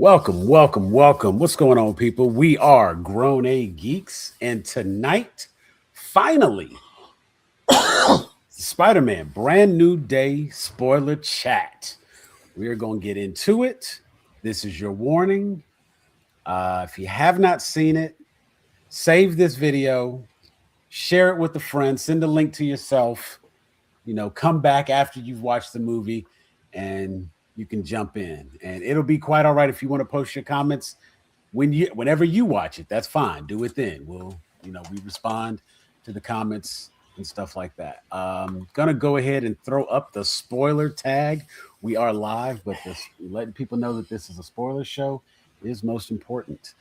Welcome. What's going on, people? We are Grown A Geeks, and tonight, finally, Spider-Man Brand New Day spoiler chat. We are going to get into it. This is your warning. If you have not seen it, save this video, share it with a friend, send a link to yourself. Come back after you've watched the movie, and you can jump in, and it'll be quite all right if you want to post your comments whenever you watch it. That's fine. Do it then. We respond to the comments and stuff like that. Gonna go ahead and throw up the spoiler tag. We are live, but letting people know that this is a spoiler show is most important.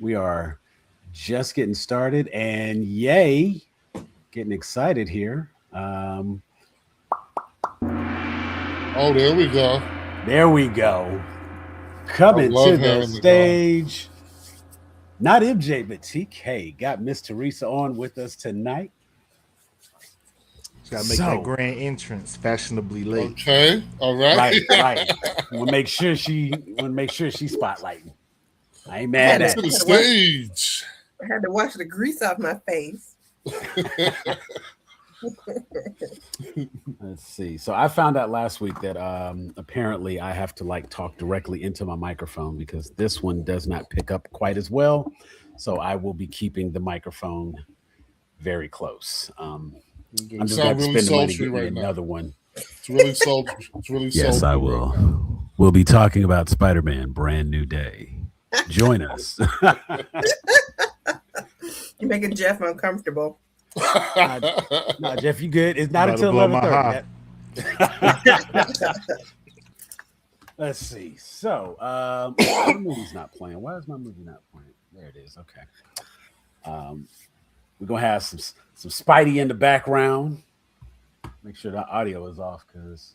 We are just getting started, and yay, getting excited here. Oh, there we go. There we go. Coming to the stage. Not MJ, but TK. Got Miss Teresa on with us tonight. Gotta make that grand entrance fashionably late. Okay, all right. Right. We'll make sure she's spotlighting. I ain't mad at to the stage. I had to wash the grease off my face. Let's see. So I found out last week that apparently I have to talk directly into my microphone because this one does not pick up quite as well. So I will be keeping the microphone very close. I'm just going to spend the money to get another one. It's really sultry. Yes, I will. Right, we'll be talking about Spider-Man Brand New Day. Join us. You're making Jeff uncomfortable. No, Jeff, you good? It's not until 11:30. Let's see. So, my movie's not playing. Why is my movie not playing? There it is. Okay. We're gonna have some Spidey in the background. Make sure the audio is off because,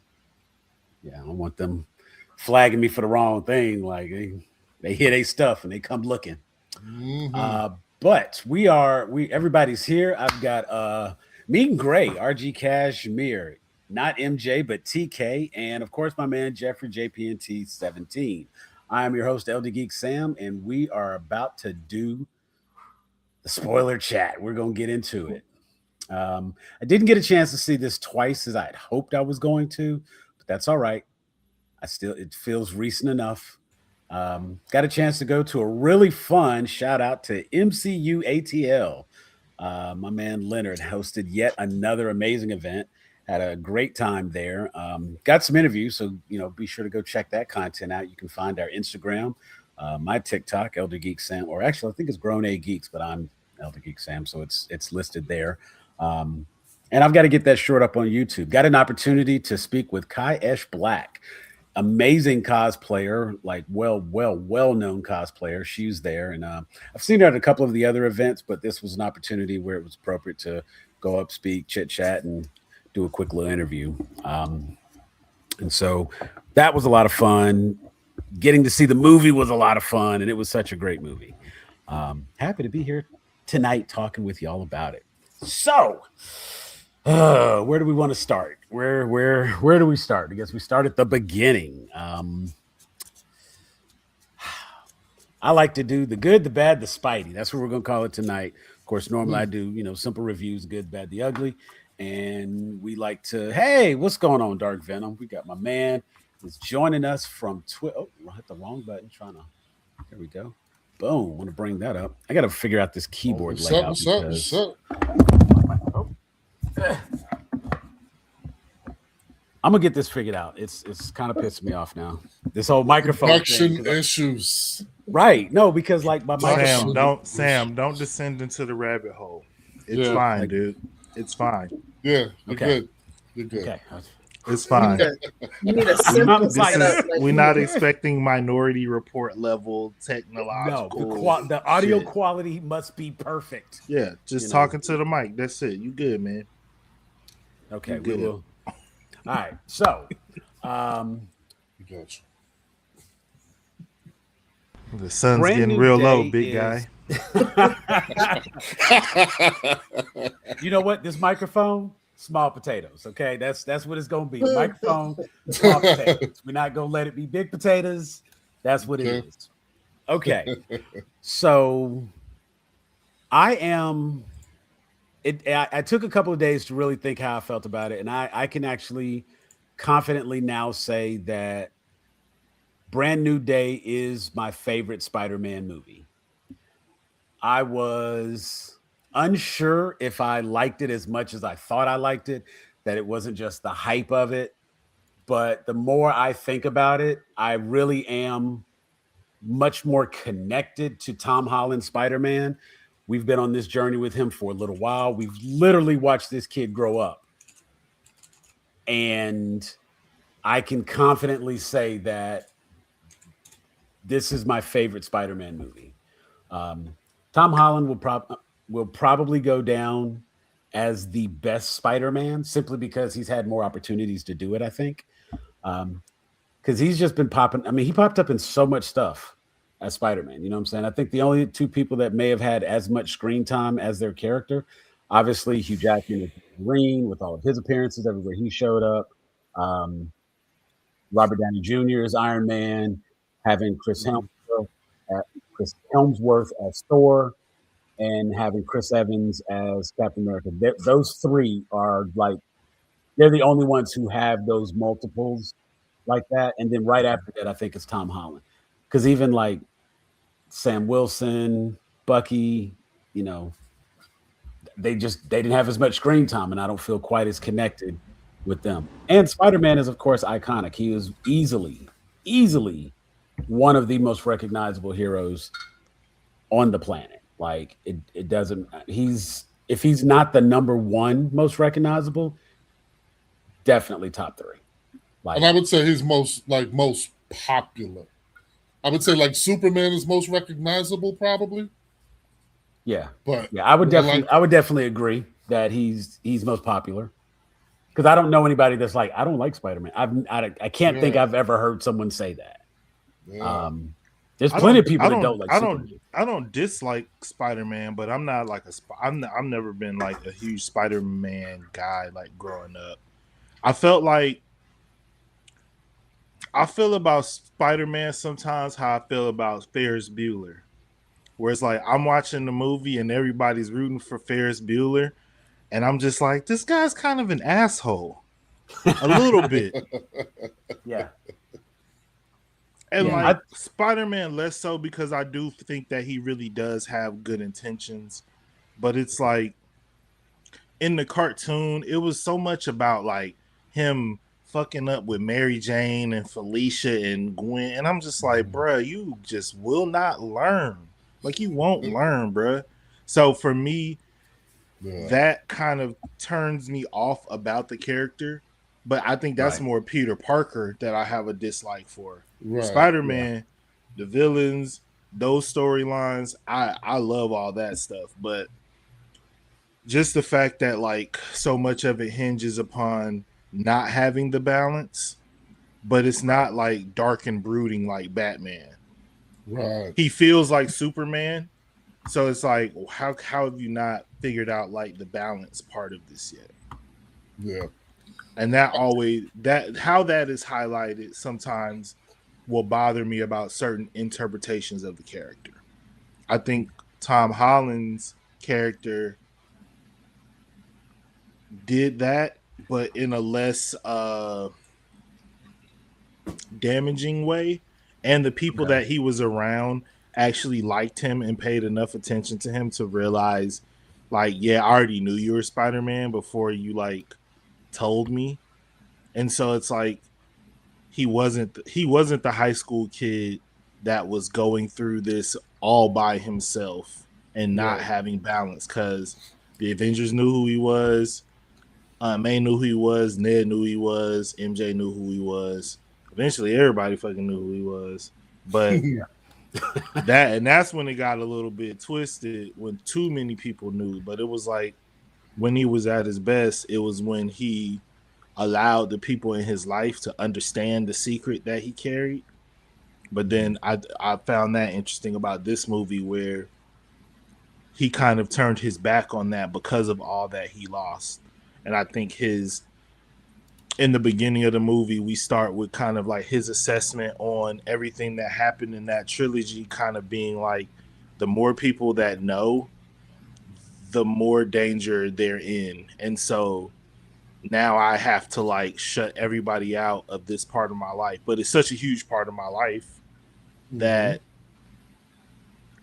I don't want them flagging me for the wrong thing. Like they hear their stuff and they come looking. Mm-hmm. But everybody's here. I've got Meet and Gray, RG Cashmere, not MJ, but TK, and of course my man Jeffrey JPNT 17. I am your host, LD Geek Sam, and we are about to do the spoiler chat. We're gonna get into it. I didn't get a chance to see this twice as I had hoped I was going to, but that's all right. It feels recent enough. Got a chance to go to a really fun shout out to MCU ATL. My man Leonard hosted yet another amazing event. Had a great time there. Got some interviews, so be sure to go check that content out. You can find our Instagram, my TikTok, Elder Geek Sam, or actually I think it's Grown A Geeks, but I'm Elder Geek Sam, so it's listed there. And I've got to get that short up on YouTube. Got an opportunity to speak with Kai Esh Black. Amazing cosplayer, well-known cosplayer. She's there, and I've seen her at a couple of the other events, but this was an opportunity where it was appropriate to go up, speak, chit chat, and do a quick little interview. And so that was a lot of fun. Getting to see the movie was a lot of fun, and it was such a great movie. Happy to be here tonight talking with y'all about it. So where do we want to start? Where do we start? I guess we start at the beginning. I like to do the good, the bad, the Spidey. That's what we're going to call it tonight. Of course, normally I do, simple reviews, good, bad, the ugly. And we like to, hey, what's going on, Dark Venom? We got my man who's joining us from Twitter. Oh, I hit the wrong button. There we go. Boom. Want to bring that up. I got to figure out this keyboard layout. What's up? I'm gonna get this figured out. It's kind of pissing me off now. This whole microphone production issues. Right? No, because my microphone. Sam, don't descend into the rabbit hole. It's fine, dude. It's fine. Yeah. You're good. Okay. It's fine. You need a simple setup. We're not expecting Minority Report level technological. No, the audio quality must be perfect. Yeah, just talking to the mic. That's it. You good, man? Okay, we will. All right, so the sun's getting real low, big guy. You know what? This microphone, small potatoes. Okay, that's what it's gonna be. Microphone, small potatoes. We're not gonna let it be big potatoes. That's what Okay. it is. Okay. So I am I took a couple of days to really think how I felt about it, and I can actually confidently now say that Brand New Day is my favorite Spider-Man movie. I was unsure if I liked it as much as I thought I liked it, that it wasn't just the hype of it. But the more I think about it, I really am much more connected to Tom Holland Spider-Man. We've been on this journey with him for a little while. We've literally watched this kid grow up. And I can confidently say that this is my favorite Spider-Man movie. Tom Holland will probably go down as the best Spider-Man simply because he's had more opportunities to do it, I think. Because he's just been popping. I mean, he popped up in so much stuff as Spider-Man. You know what I'm saying? I think the only two people that may have had as much screen time as their character, obviously Hugh Jackman as Wolverine with all of his appearances everywhere he showed up. Robert Downey Jr. as Iron Man, having Chris Helmsworth as Thor, and having Chris Evans as Captain America. Those three are like they're the only ones who have those multiples like that. And then right after that, I think it's Tom Holland, because even like Sam Wilson, Bucky, you know, they didn't have as much screen time, and I don't feel quite as connected with them. And Spider-Man is, of course, iconic. He is easily one of the most recognizable heroes on the planet. Like it doesn't. If he's not the number one most recognizable, definitely top three. Like, and I would say he's most popular. I would say like Superman is most recognizable, probably. Yeah, but yeah, I would definitely agree that he's most popular. Because I don't know anybody that's like, I don't like Spider-Man. I can't think I've ever heard someone say that. Yeah. There's plenty of people that don't like. I don't dislike Spider-Man, but I'm not like I've never been like a huge Spider-Man guy like growing up. I feel about Spider-Man sometimes how I feel about Ferris Bueller, where it's like I'm watching the movie and everybody's rooting for Ferris Bueller, and I'm just like, this guy's kind of an asshole, a little bit. Yeah. And like Spider-Man less so, because I do think that he really does have good intentions, but it's like in the cartoon, it was so much about like him fucking up with Mary Jane and Felicia and Gwen, and I'm just like, bruh, you just will not learn. Like, you won't learn, bruh. So for me, that kind of turns me off about the character. But I think that's more Peter Parker that I have a dislike for. Spider-Man, the villains, those storylines, I love all that stuff. But just the fact that like so much of it hinges upon not having the balance, but it's not like dark and brooding like Batman. Right. He feels like Superman. So it's like, how have you not figured out like the balance part of this yet? Yeah. And how that is highlighted sometimes will bother me about certain interpretations of the character. I think Tom Holland's character did that, but in a less damaging way. And the people that he was around actually liked him and paid enough attention to him to realize, like, yeah, I already knew you were Spider-Man before you like told me. And so it's like he wasn't the high school kid that was going through this all by himself and not having balance, because the Avengers knew who he was, May knew who he was, Ned knew who he was, MJ knew who he was. Eventually everybody fucking knew who he was. But that's when it got a little bit twisted, when too many people knew. But it was like when he was at his best, it was when he allowed the people in his life to understand the secret that he carried. But then I found that interesting about this movie, where he kind of turned his back on that because of all that he lost. And I think it in the beginning of the movie, we start with kind of like his assessment on everything that happened in that trilogy, kind of being like, the more people that know, the more danger they're in. And so now I have to like shut everybody out of this part of my life. But it's such a huge part of my life that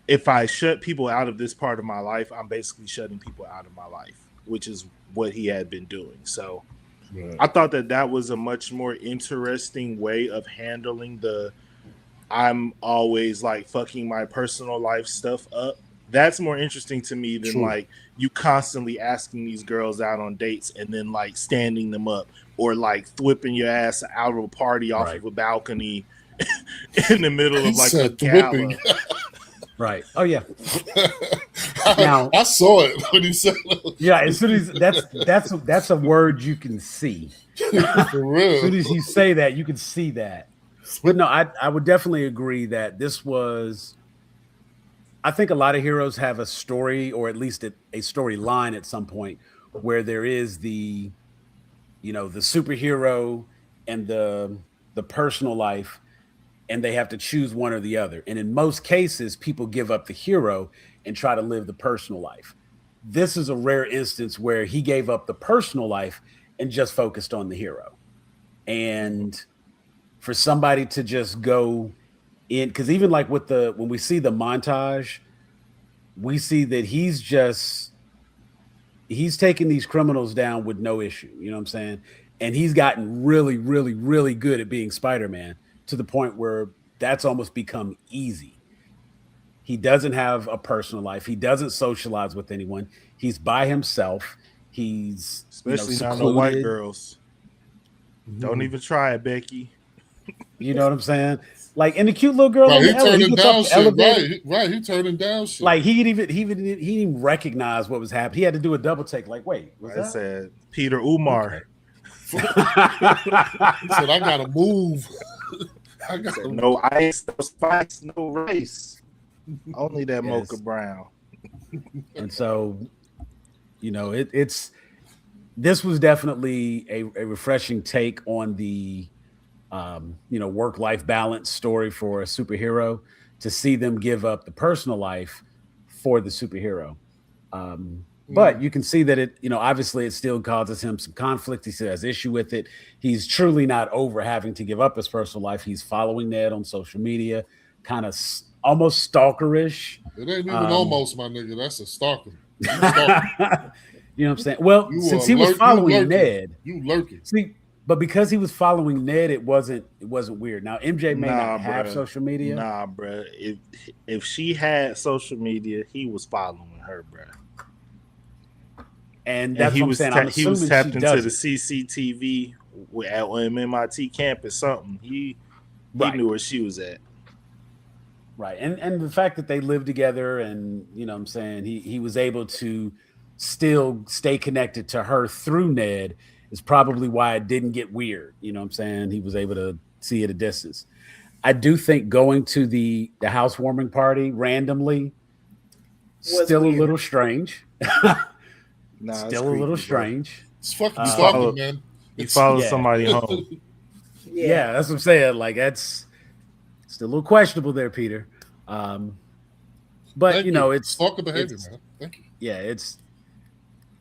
if I shut people out of this part of my life, I'm basically shutting people out of my life, which is what he had been doing. So I thought that was a much more interesting way of handling the I'm always like fucking my personal life stuff up. That's more interesting to me than like you constantly asking these girls out on dates and then like standing them up or like whipping your ass out of a party off of a balcony in the middle of like a gala. Right. Oh yeah. Now I saw it when he said that. Yeah, as soon as that's a word you can see. For real. As soon as you say that, you can see that. But no, I would definitely agree that this was. I think a lot of heroes have a story, or at least a storyline at some point, where there is the superhero and the personal life, and they have to choose one or the other. And in most cases, people give up the hero and try to live the personal life. This is a rare instance where he gave up the personal life and just focused on the hero. And for somebody to just go in, because even like when we see the montage, we see that he's taking these criminals down with no issue. You know what I'm saying? And he's gotten really, really, really good at being Spider-Man to the point where that's almost become easy. He doesn't have a personal life. He doesn't socialize with anyone. He's by himself. He's especially not no white girls. Don't even try it, Becky. You know what I'm saying? Like, and the cute little girl, he turning down shit. Right, he turning down shit. Like he didn't even recognize what was happening. He had to do a double take. Like, wait, I said Peter Umar. Okay. He said, "I gotta move." No ice, no spice, no race. Only that mocha brown. And so, it's this was definitely a refreshing take on the work-life balance story for a superhero, to see them give up the personal life for the superhero. But you can see that it, obviously it still causes him some conflict. He still has issue with it. He's truly not over having to give up his personal life. He's following Ned on social media, kind of almost stalkerish. It ain't even almost, my nigga. That's a stalker. You know what I'm saying? Well, since he was following Ned, you lurking. See, but because he was following Ned, it wasn't weird. Now MJ may not have social media. Nah, bro. If she had social media, he was following her, bro. And that's what I'm saying. He was tapped into the CCTV at MIT campus. Something he knew where she was at. Right, and the fact that they lived together, and what I'm saying, he was able to still stay connected to her through Ned is probably why it didn't get weird. You know what I'm saying? He was able to see at a distance. I do think going to the housewarming party randomly still weird. A little strange. Still a little strange. It's fucking stalking, man. You follow somebody home. Yeah, that's what I'm saying. Like, that's still a little questionable there, Peter. But it's stalker behavior, man. Thank you. Yeah, it's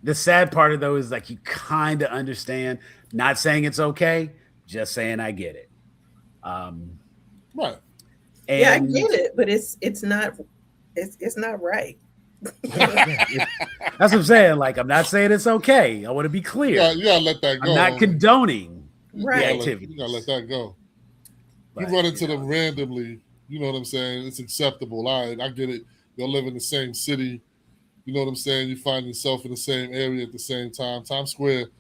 the sad part of though is like you kind of understand. Not saying it's okay, just saying I get it. Right. And I get it, but it's not right. That's what I'm saying. Like, I'm not saying it's okay. I want to be clear. You gotta let that go. I'm not condoning the activity. You gotta let that go. You run into them randomly. You know what I'm saying? It's acceptable. All right, I get it. Y'all live in the same city. You know what I'm saying? You find yourself in the same area at the same time. Times Square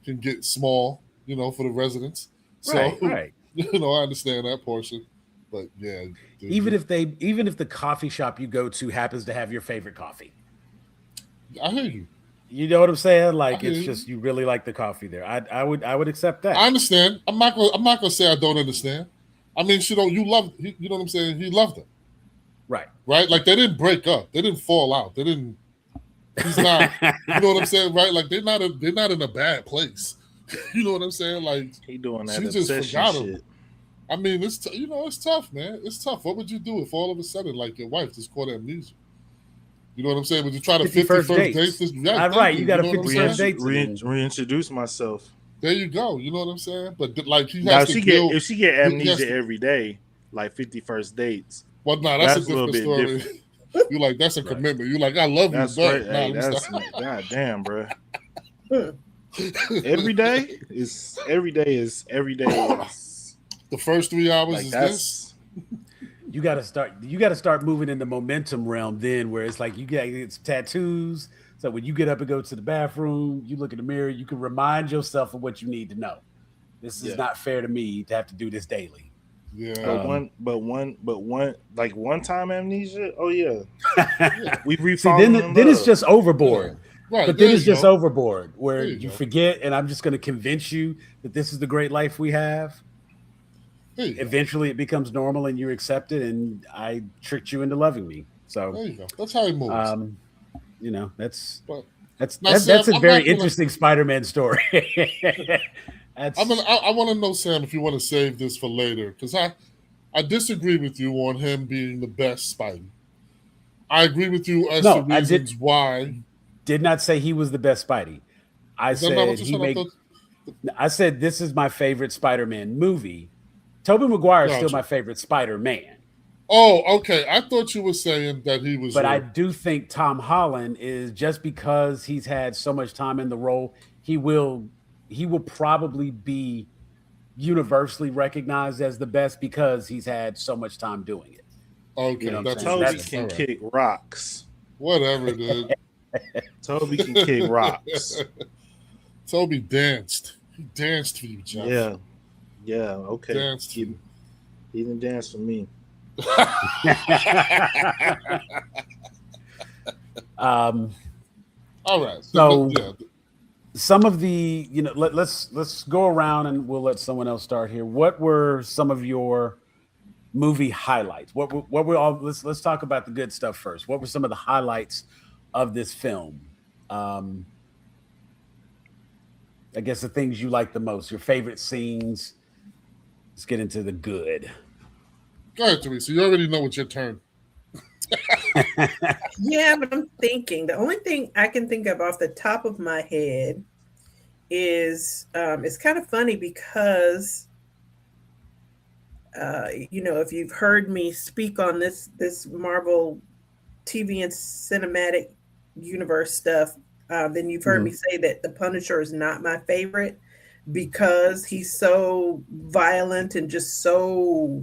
can get small, for the residents. So, right. I understand that portion. But yeah, dude, even if the coffee shop you go to happens to have your favorite coffee, I hear you. You know what I'm saying? Like, it's just you really like the coffee there. I would accept that. I understand. I'm not gonna say I don't understand. I mean, you love. You know what I'm saying? He loved her, right? Like they didn't break up. They didn't fall out. They didn't. He's not. You know what I'm saying? Right? Like they're not in a bad place. You know what I'm saying? Like He doing that she just obsession forgot him. shit. I mean, it's it's tough, man. It's tough. What would you do if all of a sudden, like, your wife just caught amnesia? You know what I'm saying? Would you try to 51st 51st date dates. this? Right, you got a know what I'm 51st saying? date. Reintroduce myself. There you go. You know what I'm saying? But like he Now, has to deal. if she get he has amnesia to- every day, like 51st dates, Well, nah, that's a little different bit story. different. You like that's a Right. commitment. You like I love That's you, but right. nah, Hey, let me that's stop. goddamn, bro. Hmm. Every day is The first 3 hours like is that's You got to start moving in the momentum realm then, where it's like you get tattoos. So when you get up and go to the bathroom, you look in the mirror, you can remind yourself of what you need to know. This is not fair to me to have to do this daily. Yeah. but one time amnesia. Oh yeah, we See, refalling then in it's love. just overboard. Right. But there then it's you just go. overboard where There you you go. forget, and I'm just going to convince you that this is the great life we have. There you go. Eventually, it becomes normal, and you accept it, and I tricked you into loving me. There So, you go. That's how he moves. that's But that's now, that, Sam, that's a I'm very not gonna- interesting Spider-Man story. That's I want to know, Sam, if you want to save this for later, because I disagree with you on him being the best Spidey. I agree with you as to No, I reasons why. did not say he was the best Spidey. I Is that not what said you said? I said this is my favorite Spider-Man movie. Tobey Maguire is still Gotcha. my favorite Spider-Man. Oh, okay. I thought you were saying that he was. But I do think Tom Holland is, just because he's had so much time in the role, he will probably be universally recognized as the best because he's had so much time doing it. Okay, You know what I'm that's saying? Toby That's- can all right. kick rocks. Whatever, dude. Toby can kick rocks. Toby danced. He danced for you, Jeff. Yeah. Okay. Danced. He didn't dance for me. All right. So- yeah. Some of the, let's go around and we'll let someone else start here. What were some of your movie highlights? What were all? Let's talk about the good stuff first. What were some of the highlights of this film? I guess the things you like the most, your favorite scenes. Let's get into the good. Go ahead, Teresa. You already know it's your turn. Yeah, but I'm thinking the only thing I can think of off the top of my head is it's kind of funny because if you've heard me speak on this Marvel TV and cinematic universe stuff, then you've heard me say that the Punisher is not my favorite because he's so violent and just so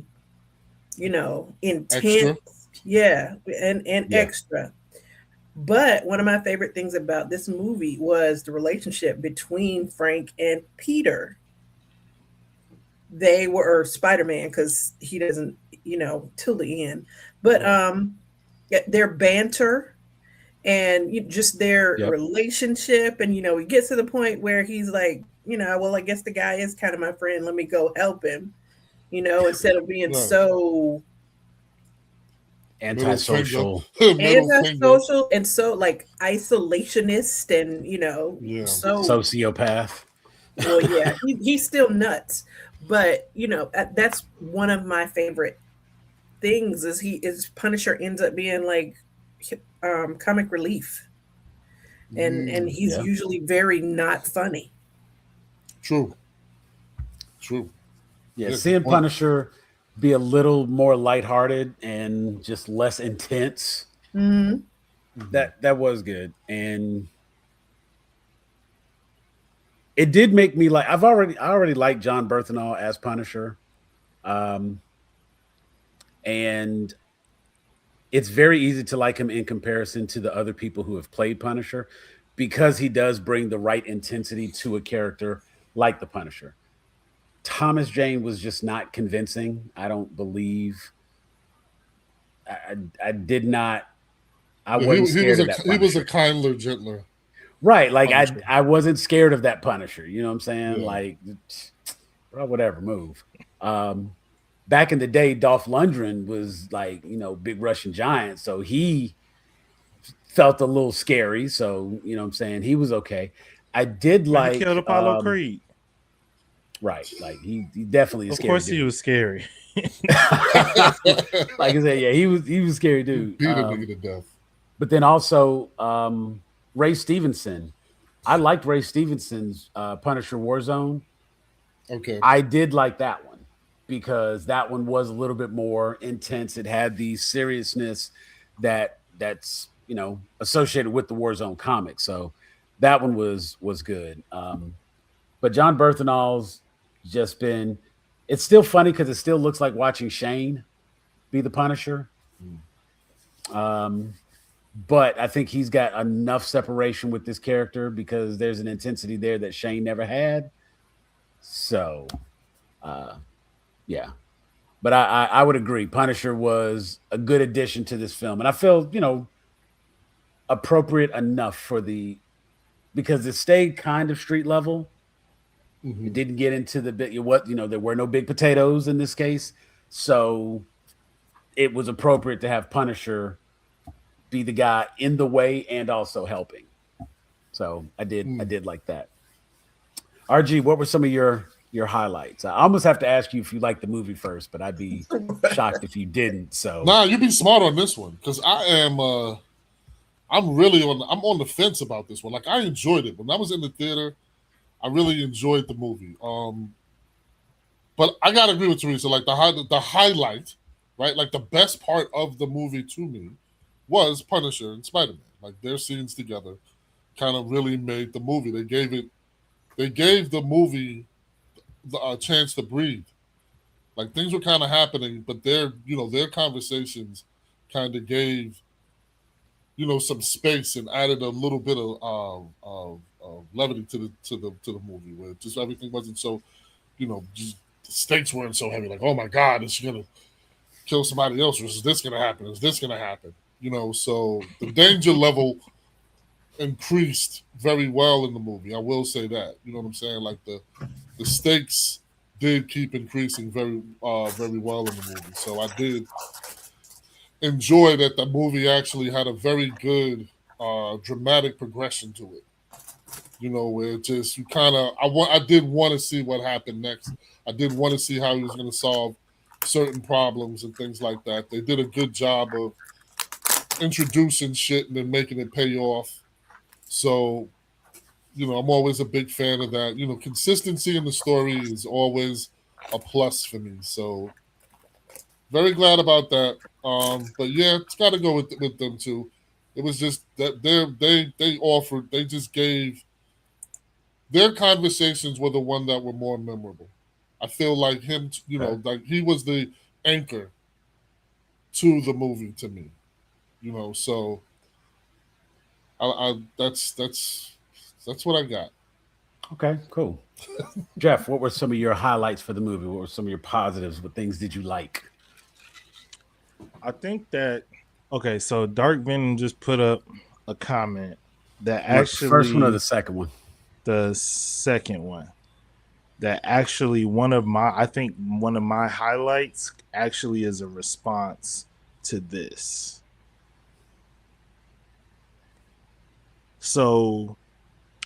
intense. Extra. Yeah, and Yeah. extra. But one of my favorite things about this movie was the relationship between Frank and Peter. They were Spider-Man because he doesn't, till the end. But their banter and just their relationship, and he gets to the point where he's like, well, I guess the guy is kind of my friend. Let me go help him. Instead of being Right. Antisocial. Middle antisocial and so like isolationist and so Sociopath. well yeah he's still nuts, but that's one of my favorite things is Punisher ends up being like comic relief, and he's usually very not funny. True. Yeah, Yeah, seeing good point. Punisher be a little more lighthearted and just less intense. Mm-hmm. That was good, and it did make me like. I already liked John Berthenol as Punisher, and it's very easy to like him in comparison to the other people who have played Punisher, because he does bring the right intensity to a character like the Punisher. Thomas Jane was just not convincing. I don't believe. I did not. I wasn't scared of that Punisher. He was a kindler, gentler. Right, like Punisher. I wasn't scared of that Punisher. You know what I'm saying? Yeah. Like, bro, whatever, move. Back in the day, Dolph Lundgren was like, big Russian giant, so he felt a little scary. So, you know what I'm saying? He was okay. I did like He killed Apollo Creed. Right. Like he definitely is Of scary. course, he was scary. Like I said, yeah, he was scary dude. Beat a nigga to death. But then also Ray Stevenson. I liked Ray Stevenson's Punisher Warzone. Okay. I did like that one because that one was a little bit more intense. It had the seriousness that's associated with the Warzone comic. So that one was good. But John Berthenol's just been. It's still funny because it still looks like watching Shane be the Punisher. But I think he's got enough separation with this character because there's an intensity there that Shane never had. So, yeah. But I would agree. Punisher was a good addition to this film. And I feel, appropriate enough because it stayed kind of street level. Mm-hmm. It didn't get into there were no big potatoes in this case. So it was appropriate to have Punisher be the guy in the way and also helping. So I did like that. RG, what were some of your highlights? I almost have to ask you if you liked the movie first, but I'd be shocked if you didn't. So nah, you'd be smart on this one because I'm on the fence about this one. Like I enjoyed it when I was in the theater. I really enjoyed the movie. But I gotta agree with Teresa. Like the highlight, right? Like the best part of the movie to me was Punisher and Spider-Man. Like their scenes together kind of really made the movie. They gave the movie a chance to breathe. Like things were kind of happening, but their conversations kind of gave some space and added a little bit of levity to the movie where just everything wasn't so just the stakes weren't so heavy. Like, oh my God, is she gonna kill somebody else, or is this gonna happen? Is this gonna happen? So the danger level increased very well in the movie. I will say that. You know what I'm saying? Like the stakes did keep increasing very well in the movie. So I did enjoy that the movie actually had a very good dramatic progression to it. Where it just you kind of I did want to see what happened next. I did want to see how he was going to solve certain problems and things like that. They did a good job of introducing shit and then making it pay off. So, I'm always a big fan of that. Consistency in the story is always a plus for me. So, very glad about that. But yeah, it's got to go with them too. It was just that they just gave their conversations were the one that were more memorable. I feel like him, like he was the anchor to the movie to me. So I that's what I got. okay, cool. Jeff, what were some of your highlights for the movie? What were some of your positives? What things did you like? I think that so Dark Venom just put up a comment that actually the first one or the second one? The second one. That actually one of my highlights actually is a response to this. So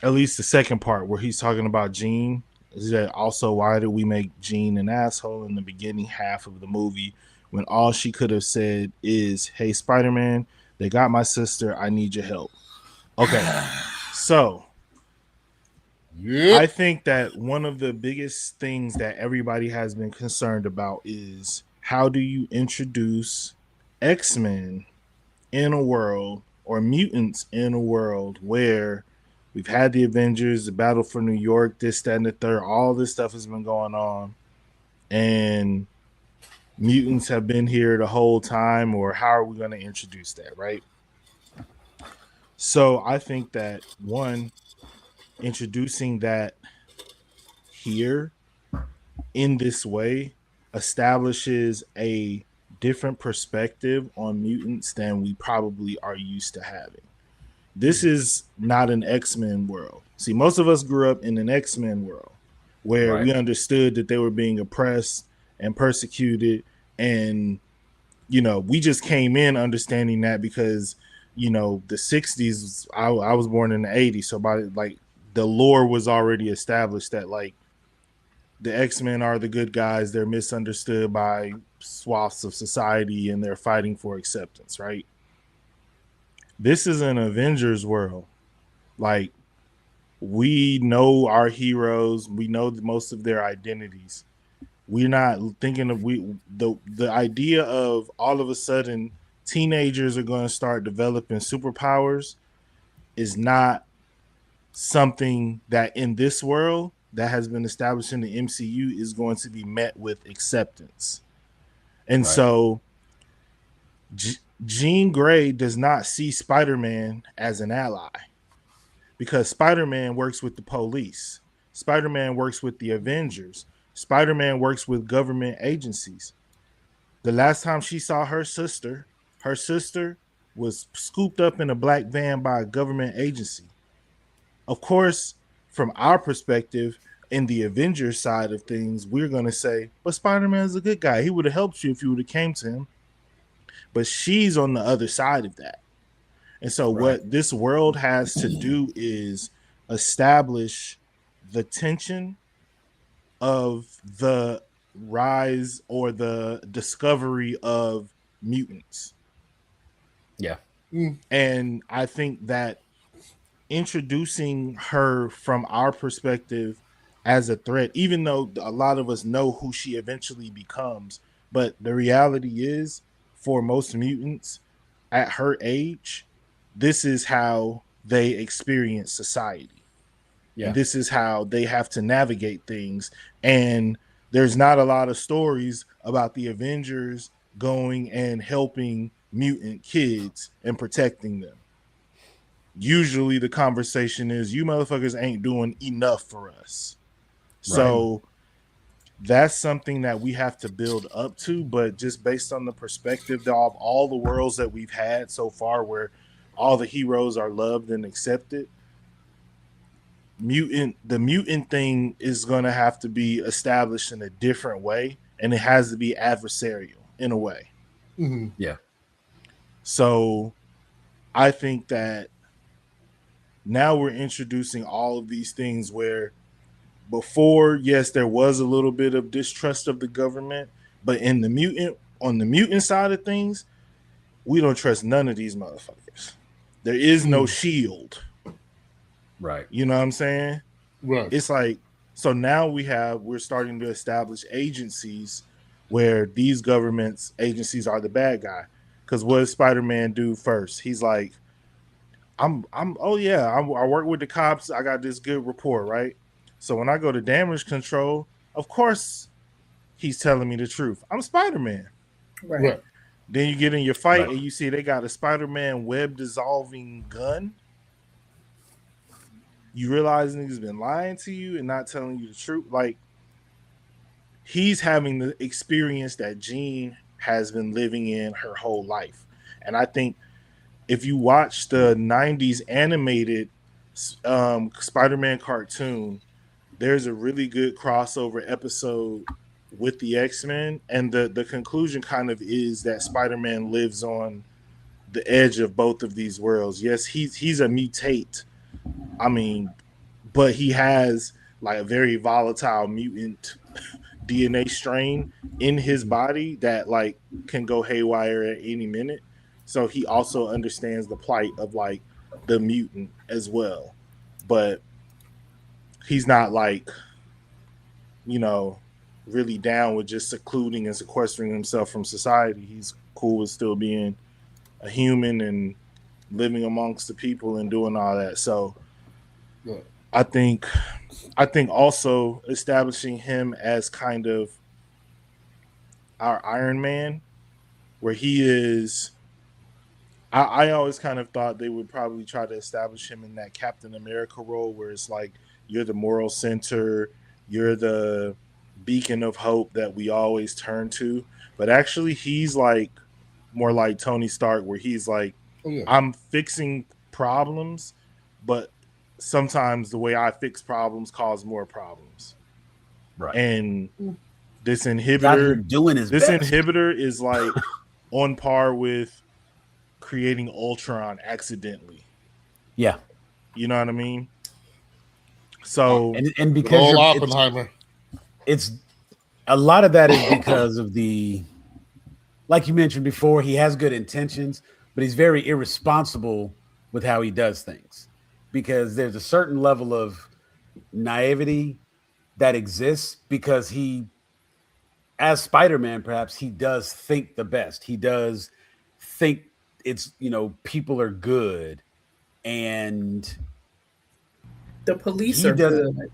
at least the second part where he's talking about Jean is that also why did we make Jean an asshole in the beginning half of the movie when all she could have said is, hey, Spider-Man, they got my sister. I need your help. Okay. So yep. I think that one of the biggest things that everybody has been concerned about is how do you introduce X-Men in a world or mutants in a world where we've had the Avengers, the Battle for New York, this, that, and the third. All this stuff has been going on. And mutants have been here the whole time, or how are we going to introduce that, right? So I think that, one, introducing that here in this way establishes a different perspective on mutants than we probably are used to having. This is not an X-Men world. See, most of us grew up in an X-Men world where we understood that they were being oppressed and persecuted, and we just came in understanding that because the 60s, I was born in the 80s, so by like the lore was already established that like the X-Men are the good guys. They're misunderstood by swaths of society and they're fighting for acceptance, right? This is an Avengers world. Like, we know our heroes. We know most of their identities. We're not thinking of the idea of all of a sudden teenagers are going to start developing superpowers is not something that in this world that has been established in the MCU is going to be met with acceptance. And so Jean Grey does not see Spider-Man as an ally because Spider-Man works with the police. Spider-Man works with the Avengers. Spider-Man works with government agencies. The last time she saw her sister was scooped up in a black van by a government agency. Of course, from our perspective, in the Avengers side of things, we're going to say, but Spider-Man's a good guy. He would have helped you if you would have came to him. But she's on the other side of that. And so what this world has to do is establish the tension of the rise or the discovery of mutants. Yeah. And I think that introducing her from our perspective as a threat, even though a lot of us know who she eventually becomes, but the reality is for most mutants at her age, this is how they experience society. Yeah. And this is how they have to navigate things. And there's not a lot of stories about the Avengers going and helping mutant kids and protecting them. Usually the conversation is, you motherfuckers ain't doing enough for us. Right. So that's something that we have to build up to, but just based on the perspective of all the worlds that we've had so far where all the heroes are loved and accepted, the mutant thing is going to have to be established in a different way, and it has to be adversarial in a way. Mm-hmm. Yeah. So I think that now we're introducing all of these things where before, yes, there was a little bit of distrust of the government, but on the mutant side of things, we don't trust none of these motherfuckers. There is no shield. Right. You know what I'm saying? Right. It's like, so now we're starting to establish agencies where these governments agencies are the bad guy. Because what does Spider-Man do first? He's like, I work with the cops. I got this good rapport, right? So when I go to damage control, of course he's telling me the truth. I'm Spider-Man. Right. Then you get in your fight and you see they got a Spider-Man web dissolving gun. You realize niggas been lying to you and not telling you the truth. Like, he's having the experience that Jean has been living in her whole life. And I think if you watch the 90s animated Spider-Man cartoon, there's a really good crossover episode with the X-Men. And the conclusion kind of is that Spider-Man lives on the edge of both of these worlds. Yes, he's a mutate. I mean, but he has like a very volatile mutant DNA strain in his body that like can go haywire at any minute. So he also understands the plight of like the mutant as well. But he's not like, you know, really down with just secluding and sequestering himself from society. He's cool with still being a human and living amongst the people and doing all that. So yeah. I think also establishing him as kind of our Iron Man, where he is. I always kind of thought they would probably try to establish him in that Captain America role, where it's like you're the moral center, you're the beacon of hope that we always turn to. But actually, he's like more like Tony Stark, where he's like, I'm fixing problems, but sometimes the way I fix problems cause more problems. Right. And this inhibitor inhibitor is like on par with creating Ultron accidentally. Yeah. You know what I mean? So and because Oppenheimer. it's a lot of that is because of like you mentioned before, he has good intentions, but he's very irresponsible with how he does things because there's a certain level of naivety that exists because he, as Spider-Man, perhaps he does think the best. He does think people are good, and The police he are doesn't. good.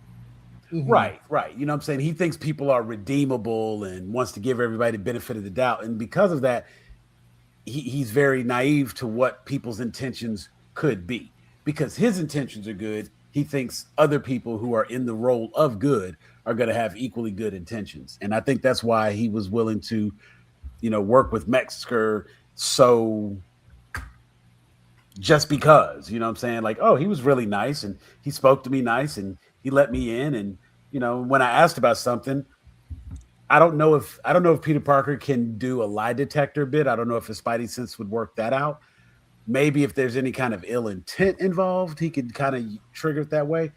Right. You know what I'm saying? He thinks people are redeemable and wants to give everybody the benefit of the doubt. And because of that, he's very naive to what people's intentions could be. Because his intentions are good, he thinks other people who are in the role of good are going to have equally good intentions. And I think that's why he was willing to, work with Metzger. So just because, you know what I'm saying? Like, oh, he was really nice and he spoke to me nice and he let me in. And, when I asked about something, I don't know if Peter Parker can do a lie detector bit. I don't know if his Spidey sense would work that out. Maybe if there's any kind of ill intent involved, he could kind of trigger it that way.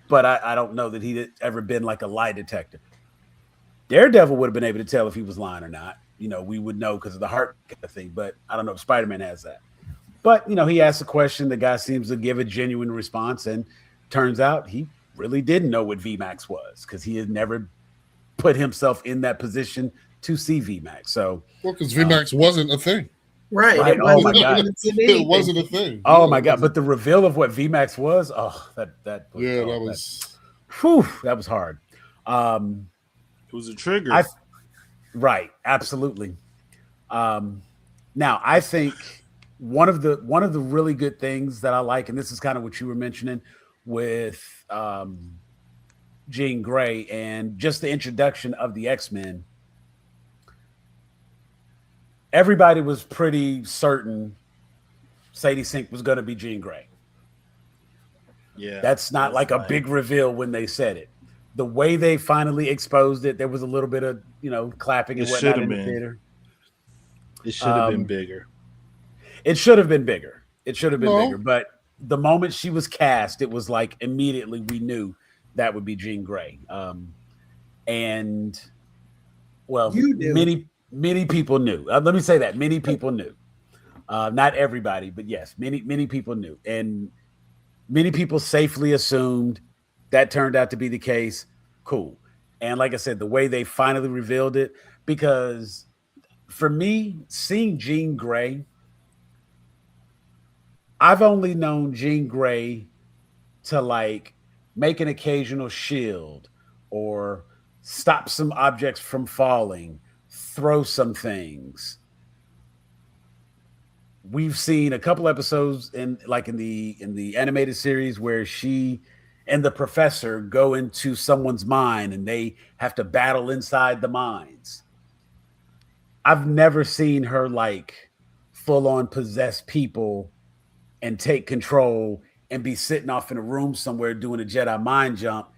But I don't know that he'd ever been like a lie detector. Daredevil would have been able to tell if he was lying or not. We would know because of the heart kind of thing. But I don't know if Spider-Man has that. But, he asked a question. The guy seems to give a genuine response. And turns out he really didn't know what VMAX was because he had never put himself in that position to see VMAX. So, because VMAX wasn't a thing. Right. Oh my God. It wasn't a thing. Oh my God. But the reveal of what VMAX was, that was hard. It was a trigger. Right. Absolutely. Now I think one of the really good things that I like, and this is kind of what you were mentioning with Jean Grey and just the introduction of the X-Men, everybody was pretty certain Sadie Sink was going to be Jean Grey. Yeah. That's not like a big reveal when they said it. The way they finally exposed it, there was a little bit of, clapping and whatnot in the theater. It should have been bigger. It should have been bigger. Bigger. But the moment she was cast, it was like immediately we knew that would be Jean Grey. And well, many people knew. Let me say that many people knew. Not everybody, but yes, many people knew, and many people safely assumed that turned out to be the case. Cool. And like I said, the way they finally revealed it, because for me, seeing Jean Grey, I've only known Jean Grey to like make an occasional shield or stop some objects from falling, throw some things. We've seen a couple episodes in the animated series where she and the professor go into someone's mind and they have to battle inside the mines. I've never seen her like full on possess people and take control and be sitting off in a room somewhere doing a Jedi mind jump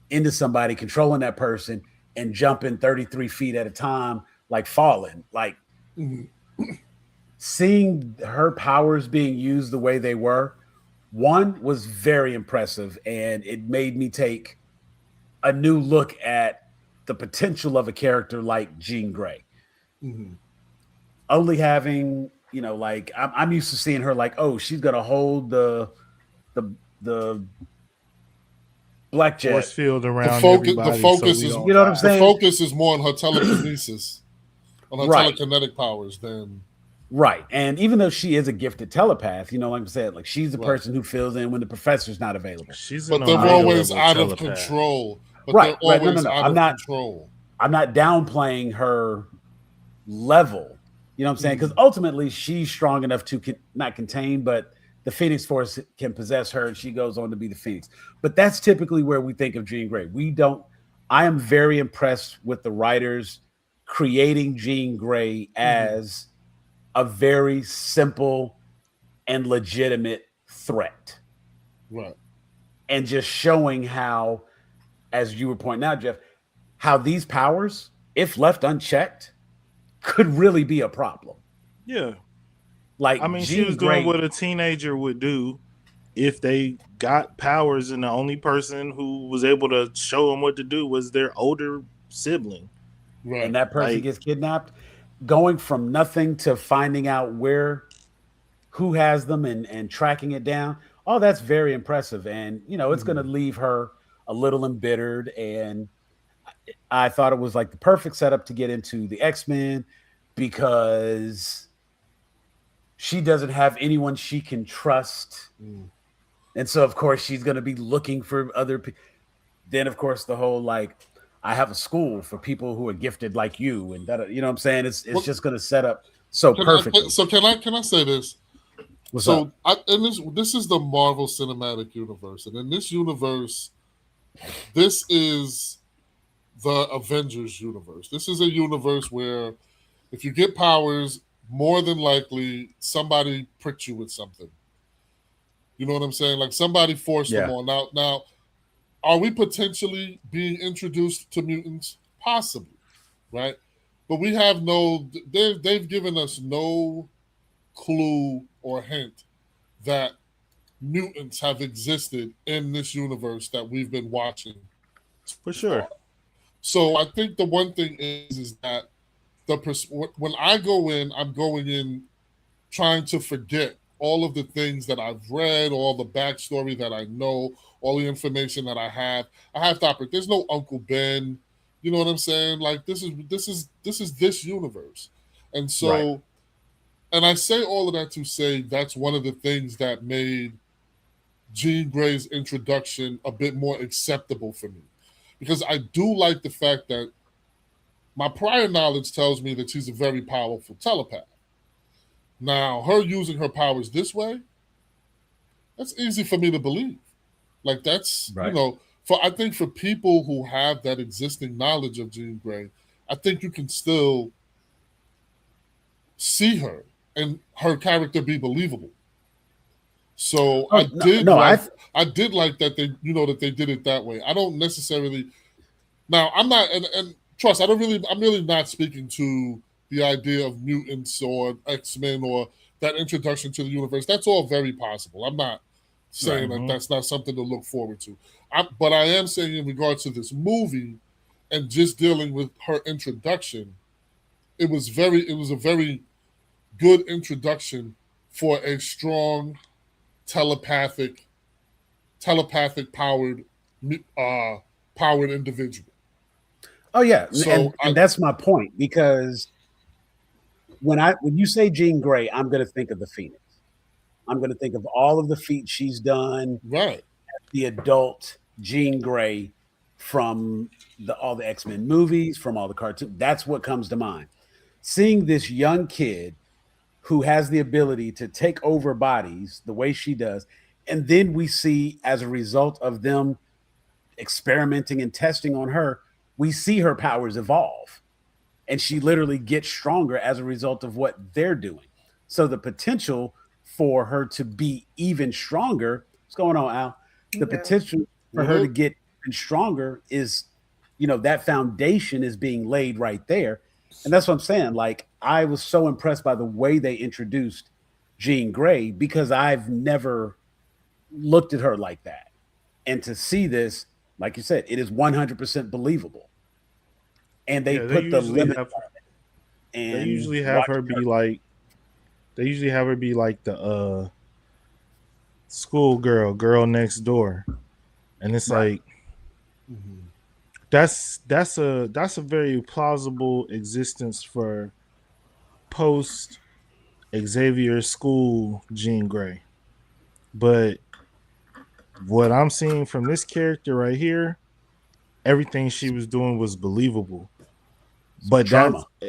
into somebody, controlling that person and jumping 33 feet at a time, like falling. Like seeing her powers being used the way they were, one was very impressive, and it made me take a new look at the potential of a character like Jean Grey. Only having, like I'm used to seeing her like, oh, she's gonna hold the black jet force field around the focus is, you know what I'm saying? The focus is more on her telekinesis, on her telekinetic powers than. Right. And even though she is a gifted telepath, like I said, like she's the person who fills in when the professor's not available. But they're always out of control. But they're always out of control. I'm not downplaying her level. You know what I'm saying? Because ultimately she's strong enough to not contain, but the Phoenix Force can possess her and she goes on to be the Phoenix. But that's typically where we think of Jean Grey. I am very impressed with the writers creating Jean Grey as a very simple and legitimate threat. Right. And just showing how, as you were pointing out, Jeff, how these powers, if left unchecked, could really be a problem. Yeah. Like, she was doing what a teenager would do if they got powers, and the only person who was able to show them what to do was their older sibling. Right. And that person gets kidnapped, going from nothing to finding out who has them and tracking it down. Oh, that's very impressive. And, it's going to leave her a little embittered. And I thought it was like the perfect setup to get into the X-Men because she doesn't have anyone she can trust. And so, of course, she's going to be looking for other people. Then, of course, the whole I have a school for people who are gifted like you, and that, you know what I'm saying? It's just going to set up so perfectly. Can I say this? What's up? This is the Marvel Cinematic Universe, and in this universe, this is the Avengers universe. This is a universe where if you get powers, more than likely somebody pricked you with something. You know what I'm saying? Like somebody forced them on. Now, are we potentially being introduced to mutants? Possibly, right? But we have they've given us no clue or hint that mutants have existed in this universe that we've been watching. For sure. So I think the one thing is that when I go in, I'm going in trying to forget all of the things that I've read, all the backstory that I know, all the information that I have. I have to operate. There's no Uncle Ben. You know what I'm saying? Like this is this universe. And so and I say all of that to say that's one of the things that made Jean Grey's introduction a bit more acceptable for me. Because I do like the fact that my prior knowledge tells me that she's a very powerful telepath. Now, her using her powers this way, that's easy for me to believe. Like that's, I think for people who have that existing knowledge of Jean Grey, I think you can still see her and her character be believable. So I did like that they did it that way. I don't necessarily. Now I'm not, and trust, I'm really not speaking to the idea of mutants or X-Men or that introduction to the universe. That's all very possible. I'm not saying that that's not something to look forward to. But I am saying in regards to this movie and just dealing with her introduction, it was a very good introduction for a strong telepathic powered individual. Oh yeah, so and that's my point, because when you say Jean Grey, I'm going to think of the Phoenix. I'm going to think of all of the feats she's done. Right. The adult Jean Grey from all the X-Men movies, from all the cartoons. That's what comes to mind. Seeing this young kid who has the ability to take over bodies the way she does, and then we see, as a result of them experimenting and testing on her, we see her powers evolve, and she literally gets stronger as a result of what they're doing. So the potential for her to be even stronger, what's going on, Al? The potential for her to get even stronger is, that foundation is being laid right there. And that's what I'm saying. Like, I was so impressed by the way they introduced Jean Grey, because I've never looked at her like that. And to see this, like you said, it is 100% believable. And they put the limit on it. And they usually have her be like the schoolgirl, girl next door. And it's like that's a very plausible existence for post Xavier School Jean Grey. But what I'm seeing from this character right here, everything she was doing was believable. But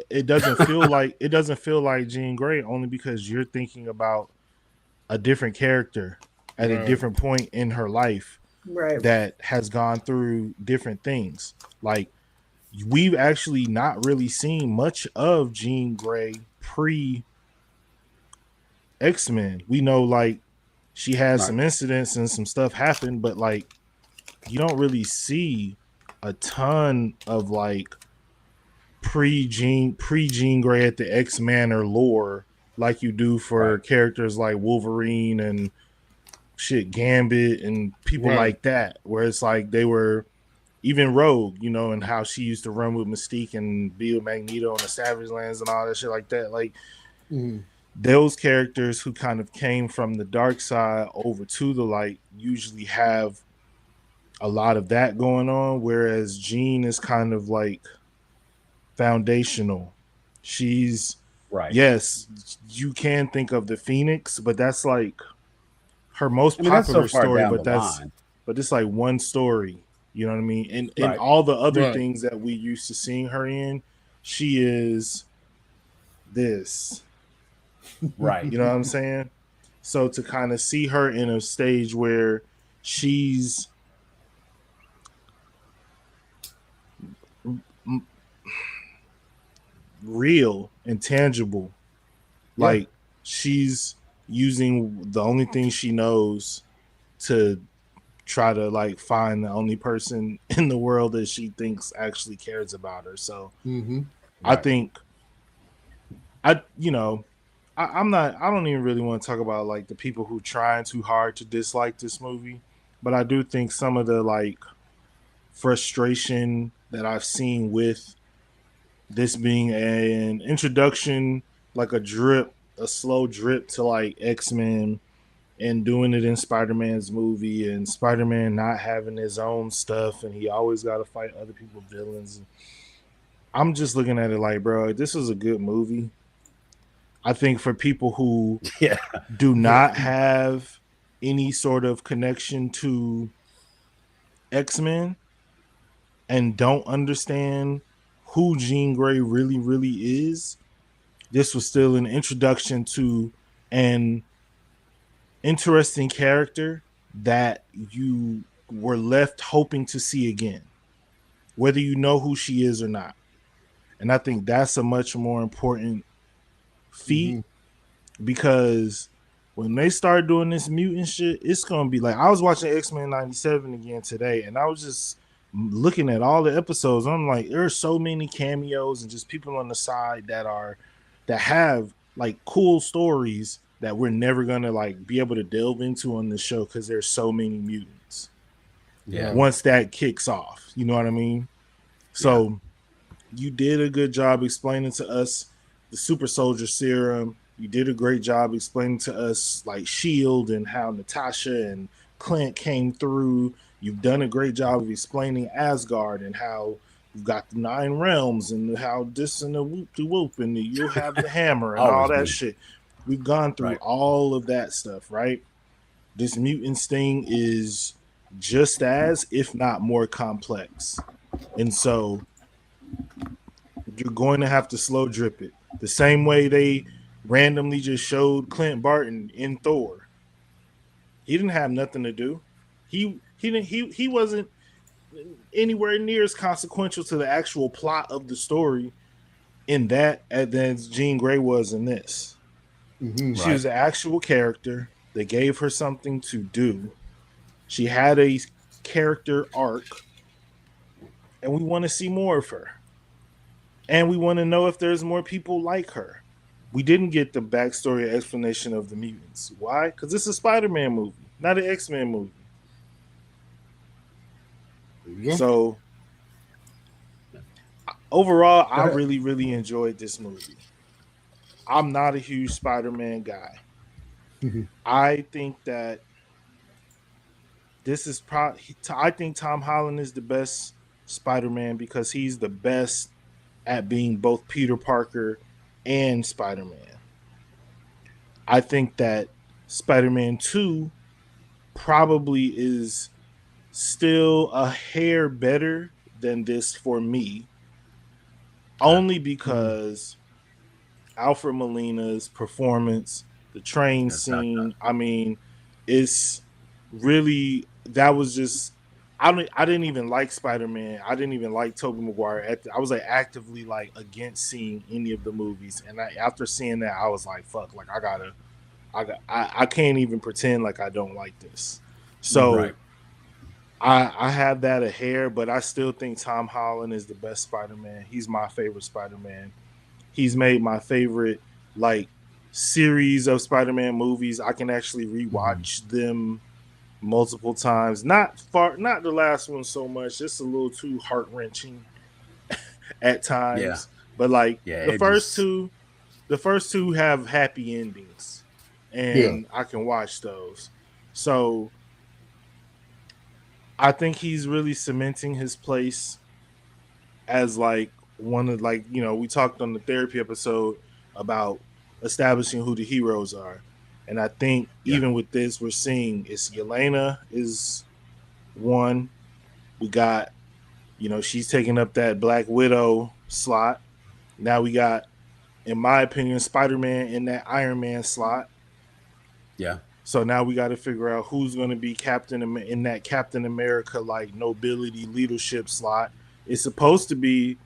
it doesn't feel like Jean Grey, only because you're thinking about a different character at a different point in her life that has gone through different things. Like, we've actually not really seen much of Jean Grey pre X-Men. We know, like, she has some incidents and some stuff happened, but like, you don't really see a ton of like pre Jean Grey at the X-Men or lore like you do for characters like Wolverine and Gambit and people like that, where it's like they were even Rogue, you know, and how she used to run with Mystique and be with Magneto on the Savage Lands and all that shit like that. Like those characters who kind of came from the dark side over to the light usually have a lot of that going on, whereas Jean is kind of like foundational. She's Right. yes, you can think of the Phoenix, but that's like her most I mean, that's popular so far story, down but the that's line. but it's like one story. You know what I mean? And Right. all the other Right. things that we used to seeing her in, she is this. Right. You know what I'm saying? So to kind of see her in a stage where she's real and tangible, Yeah. like she's using the only thing she knows to try to like find the only person in the world that she thinks actually cares about her. So I think I'm not, I don't even really want to talk about like the people who trying too hard to dislike this movie, but I do think some of the like frustration that I've seen with this being an introduction, like a slow drip to like X-Men and doing it in Spider-Man's movie and Spider-Man not having his own stuff and he always got to fight other people's villains. I'm just looking at it like, bro, this is a good movie. I think for people who do not have any sort of connection to X-Men and don't understand who Jean Grey really, really is, this was still an introduction to an interesting character that you were left hoping to see again, whether you know who she is or not. And I think that's a much more important feat because when they start doing this mutant shit, it's gonna be like I was watching X-Men 97 again today, and I was just looking at all the episodes. I'm like, there's so many cameos and just people on the side that have like cool stories that we're never gonna like be able to delve into on this show because there's so many mutants. Yeah. Once that kicks off, you know what I mean? So you did a good job explaining to us the super soldier serum. You did a great job explaining to us like Shield and how Natasha and Clint came through. You've done a great job of explaining Asgard and how you've got the 9 realms and how this and the whoop de whoop and you'll have the hammer and all that shit. We've gone through all of that stuff, right? This mutants thing is just as, if not more complex. And so you're going to have to slow drip it. The same way they randomly just showed Clint Barton in Thor. He didn't have nothing to do. He wasn't anywhere near as consequential to the actual plot of the story in that as Jean Grey was in this. She was an actual character. They gave her something to do. She had a character arc, and we want to see more of her. And we want to know if there's more people like her. We didn't get the backstory or explanation of the mutants. Why? Because it's a Spider-Man movie, not an X-Men movie. So overall, I really, really enjoyed this movie. I'm not a huge Spider-Man guy. I think that this is I think Tom Holland is the best Spider-Man because he's the best at being both Peter Parker and Spider-Man. I think that Spider-Man 2 probably is still a hair better than this for me, only because Alfred Molina's performance, the train scene, I mean, it's really, that was just, I didn't even like Spider-Man. I didn't even like Tobey Maguire. I was like actively like against seeing any of the movies. And after seeing that, I was like, fuck, like I can't even pretend like I don't like this. So I have that a hair, but I still think Tom Holland is the best Spider-Man. He's my favorite Spider-Man. He's made my favorite like series of Spider-Man movies. I can actually rewatch them multiple times. Not the last one so much. Just a little too heart wrenching at times. But like the first two have happy endings, and I can watch those. So I think he's really cementing his place as like one of, like, you know, we talked on the therapy episode about establishing who the heroes are. And I think even with this, we're seeing it's Yelena is one. We got, you know, she's taking up that Black Widow slot. Now we got, in my opinion, Spider-Man in that Iron Man slot. Yeah. So now we got to figure out who's going to be in that Captain America, like, nobility leadership slot. It's supposed to be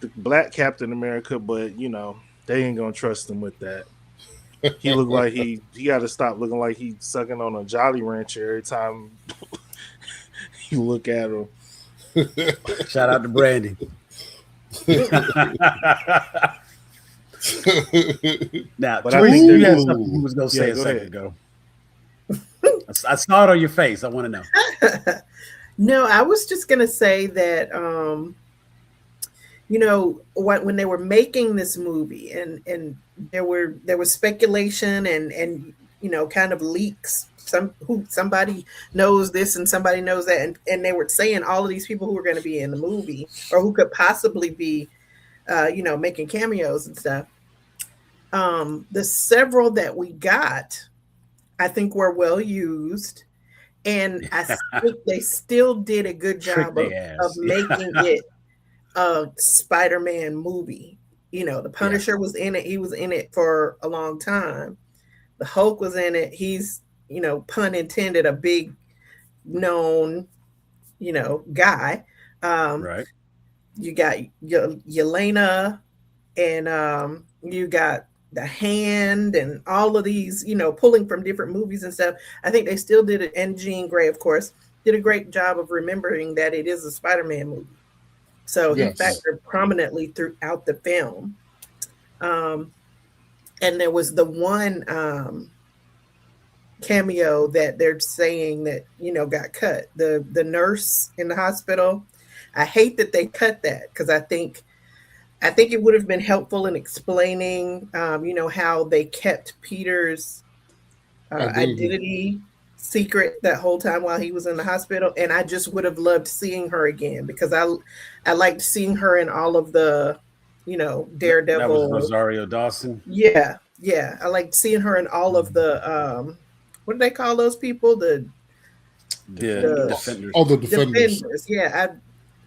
the Black Captain America, but, you know, they ain't going to trust him with that. He looked like he got to stop looking like he's sucking on a Jolly Rancher every time you look at him. Shout out to Brandy. Now, but I think you had something you was going to say a second ago. I saw it on your face. I want to know. No, I was just going to say that, you know, when they were making this movie, and there was speculation and you know, kind of leaks. Somebody knows this and somebody knows that, and they were saying all of these people who were going to be in the movie or who could possibly be, you know, making cameos and stuff. The several that we got, I think, were well used, and I think they still did a good job of making it a Spider-Man movie. You know, the Punisher was in it. He was in it for a long time. The Hulk was in it. He's, you know, pun intended, a big known, you know, guy. Right. You got Yelena, and you got the Hand, and all of these, you know, pulling from different movies and stuff. I think they still did it, and Jean Grey, of course, did a great job of remembering that it is a Spider-Man movie. So he factored prominently throughout the film. And there was the one cameo that they're saying that, you know, got cut. The nurse in the hospital. I hate that they cut that, because I think it would have been helpful in explaining, you know, how they kept Peter's identity secret that whole time while he was in the hospital. And I just would have loved seeing her again, because I liked seeing her in all of the, you know, Daredevil. That was Rosario Dawson. Yeah. I liked seeing her in all of the what do they call those people? The defenders. Oh, the defenders. Yeah,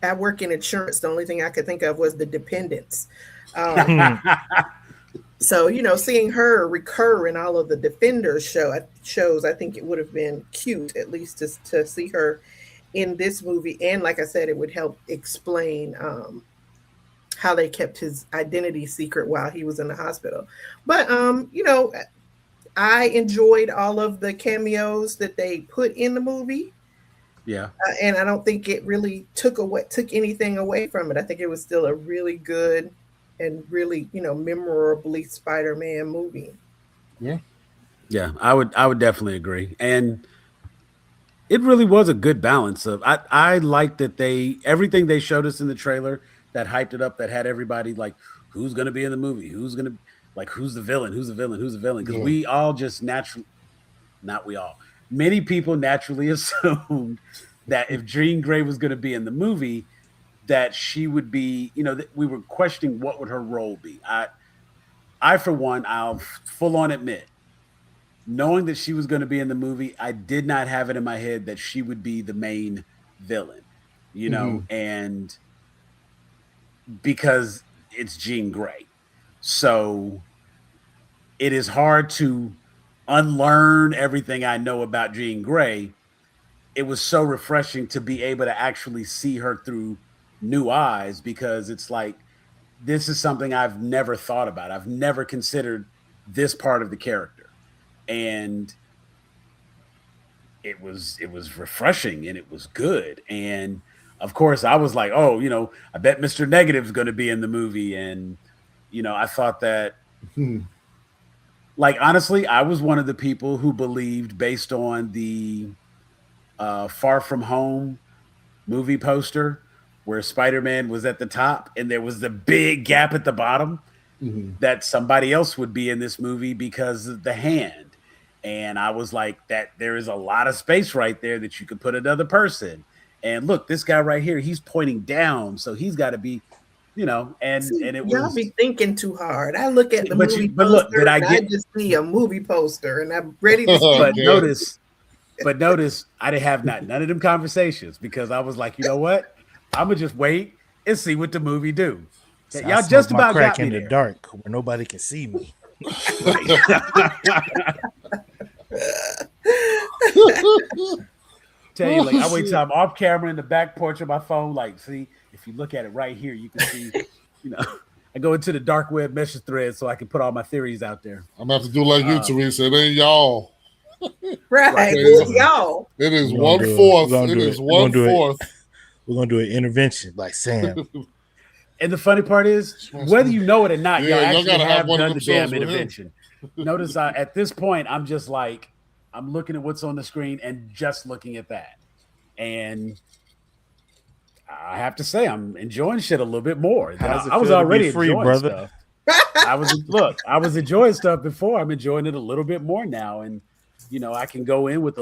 I work in insurance. The only thing I could think of was the dependents. So, you know, seeing her recur in all of the Defenders shows, I think it would have been cute, at least to see her in this movie. And like I said, it would help explain how they kept his identity secret while he was in the hospital. But, you know, I enjoyed all of the cameos that they put in the movie. Yeah. And I don't think it really took anything away from it. I think it was still a really good and really, you know, memorably Spider-Man movie. Yeah, I would definitely agree. And it really was a good balance of, I liked that everything they showed us in the trailer that hyped it up, that had everybody like, who's going to be in the movie? Who's the villain? Who's the villain? Because we all just many people naturally assumed that if Jean Grey was going to be in the movie, that she would be, you know, we were questioning what would her role be. I for one, I'll full on admit, knowing that she was going to be in the movie, I did not have it in my head that she would be the main villain, you know, and because it's Jean Grey. So it is hard to unlearn everything I know about Jean Grey. It was so refreshing to be able to actually see her through new eyes, because it's like, this is something I've never thought about. I've never considered this part of the character. And it was refreshing, and it was good. And of course I was like, oh, you know, I bet Mr. Negative's going to be in the movie. And, you know, I thought that, like, honestly, I was one of the people who believed, based on the Far From Home movie poster where Spider-Man was at the top and there was the big gap at the bottom that somebody else would be in this movie because of the hand. And I was like, that there is a lot of space right there that you could put another person. And look, this guy right here, he's pointing down, so he's got to be, and it y'all was. be thinking too hard. I look at the But movie but poster look, did I and get? I just see a movie poster and I'm ready to But Okay. notice, I didn't have none of them conversations because I was like, you know what? I'm gonna just wait and see what the movie do. So Y'all I just smoke my about crack got me in the there. dark where nobody can see me. Tell you, like, I wait till I'm off camera in the back porch of my phone. Like, see, if you look at it right here, you can see, I go into the dark web message thread so I can put all my theories out there. I'm gonna have to do like you, Teresa. It ain't y'all. right. Okay. Who's y'all? It is We're gonna do it. 1/4. We're gonna It do is it. We're gonna do it. 1/4. We're gonna do an intervention like Sam. And the funny part is, whether you know it or not, Yeah, y'all y'all actually gotta have have one of done them the damn shows with him. intervention. Notice at this point, I'm just like, I'm looking at what's on the screen and just looking at that. And I have to say, I'm enjoying shit a little bit more. How's it I was feel to be already free, enjoying brother? stuff. I was enjoying stuff before. I'm enjoying it a little bit more now. And, I can go in with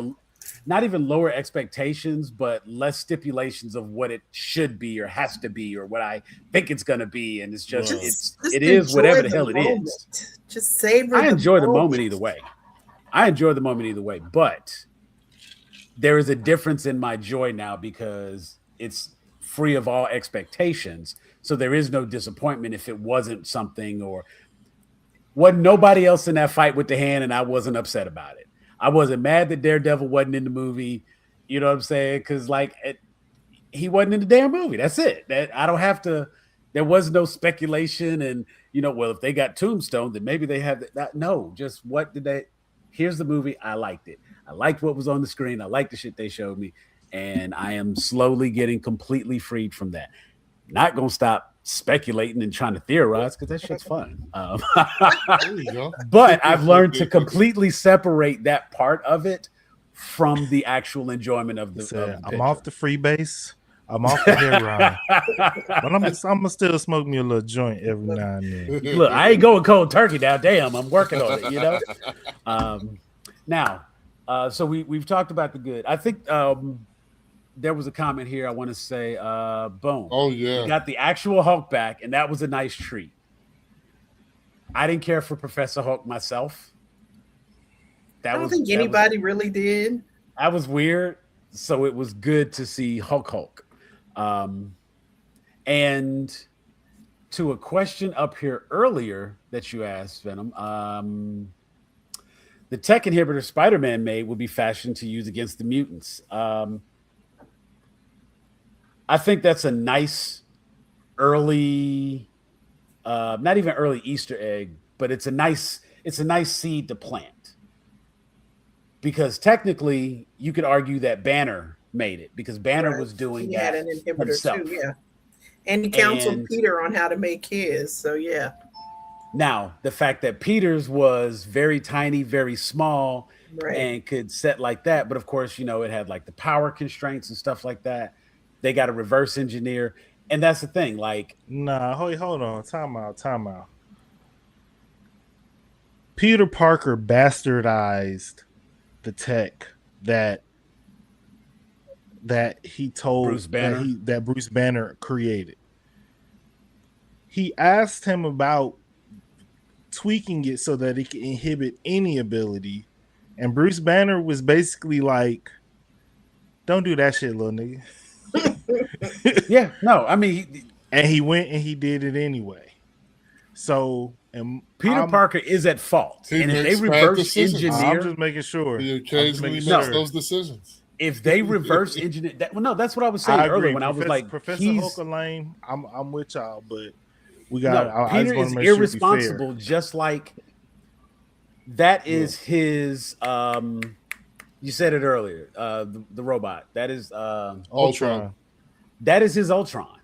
not even lower expectations, but less stipulations of what it should be or has to be or what I think it's going to be. And it's just, Just it is whatever enjoy the hell it moment. is. Just savor I enjoy the moment. moment either way. But there is a difference in my joy now because it's free of all expectations. So there is no disappointment if it wasn't something or wasn't nobody else in that fight with the hand and I wasn't upset about it. I wasn't mad that Daredevil wasn't in the movie. You know what I'm saying? Because he wasn't in the damn movie. That's it. That I don't have to. There was no speculation, and well, if they got Tombstone, then maybe they have that. No, just what did they? Here's the movie. I liked it. I liked what was on the screen. I liked the shit they showed me, and I am slowly getting completely freed from that. Not gonna stop speculating and trying to theorize because that shit's fun. There you go. But I've learned to completely separate that part of it from the actual enjoyment of the I'm off the freebase. I'm off the heroin. But I'm gonna still smoke me a little joint every now and then. Look, I ain't going cold turkey now. Damn, I'm working on it. Now, so we've talked about the good. I think there was a comment here. I want to say, boom. Oh yeah. We got the actual Hulk back, and that was a nice treat. I didn't care for Professor Hulk myself. I don't think anybody really did. That was weird. So it was good to see Hulk. And to a question up here earlier that you asked, Venom, the tech inhibitor Spider-Man made will be fashioned to use against the mutants. I think that's a nice early, not even early Easter egg, but it's a nice seed to plant. Because technically, you could argue that Banner made it because Banner was doing he that had an inhibitor himself. too, yeah. And he counseled Peter on how to make his, so yeah. Now, the fact that Peter's was very tiny, very small, and could set like that, but of course, it had like the power constraints and stuff like that. They got to reverse engineer, and that's the thing. Like, nah, hold on, time out. Peter Parker bastardized the tech that he told Bruce Banner that Bruce Banner created. He asked him about tweaking it so that it can inhibit any ability, and Bruce Banner was basically like, "Don't do that shit, little nigga." Yeah, no, I mean, and he went and he did it anyway. So, and Peter Parker is at fault, and if they reverse engineer, I'm just making sure. He occasionally makes those decisions. If they reverse engineer, that's what I was saying earlier when I was like, Professor Hulk lane, I'm with y'all, but we got Peter is irresponsible, just like that is his. You said it earlier. The robot that is Ultron. That is his Ultron.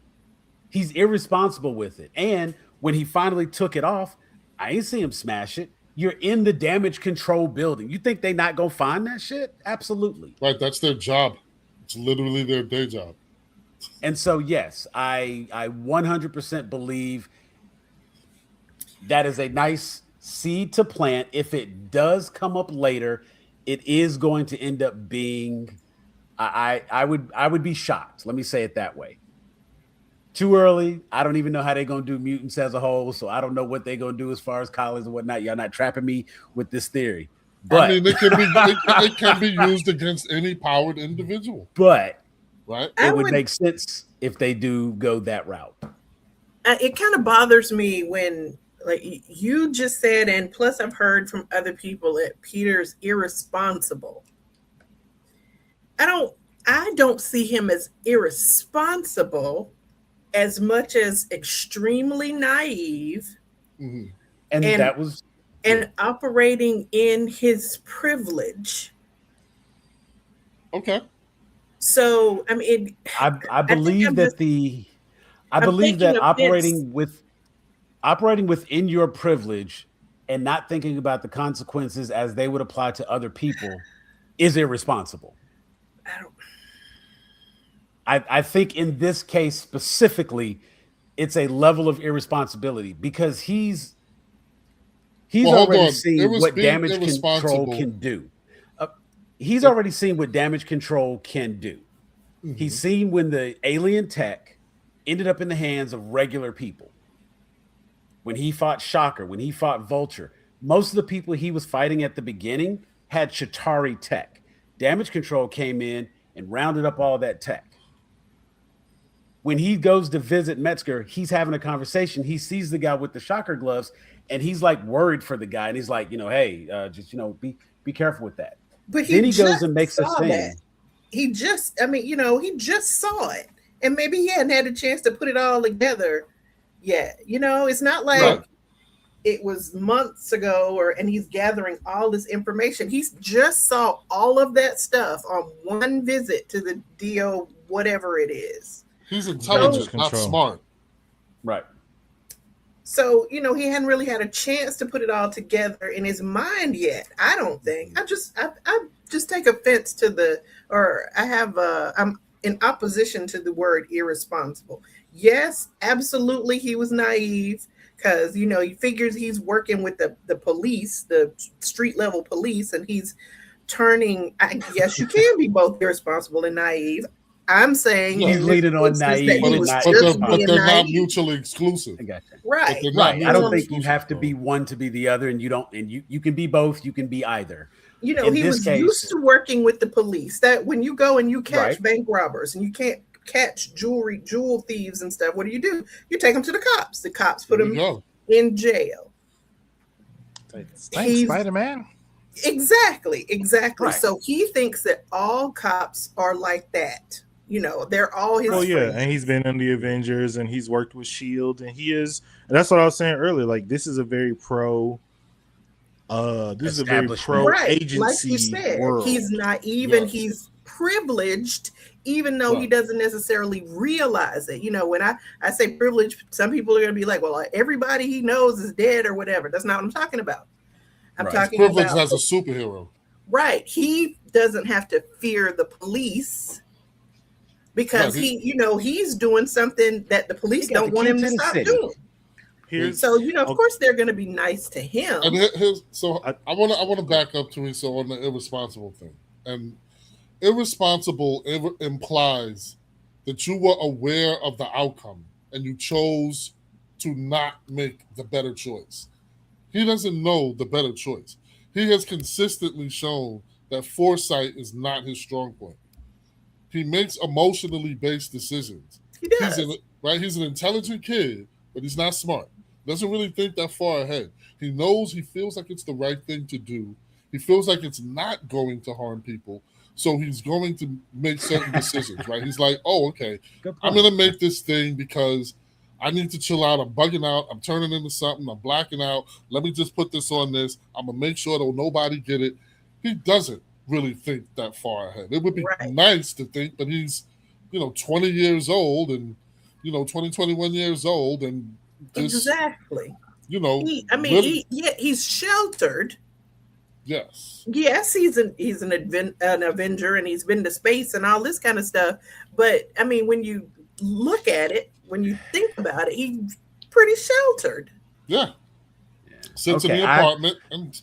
He's irresponsible with it, and when he finally took it off, I ain't see him smash it. You're in the damage control building. You think they not gonna find that shit? Absolutely. Right, that's their job. It's literally their day job. And so, yes, I 100% believe that is a nice seed to plant. If it does come up later, it is going to end up being. I would be shocked. Let me say it that way. Too early. I don't even know how they're gonna do mutants as a whole, so I don't know what they're gonna do as far as college and whatnot. Y'all not trapping me with this theory. But I mean, it can be used against any powered individual. But right, it would make sense if they do go that route. It kind of bothers me when, like you just said, and plus I've heard from other people that Peter's irresponsible. I don't see him as irresponsible as much as extremely naive. Mm-hmm. And that was and operating in his privilege. Okay. So I mean, I believe that operating within your privilege and not thinking about the consequences as they would apply to other people is irresponsible. I think in this case specifically, it's a level of irresponsibility because he's already seen what damage control can do. He's already seen what damage control can do. Mm-hmm. He's seen when the alien tech ended up in the hands of regular people. When he fought Shocker, when he fought Vulture, most of the people he was fighting at the beginning had Chitauri tech. Damage control came in and rounded up all that tech. When he goes to visit Metzger, he's having a conversation. He sees the guy with the Shocker gloves, and he's like worried for the guy. And he's like, hey, just be careful with that. But then he goes and makes a thing. That. He just saw it, and maybe he hadn't had a chance to put it all together yet. It's not like it was months ago, and he's gathering all this information. He just saw all of that stuff on one visit to the DO, whatever it is. He's intelligent, not smart. Right. So, he hadn't really had a chance to put it all together in his mind yet. I don't think. I just take offense to I'm in opposition to the word irresponsible. Yes, absolutely. He was naive because, he figures he's working with the police, the street level police, and he's turning. Yes, you can be both irresponsible and naive. I'm saying he's leaning on naive, but they're not mutually exclusive. I got you. Right. Right. I don't think you have to be one to be the other, and you can be both. You can be either. He was used to working with the police. That when you go and you catch bank robbers and you can't catch jewel thieves and stuff, what do? You take them to the cops. The cops put them in jail. Thanks, Spider-Man. Exactly. Right. So he thinks that all cops are like that. They're all his friends. And he's been in the Avengers and he's worked with S.H.I.E.L.D. and and that's what I was saying earlier. Like, this is a very pro agency like you said, world. He's naive and he's privileged, even though he doesn't necessarily realize it. When I say privileged, some people are going to be like, well, everybody he knows is dead or whatever. That's not what I'm talking about. I'm talking privilege about as a superhero. Right. He doesn't have to fear the police because he's doing something that the police don't want him to stop doing. So of course they're going to be nice to him. And I want to back up to me on the irresponsible thing. And irresponsible implies that you were aware of the outcome and you chose to not make the better choice. He doesn't know the better choice. He has consistently shown that foresight is not his strong point. He makes emotionally based decisions. He does. He's an intelligent kid, but he's not smart. Doesn't really think that far ahead. He feels like it's the right thing to do. He feels like it's not going to harm people. So he's going to make certain decisions, right? He's like, oh, okay, I'm going to make this thing because I need to chill out. I'm bugging out. I'm turning into something. I'm blacking out. Let me just put this on this. I'm going to make sure that nobody get it. He doesn't really think that far ahead. It would be nice to think, but he's, 20 years old and, 20, 21 years old. And exactly. you know, he's sheltered. Yes. Yes, he's an Avenger, and he's been to space and all this kind of stuff. But I mean, when you look at it, when you think about it, he's pretty sheltered. Yeah. Sits in the apartment.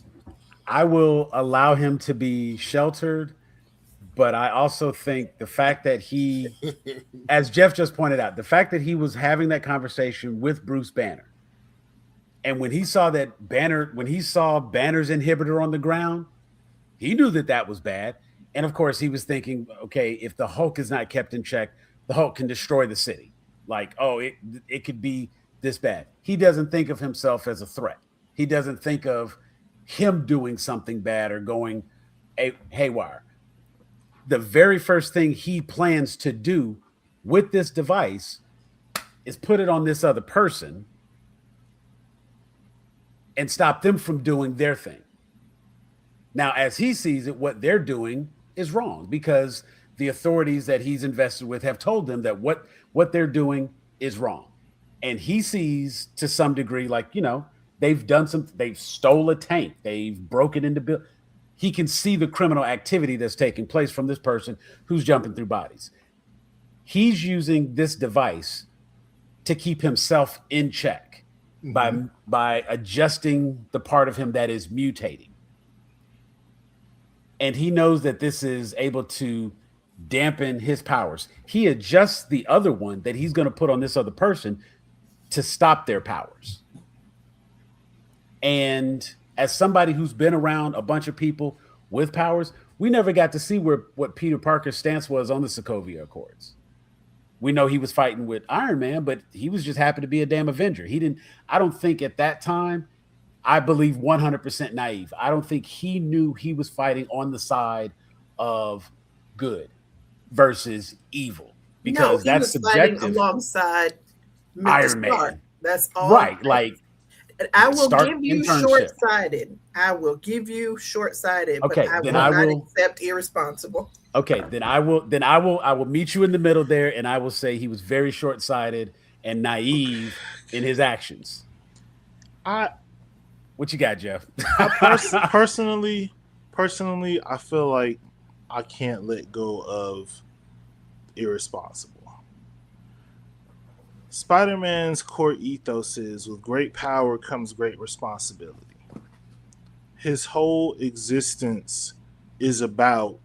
I will allow him to be sheltered, but I also think the fact that he, as Jeff just pointed out, the fact that he was having that conversation with Bruce Banner, and when he saw Banner's inhibitor on the ground, he knew that was bad. And of course, he was thinking, okay, if the Hulk is not kept in check, the Hulk can destroy the city. Like, oh, it could be this bad. He doesn't think of himself as a threat. He doesn't think of him doing something bad or going haywire. The very first thing he plans to do with this device is put it on this other person and stop them from doing their thing. Now, as he sees it, what they're doing is wrong because the authorities that he's invested with have told them that what they're doing is wrong. And he sees to some degree, like, they've stole a tank. They've broken into he can see the criminal activity that's taking place from this person who's jumping through bodies. He's using this device to keep himself in check by adjusting the part of him that is mutating. And he knows that this is able to dampen his powers. He adjusts the other one that he's going to put on this other person to stop their powers. And as somebody who's been around a bunch of people with powers, we never got to see what Peter Parker's stance was on the Sokovia Accords. We know he was fighting with Iron Man, but he was just happy to be a damn Avenger. I don't think at that time, I believe 100% naive. I don't think he knew he was fighting on the side of good versus evil, because that's subjective. Alongside Iron Man. That's all. Right. Like, I will give you short-sighted. Okay, but I will not accept irresponsible. Okay, then I will meet you in the middle there, and I will say he was very short-sighted and naive in his actions. What you got, Jeff? Personally, I feel like I can't let go of irresponsible. Spider-Man's core ethos is, with great power comes great responsibility. His whole existence is about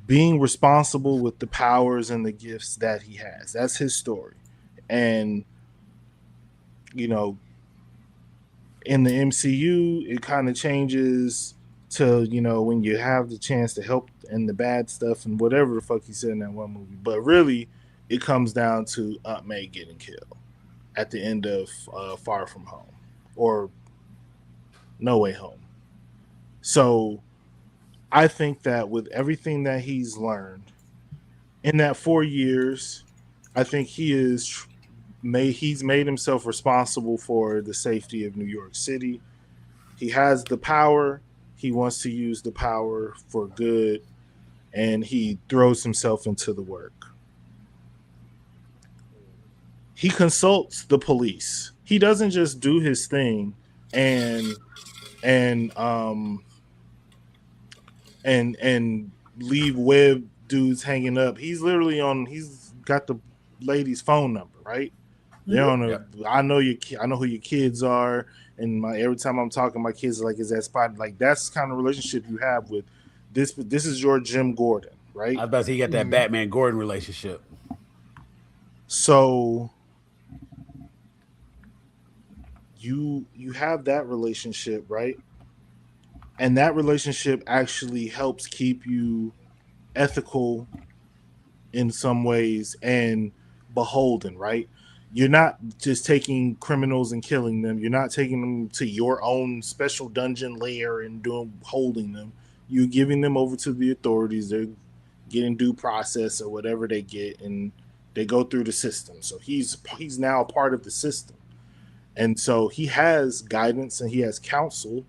being responsible with the powers and the gifts that he has. That's his story. And, in the MCU, it kind of changes to, when you have the chance to help in the bad stuff and whatever the fuck he said in that one movie. But really, it comes down to Aunt May getting killed at the end of Far From Home, or No Way Home. So I think that with everything that he's learned in that 4 years, I think he's made himself responsible for the safety of New York City. He has the power. He wants to use the power for good, and he throws himself into the work. He consults the police. He doesn't just do his thing and leave web dudes hanging up. He's literally he's got the lady's phone number, right? They're on I know who your kids are, and every time I'm talking, my kids are like, is that Spidey? Like, that's the kind of relationship you have with this. This is your Jim Gordon, right? I was about to say, you got that Batman Gordon relationship. So you have that relationship, right? And that relationship actually helps keep you ethical in some ways and beholden, right? You're not just taking criminals and killing them. You're not taking them to your own special dungeon lair and holding them. You're giving them over to the authorities. They're getting due process or whatever they get, and they go through the system. So he's now a part of the system. And so he has guidance and he has counsel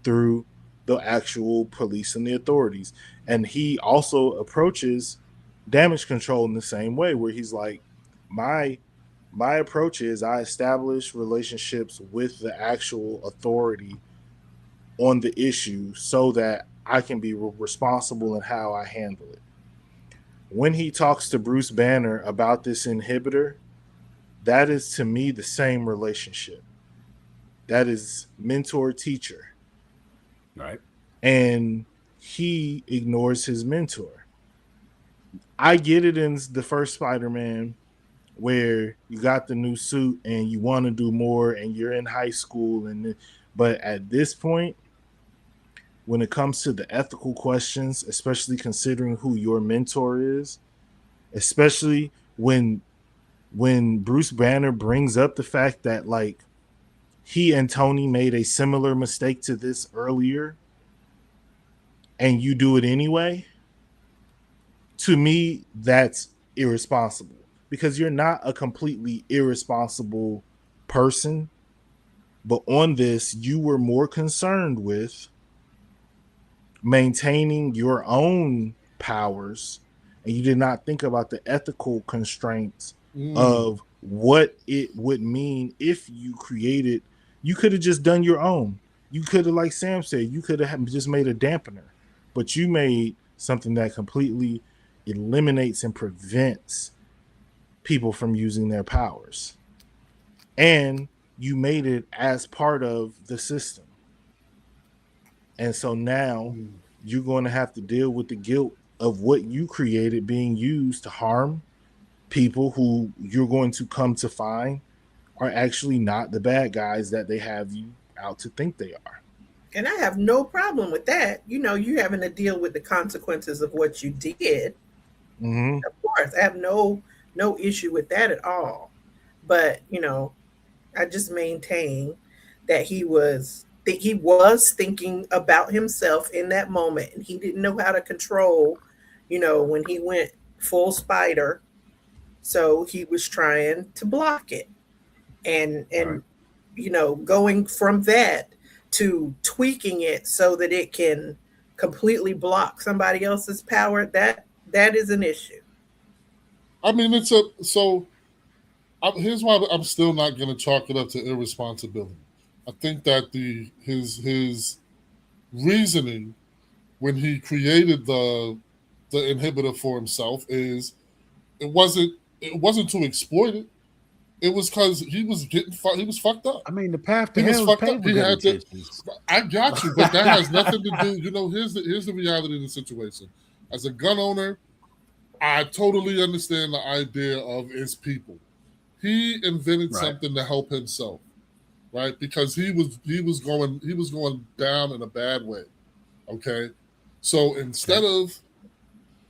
through the actual police and the authorities. And he also approaches damage control in the same way, where he's like, my My approach is I establish relationships with the actual authority on the issue so that I can be responsible in how I handle it. When he talks to Bruce Banner about this inhibitor, that is to me the same relationship. That is mentor teacher. Right. And he ignores his mentor. I get it in the first Spider-Man where you got the new suit and you want to do more and you're in high school, but at this point, when it comes to the ethical questions, especially considering who your mentor is, especially when Bruce Banner brings up the fact that like he and Tony made a similar mistake to this earlier and you do it anyway, to me that's irresponsible, because you're not a completely irresponsible person, but on this you were more concerned with maintaining your own powers, and you did not think about the ethical constraints of what it would mean if you created. You could have just done your own. You could have, like Sam said, you could have just made a dampener, but you made something that completely eliminates and prevents people from using their powers, and you made it as part of the system. And so now you're going to have to deal with the guilt of what you created being used to harm people who you're going to come to find are actually not the bad guys that they have you out to think they are. And I have no problem with that. You know, you having to deal with the consequences of what you did. Mm-hmm. Of course, I have no issue with that at all. But, you know, I just maintain that he was thinking about himself in that moment, and he didn't know how to control, you know, when he went full spider. So he was trying to block it. And right. You know, going from that to tweaking it so that it can completely block somebody else's power, that is an issue. I mean, here's why I'm still not going to chalk it up to irresponsibility. I think that his reasoning when he created the inhibitor for himself is it wasn't to exploit it. It was because he was fucked up. I mean, the path to hell is paved with good intentions. I got you, but that has nothing to do. You know, here's the reality of the situation. As a gun owner, I totally understand the idea of his people. He invented something to help himself, right? Because he was going down in a bad way. Okay, so instead of,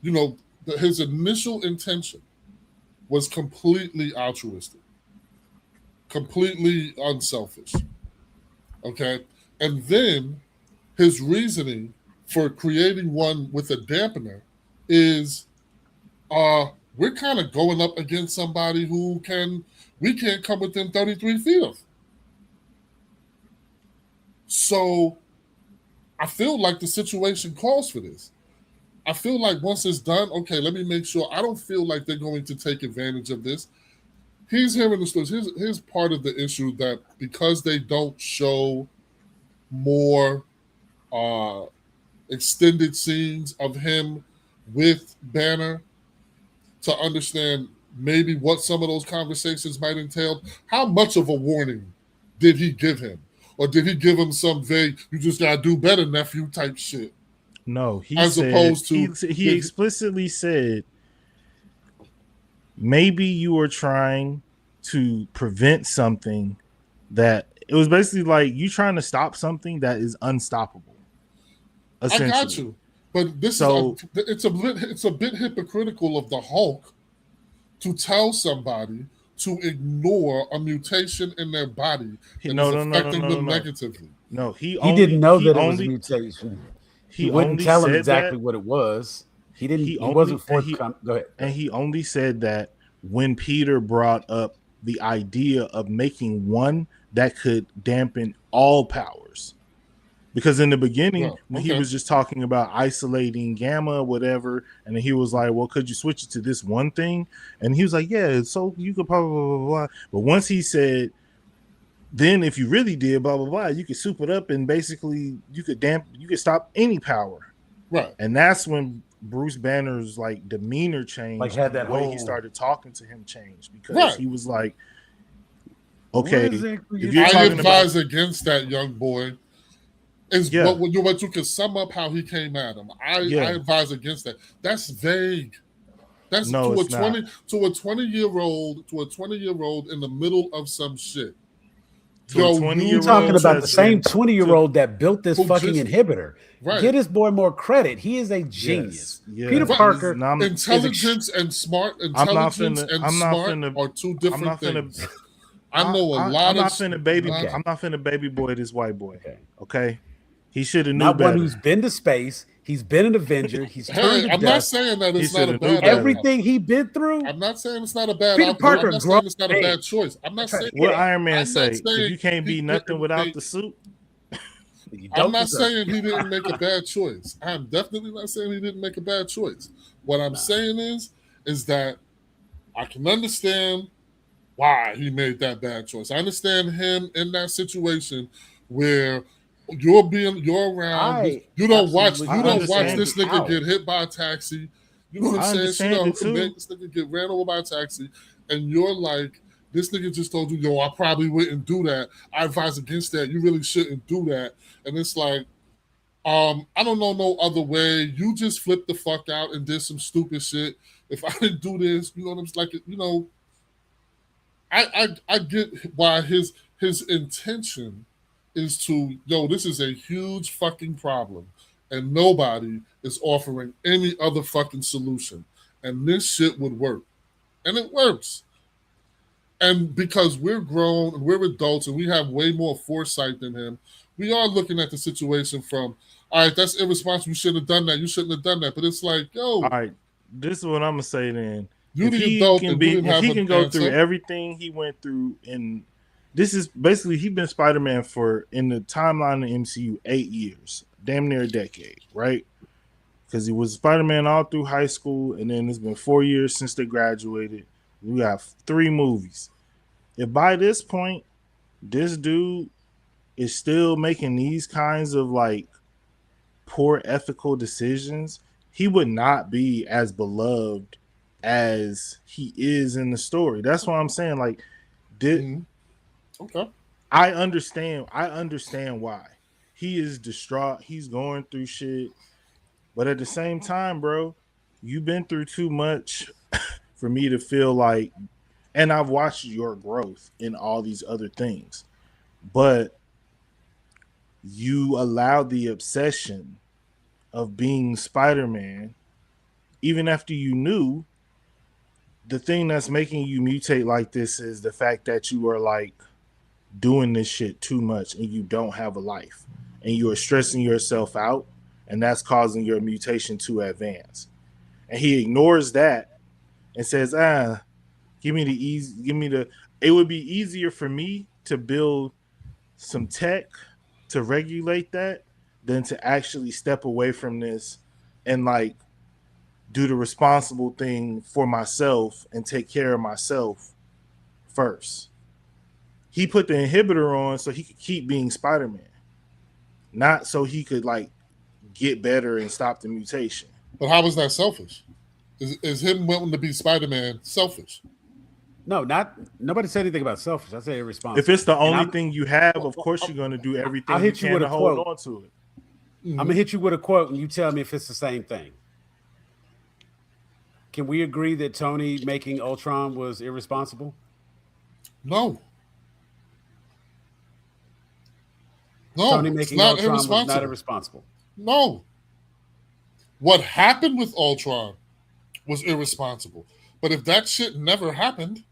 you know, his initial intention was completely altruistic, completely unselfish. Okay, and then his reasoning for creating one with a dampener is, we're kind of going up against somebody who we can't come within 33 feet of. So I feel like the situation calls for this. I feel like once it's done, okay, let me make sure. I don't feel like they're going to take advantage of this. He's hearing the stories. Here's part of the issue, that because they don't show more extended scenes of him with Banner to understand maybe what some of those conversations might entail. How much of a warning did he give him? Or did he give him some vague, you just got to do better, nephew type shit? No, he explicitly said, maybe you were trying to prevent something that, it was basically like you trying to stop something that is unstoppable. I got you. But it's a bit hypocritical of the Hulk to tell somebody to ignore a mutation in their body that is affecting them negatively. No, he didn't know that it was a mutation. He wouldn't tell him exactly what it was. He didn't. He wasn't forthcoming. Go ahead. And he only said that when Peter brought up the idea of making one that could dampen all powers, Because in the beginning, Well, he was just talking about isolating gamma, whatever, and then he was like, "Well, could you switch it to this one thing?" And he was like, "Yeah, so you could blah blah blah blah blah." But once he said, "Then if you really did blah blah blah, you could soup it up and basically you could stop any power." Right. And that's when Bruce Banner's like demeanor changed, Like had that the way whole... he started talking to him changed, because he was like, "Okay, if you're advise against that, young boy." Is what you can sum up how he came at him. I advise against that. That's vague. That's to a 20-year-old in the middle of some shit. You're talking about the same 20-year-old that built this fucking inhibitor. Right. Get this boy more credit. He is a genius. Peter Parker, intelligence and smart are two different things. I know a lot of. I'm not finna baby boy this white boy. Okay. He should have knew better. Not one who's been to space. He's been an Avenger. He's I'm not saying that it's not a bad. Everything he been through. I'm not saying it's not a bad. Peter Parker, I'm not saying it's not a bad choice. I'm not saying what Iron Man say. If you can't be nothing without the suit. I'm not saying he didn't make a bad choice. I'm definitely not saying he didn't make a bad choice. What I'm saying is that I can understand why he made that bad choice. I understand him in that situation where you're around. You don't watch this nigga get hit by a taxi. You know what I'm saying? This nigga get ran over by a taxi, and you're like, this nigga just told you, yo, I probably wouldn't do that. I advise against that. You really shouldn't do that. And it's like, I don't know no other way. You just flipped the fuck out and did some stupid shit. If I didn't do this, you know what I'm saying? Like, you know, I get why his intention is to, yo, this is a huge fucking problem, and nobody is offering any other fucking solution. And this shit would work. And it works. And because we're grown and we're adults and we have way more foresight than him, we are looking at the situation from, all right, that's irresponsible. You shouldn't have done that. You shouldn't have done that. But it's like, yo. All right, this is what I'm going to say then. If he can go through everything he went through, and this is basically, he's been Spider-Man in the timeline of the MCU 8 years, damn near a decade, right? Because he was Spider-Man all through high school, and then it's been 4 years since they graduated. We got 3 movies. If by this point, this dude is still making these kinds of like poor ethical decisions, he would not be as beloved as he is in the story. That's what I'm saying. Like, okay, I understand why he is distraught. He's going through shit, but at the same time, bro, you've been through too much for me to feel like, and I've watched your growth in all these other things, but you allowed the obsession of being Spider-Man, even after you knew the thing that's making you mutate like this is the fact that you are like doing this shit too much and you don't have a life and you are stressing yourself out, and that's causing your mutation to advance. And he ignores that and says, it would be easier for me to build some tech to regulate that than to actually step away from this and like do the responsible thing for myself and take care of myself first. He put the inhibitor on so he could keep being Spider-Man, not so he could like get better and stop the mutation. But how was that selfish? Is him wanting to be Spider-Man selfish? No, nobody said anything about selfish. I say irresponsible. If it's the only thing you have, of course you're going to do everything you can to hold on to it. I'm going to hit you with a quote and you tell me if it's the same thing. Can we agree that Tony making Ultron was irresponsible? No. Tony making Ultron was not irresponsible. No. What happened with Ultron was irresponsible. But if that shit never happened.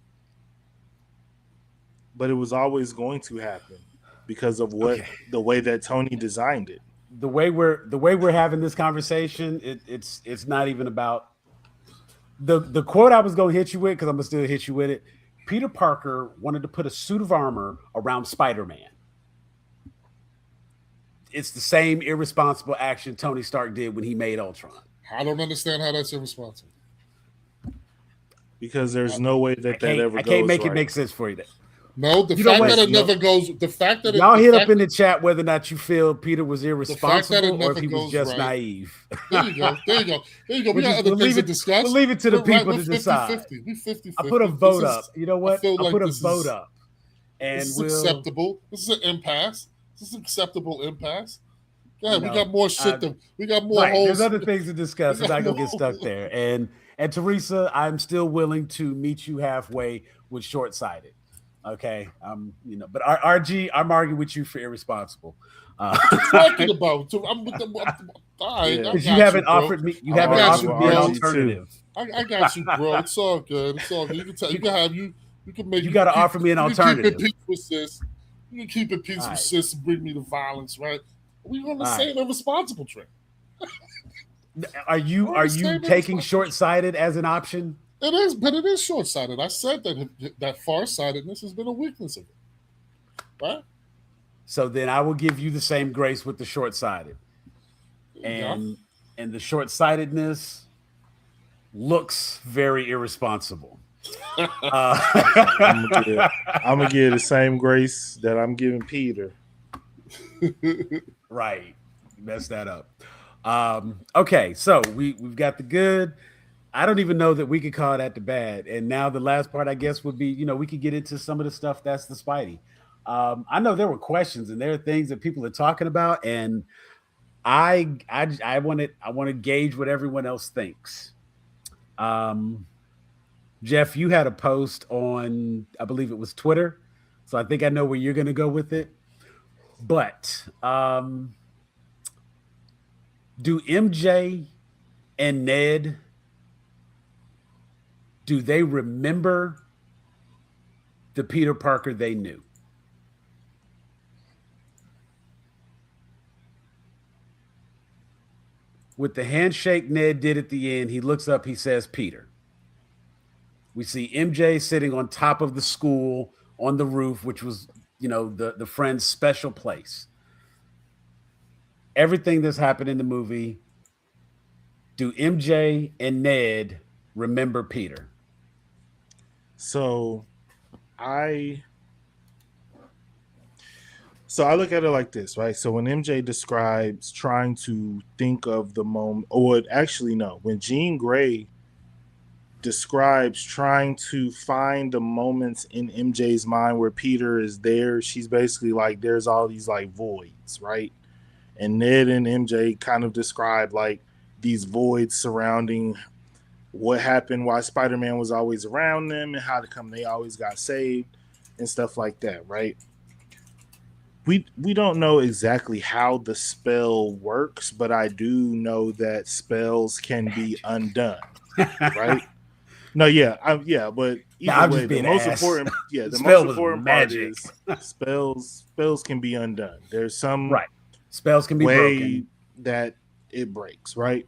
But it was always going to happen because of the way that Tony designed it. The way we're having this conversation, it's not even about the quote I was going to hit you with, because I'm going to still hit you with it. Peter Parker wanted to put a suit of armor around Spider-Man. it's the same irresponsible action Tony Stark did when he made Ultron. I don't understand how that's irresponsible. Because there's no way that ever goes. I can't make right. it make sense for you. No, the fact that it never goes. The fact that y'all hit up in the chat whether or not you feel Peter was irresponsible or if he was just naive. There you go. We got other things to discuss. We'll leave it to the people to decide. 50-50. I put a vote up. You know what? I put a vote up. And this is acceptable. This is an impasse. This is an acceptable impasse. Yeah, we got more shit. We got more holes. There's other things to discuss. I'm not gonna get stuck there. And Teresa, I'm still willing to meet you halfway with short-sighted. Okay, but RG, I'm arguing with you for irresponsible. What are you talking about? I'm with the. Because you haven't offered me. You haven't offered me an alternative. I got you, bro. It's all good. It's all good. You can tell. You can have you. You can make. You got to offer me an alternative. You can keep it peace with sis. You can keep it peace with sis and bring me the violence, right? We're on the same irresponsible train. Are you taking short-sighted as an option? It is, but it is short-sighted. I said that far-sightedness has been a weakness of it. Right? So then I will give you the same grace with the short-sighted. And the short-sightedness looks very irresponsible. I'm gonna give the same grace that I'm giving Peter. Right. You messed that up. Okay, so we've got the good. I don't even know that we could call that the bad. And now the last part, I guess, would be, we could get into some of the stuff that's the Spidey. I know there were questions and there are things that people are talking about, and I want to gauge what everyone else thinks. Jeff, you had a post on, I believe it was Twitter, so I think I know where you're going to go with it. But do MJ and Ned, do they remember the Peter Parker they knew? With the handshake Ned did at the end, he looks up, he says, Peter. We see MJ sitting on top of the school on the roof, which was, the friend's special place. Everything that's happened in the movie, do MJ and Ned remember Peter? So I look at it like this, right? So when MJ describes trying to think of the moment, when Jean Grey describes trying to find the moments in MJ's mind where Peter is there, she's basically like, there's all these like voids, right? And Ned and MJ kind of describe like these voids surrounding what happened, why Spider-Man was always around them, and how to come they always got saved and stuff like that, right? We don't know exactly how the spell works, but I do know that spells can be undone, right? No, but either way, the most important part is spells can be undone. There's some spells can be way broken that it breaks, right?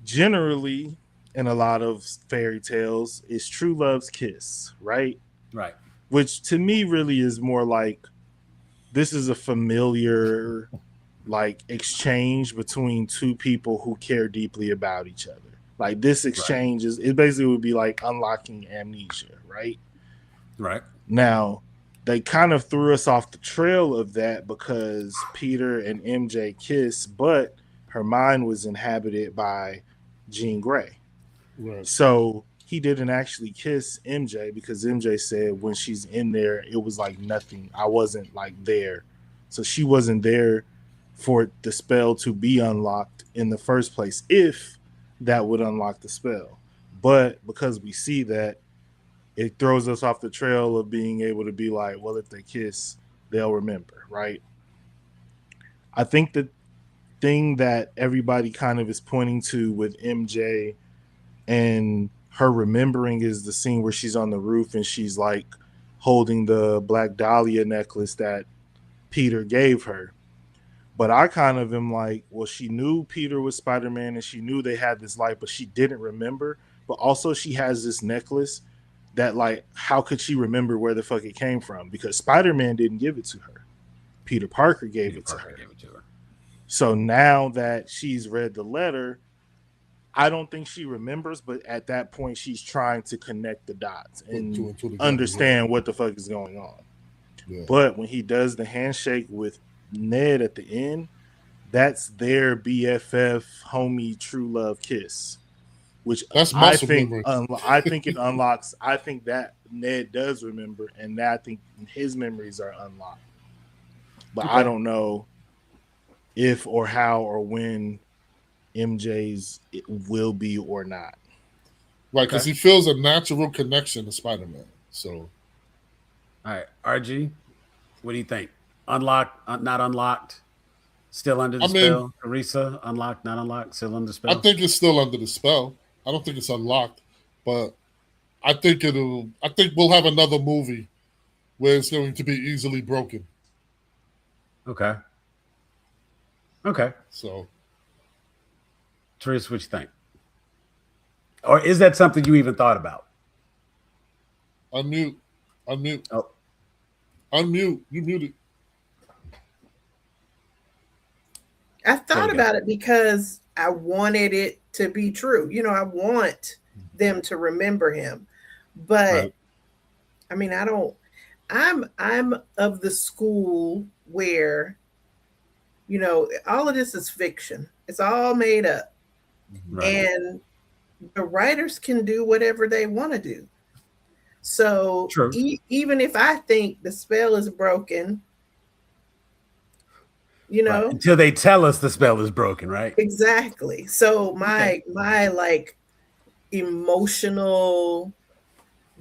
Generally, in a lot of fairy tales, is true love's kiss, right? Right. Which to me really is more like this is a familiar like exchange between two people who care deeply about each other. Like this exchange it basically would be like unlocking amnesia, right? Right. Now, they kind of threw us off the trail of that because Peter and MJ kiss, but her mind was inhabited by Jean Grey. Right. So he didn't actually kiss MJ because MJ said when she's in there, it was like nothing. I wasn't like there. So she wasn't there for the spell to be unlocked in the first place, if that would unlock the spell. But because we see that, it throws us off the trail of being able to be like, well, if they kiss, they'll remember, right? I think the thing that everybody kind of is pointing to with MJ and her remembering is the scene where she's on the roof and she's like holding the Black Dahlia necklace that Peter gave her. But I kind of am like, well, she knew Peter was Spider-Man and she knew they had this life, but she didn't remember. But also she has this necklace that, like, how could she remember where the fuck it came from? Because Spider-Man didn't give it to her. Peter Parker gave it to her. So now that she's read the letter, I don't think she remembers, but at that point, she's trying to connect the dots and understand what the fuck is going on. Yeah. But when he does the handshake with Ned at the end, that's their BFF, homie, true love kiss, which that's I think it unlocks. I think that Ned does remember, and that I think his memories are unlocked. But I don't know if or how or when MJ's it will be or not. Right, because he feels a natural connection to Spider-Man. So, all right, RG, what do you think? Unlocked, not unlocked, still under the spell? Teresa, unlocked, not unlocked, still under the spell? I think it's still under the spell. I don't think it's unlocked, but I think we'll have another movie where it's going to be easily broken. Okay. So, Teresa, what you think? Or is that something you even thought about? Unmute. Oh. Unmute. You muted. I thought about it because I wanted it to be true. You know, I want them to remember him. But I mean, I'm of the school where, you know, all of this is fiction. It's all made up. Right. And the writers can do whatever they want to do. So even if I think the spell is broken, you know, until they tell us the spell is broken, right? Exactly. So my like emotional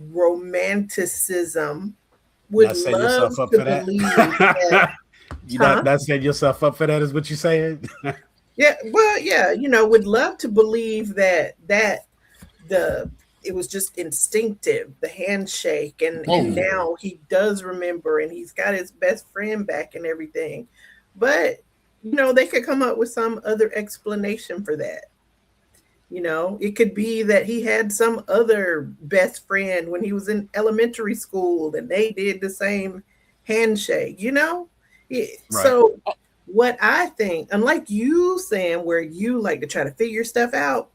romanticism would love to believe that. You not setting yourself up for that, is what you're saying? Yeah, well, yeah, you know, would love to believe that it was just instinctive, the handshake, and now he does remember, and he's got his best friend back and everything. But you know, they could come up with some other explanation for that. You know, it could be that he had some other best friend when he was in elementary school, and they did the same handshake. You know, so. What I think, unlike you saying where you like to try to figure stuff out,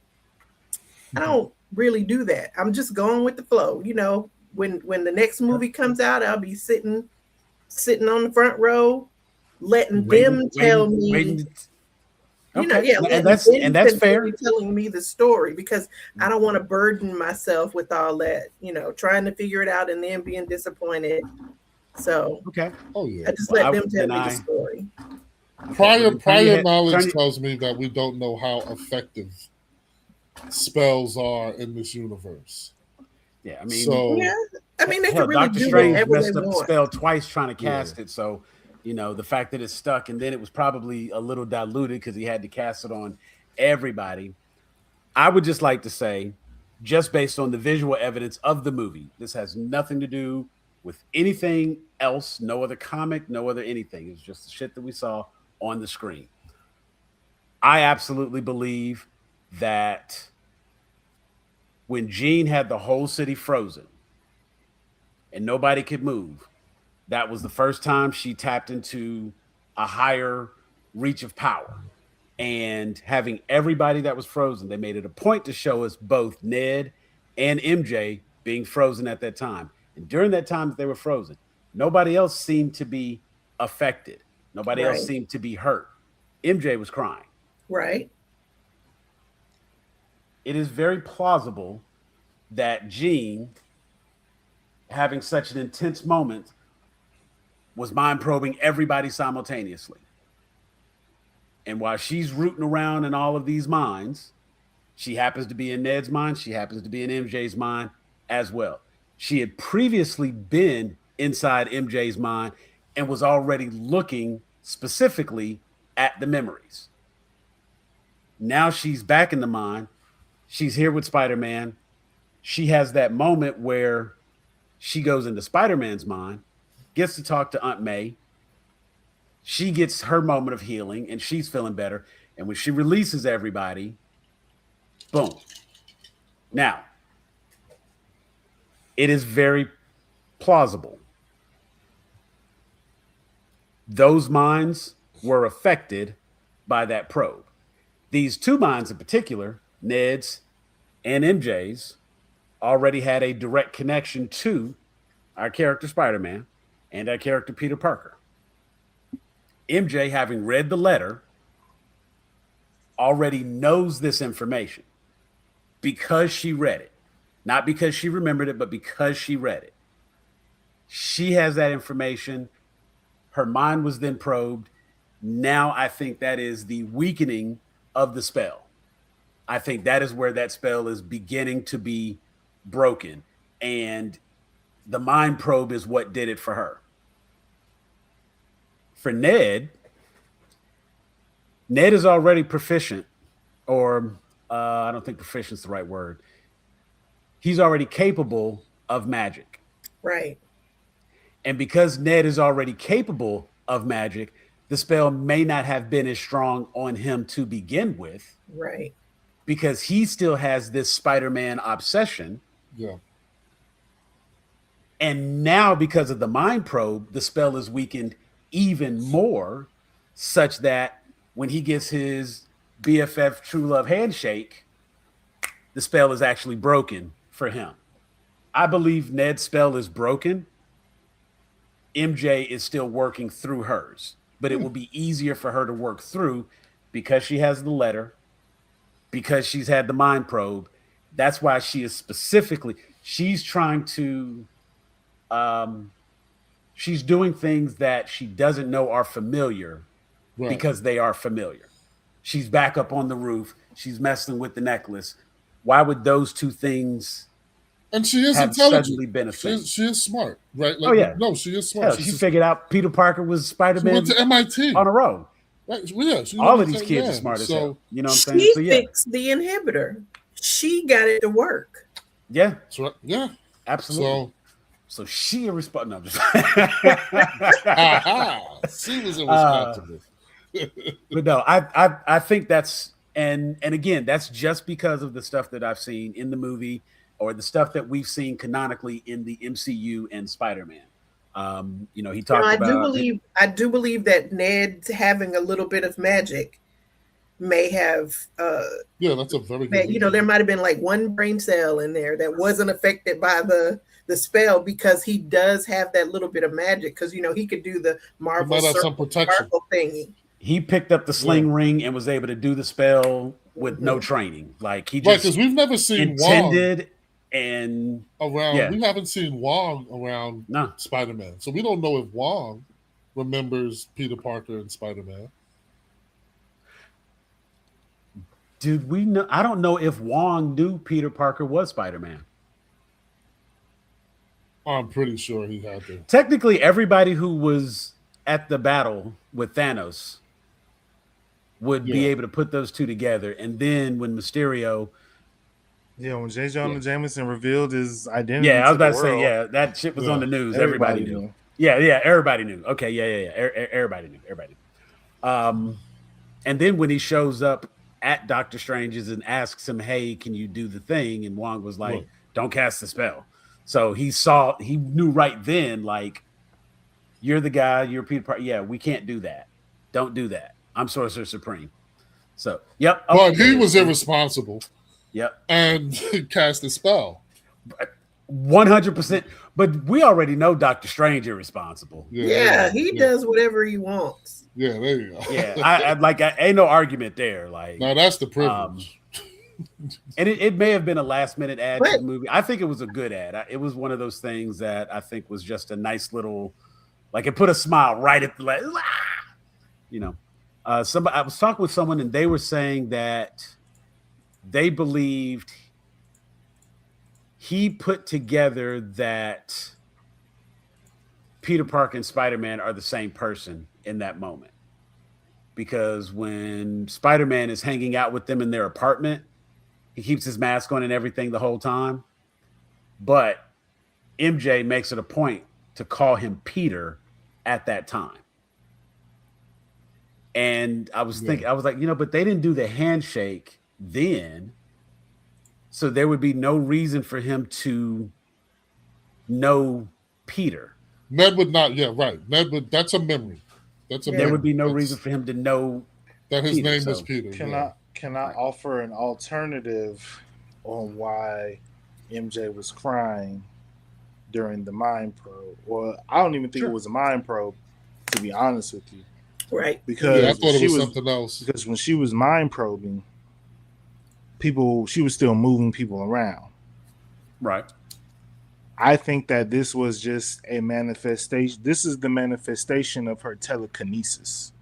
I don't really do that. I'm just going with the flow. You know, when the next movie comes out, I'll be sitting on the front row, letting them tell me. You know, yeah, and that's fair. Telling me the story, because I don't want to burden myself with all that. You know, trying to figure it out and then being disappointed. So I just let them tell me the story. Prior knowledge tells me that we don't know how effective spells are in this universe. Yeah, I mean, they could really Dr. do Strange messed up the spell twice trying to cast it. So, you know, the fact that it stuck, and then it was probably a little diluted because he had to cast it on everybody. I would just like to say, just based on the visual evidence of the movie, this has nothing to do with anything else. No other comic, no other anything. It's just the shit that we saw on the screen. I absolutely believe that when Jean had the whole city frozen and nobody could move, that was the first time she tapped into a higher reach of power. And having everybody that was frozen, they made it a point to show us both Ned and MJ being frozen at that time. And during that time that they were frozen, nobody else seemed to be affected. Nobody else seemed to be hurt. MJ was crying. Right. It is very plausible that Jean, having such an intense moment, was mind probing everybody simultaneously. And while she's rooting around in all of these minds, she happens to be in Ned's mind. She happens to be in MJ's mind as well. She had previously been inside MJ's mind and was already looking specifically at the memories. Now she's back in the mind. She's here with Spider-Man. She has that moment where she goes into Spider-Man's mind, gets to talk to Aunt May. She gets her moment of healing and she's feeling better. And when she releases everybody, boom. Now, it is very plausible those minds were affected by that probe. These two minds in particular, Ned's and MJ's, already had a direct connection to our character Spider-Man and our character Peter Parker. MJ, having read the letter, already knows this information because she read it. Not because she remembered it, but because she read it. She has that information. Her mind was then probed. Now I think that is the weakening of the spell. I think that is where that spell is beginning to be broken. And the mind probe is what did it for her. For Ned is already proficient, or I don't think proficient is the right word. He's already capable of magic. Right. And because Ned is already capable of magic, the spell may not have been as strong on him to begin with. Right. Because he still has this Spider-Man obsession. Yeah. And now, because of the mind probe, the spell is weakened even more, such that when he gets his BFF true love handshake, the spell is actually broken for him. I believe Ned's spell is broken. MJ is still working through hers, but it will be easier for her to work through because she has the letter, because she's had the mind probe. That's why she is she's trying to, she's doing things that she doesn't know are familiar because they are familiar. She's back up on the roof. She's messing with the necklace. Why would those two things and she is have intelligent. suddenly been a thing? She is smart, right? Like, No, she is smart. Hell, she figured out Peter Parker was Spider-Man. She went to MIT on her own. Right. Well, all of these kids are smart as hell. You know what I'm saying? She fixed the inhibitor. She got it to work. Yeah. That's right. Yeah. Absolutely. So she irresponsible. No, she was irresponsible. But no, I think that's and again, that's just because of the stuff that I've seen in the movie or the stuff that we've seen canonically in the MCU and Spider-Man. He talked about. I do believe that Ned having a little bit of magic may have. That's a very good. There might have been like one brain cell in there that wasn't affected by the spell because he does have that little bit of magic. Because he could do the Marvel Sparkle thingy. He picked up the sling ring and was able to do the spell with no training. Like he just because we've never seen intended. Wong. And around, we haven't seen Wong around Spider-Man, so we don't know if Wong remembers Peter Parker and Spider-Man. Dude, we know. I don't know if Wong knew Peter Parker was Spider-Man. I'm pretty sure he had to. Technically, everybody who was at the battle with Thanos would be able to put those two together, and then when Mysterio. Yeah, when J. Jonah Jameson revealed his identity. Yeah, I was about to say, that shit was on the news. Everybody knew. Yeah, everybody knew. Okay, yeah. Everybody knew. And then when he shows up at Doctor Strange's and asks him, "Hey, can you do the thing?" and Wong was like, "Don't cast the spell." So he knew right then, like, you're the guy, you're Peter Parker. Yeah, we can't do that. Don't do that. I'm Sorcerer Supreme. So, yep. But he was irresponsible. Yep. And cast a spell. 100%. But we already know Doctor Strange irresponsible. Yeah, he does whatever he wants. Yeah, there you go. Yeah, I ain't no argument there. Like, no, that's the privilege. And it may have been a last minute ad to the movie. I think it was a good ad. It was one of those things that I think was just a nice little, like, it put a smile right at the, I was talking with someone and they were saying that they believed he put together that Peter Parker and Spider-Man are the same person in that moment. Because when Spider-Man is hanging out with them in their apartment, he keeps his mask on and everything the whole time. But MJ makes it a point to call him Peter at that time. And I was thinking, I was like, but they didn't do the handshake then. So there would be no reason for him to know Peter. Ned would not. Yeah, right. Ned would. That's a memory. That's there would be no reason for him to know that his Peter, name so. was Peter. Can I offer an alternative on why MJ was crying during the mind probe? Well, I don't even think it was a mind probe, to be honest with you. Right. Because I thought it was something else. Because when she was mind probing, she was still moving people around. Right. I think that this was just a manifestation. This is the manifestation of her telekinesis.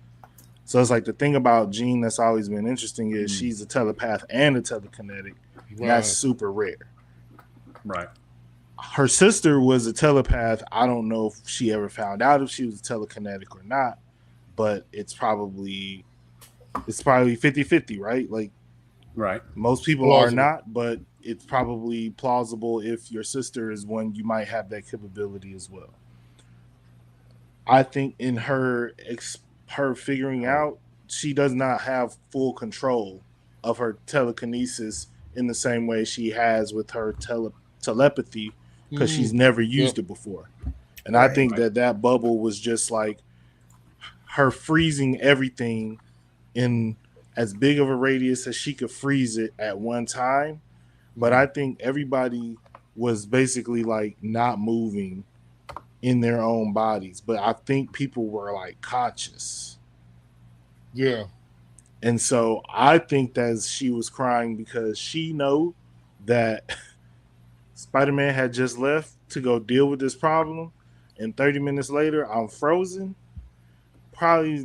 So it's like the thing about Jean that's always been interesting is she's a telepath and a telekinetic. Right. That's super rare. Right. Her sister was a telepath. I don't know if she ever found out if she was a telekinetic or not, but it's probably 50-50, right? Like, right. Most people are not, but it's probably plausible if your sister is one, you might have that capability as well. I think in her figuring out, she does not have full control of her telekinesis in the same way she has with her telepathy, because she's never used it before. And I think that bubble was just like her freezing everything in as big of a radius as she could freeze it at one time. But I think everybody was basically like not moving in their own bodies. But I think people were like conscious. Yeah. And so I think that she was crying because she know that Spider-Man had just left to go deal with this problem. And 30 minutes later, I'm frozen. Probably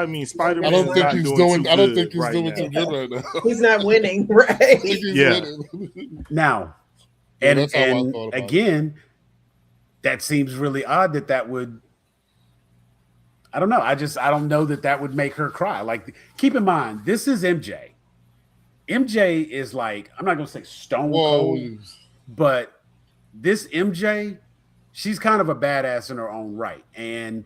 means Spider-Man. I don't think he's doing too good right now. He's not winning, right? Winning. Now, and again, that seems really odd that would. I don't know. I don't know that would make her cry. Like, keep in mind, this is MJ. MJ is like, I'm not going to say stone cold, but this MJ, she's kind of a badass in her own right. And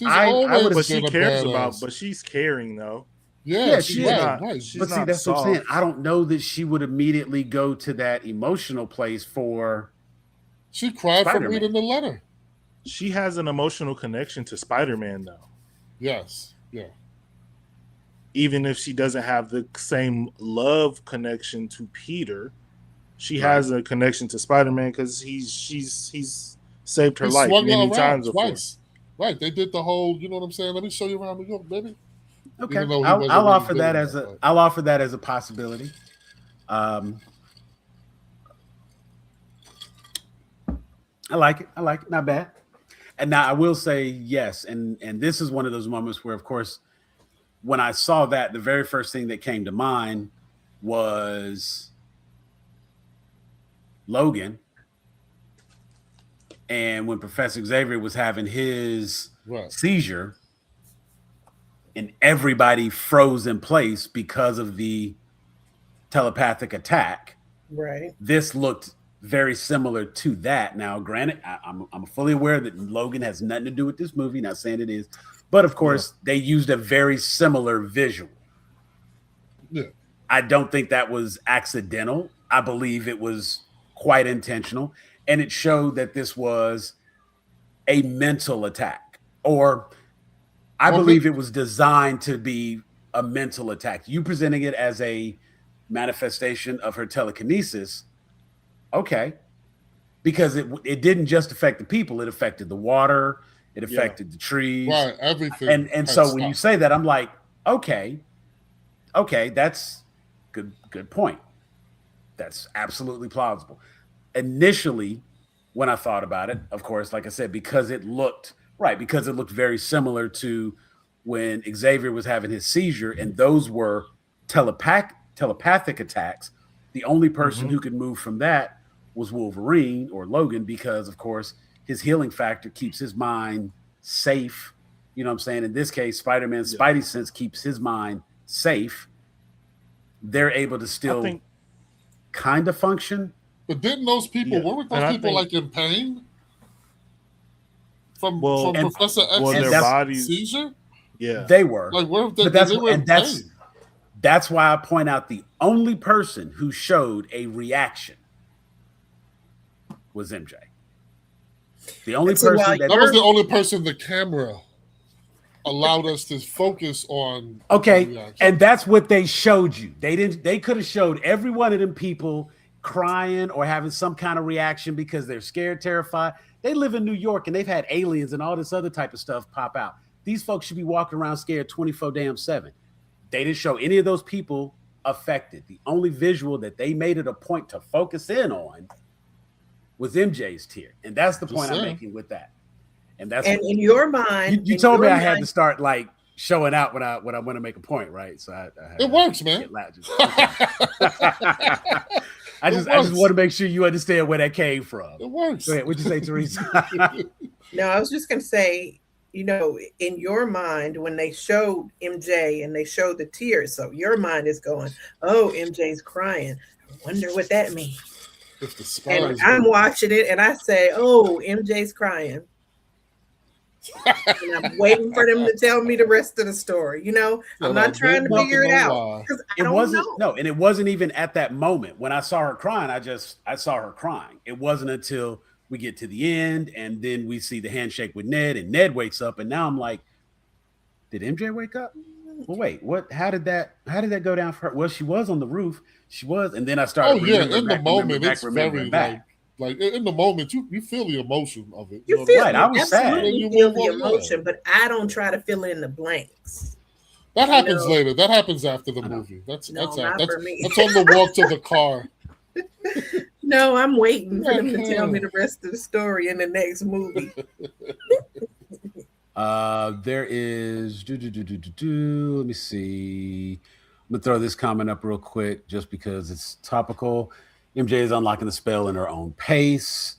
but she cares but she's caring though. Yeah, she is. Right. But see, that's what I'm saying. I don't know that she would immediately go to that emotional place for. She cried Spider-Man. for reading the letter. She has an emotional connection to Spider-Man though. Yes. Yeah. Even if she doesn't have the same love connection to Peter, she has a connection to Spider-Man because he's saved her life many times before. Right, they did the whole, you know what I'm saying? Let me show you around New York, baby. Okay, I'll offer that as a possibility. I like it. Not bad. And now I will say yes, and this is one of those moments where, of course, when I saw that, the very first thing that came to mind was Logan. And when Professor Xavier was having his seizure and everybody froze in place because of the telepathic attack, this looked very similar to that. Now, granted, I'm fully aware that Logan has nothing to do with this movie, not saying it is, but of course, they used a very similar visual. Yeah. I don't think that was accidental. I believe it was quite intentional. And it showed that this was a mental attack, or I believe it was designed to be a mental attack. You presenting it as a manifestation of her telekinesis, okay, because it didn't just affect the people; it affected the water, it affected the trees, everything. And so when you say that, I'm like, okay, that's good point. That's absolutely plausible. Initially, when I thought about it, of course, like I said, because it looked very similar to when Xavier was having his seizure, and those were telepathic attacks. The only person who could move from that was Wolverine or Logan, because, of course, his healing factor keeps his mind safe. You know what I'm saying? In this case, Spider-Man's Spidey sense keeps his mind safe. They're able to still kind of function. But didn't those people, weren't those people like in pain from Professor X's bodies, seizure? Yeah, they were. Like, where they were in pain. That's why I point out the only person who showed a reaction was MJ. The only And so person while that was the only person the camera allowed us to focus on. Okay, and that's what they showed you. They could have showed every one of them people crying or having some kind of reaction because they're scared, terrified. They live in New York and they've had aliens and all this other type of stuff pop out. These folks should be walking around scared 24/7. They didn't show any of those people affected. The only visual that they made it a point to focus in on was MJ's tear. And that's the point I'm making with that. And that's in your mind. You told me I had to start like showing out when I want to make a point, right? So it works, man. I just want to make sure you understand where that came from. It works. Go ahead. What'd you say, Teresa? No, I was just gonna say, in your mind, when they showed MJ and they showed the tears, so your mind is going, "Oh, MJ's crying. I wonder what that means." And I'm watching it, and I say, "Oh, MJ's crying." And I'm waiting for them to tell me the rest of the story. I'm not trying to figure it out because I don't know. No, and it wasn't even at that moment when I saw her crying. I saw her crying. It wasn't until we get to the end, and then we see the handshake with Ned, and Ned wakes up, and now I'm like, did MJ wake up? Well, wait, what? How did that go down for her? Well, she was on the roof. She was, and then I started. Oh yeah, in the moment, it's very like in the moment, you feel the emotion of it. You feel right. I was sad. You feel the emotion, but I don't try to fill in the blanks. That happens later. That happens after the movie. That's on the walk to the car. No, I'm waiting for them to tell me the rest of the story in the next movie. There is. Let me see. I'm gonna throw this comment up real quick just because it's topical. MJ is unlocking the spell in her own pace.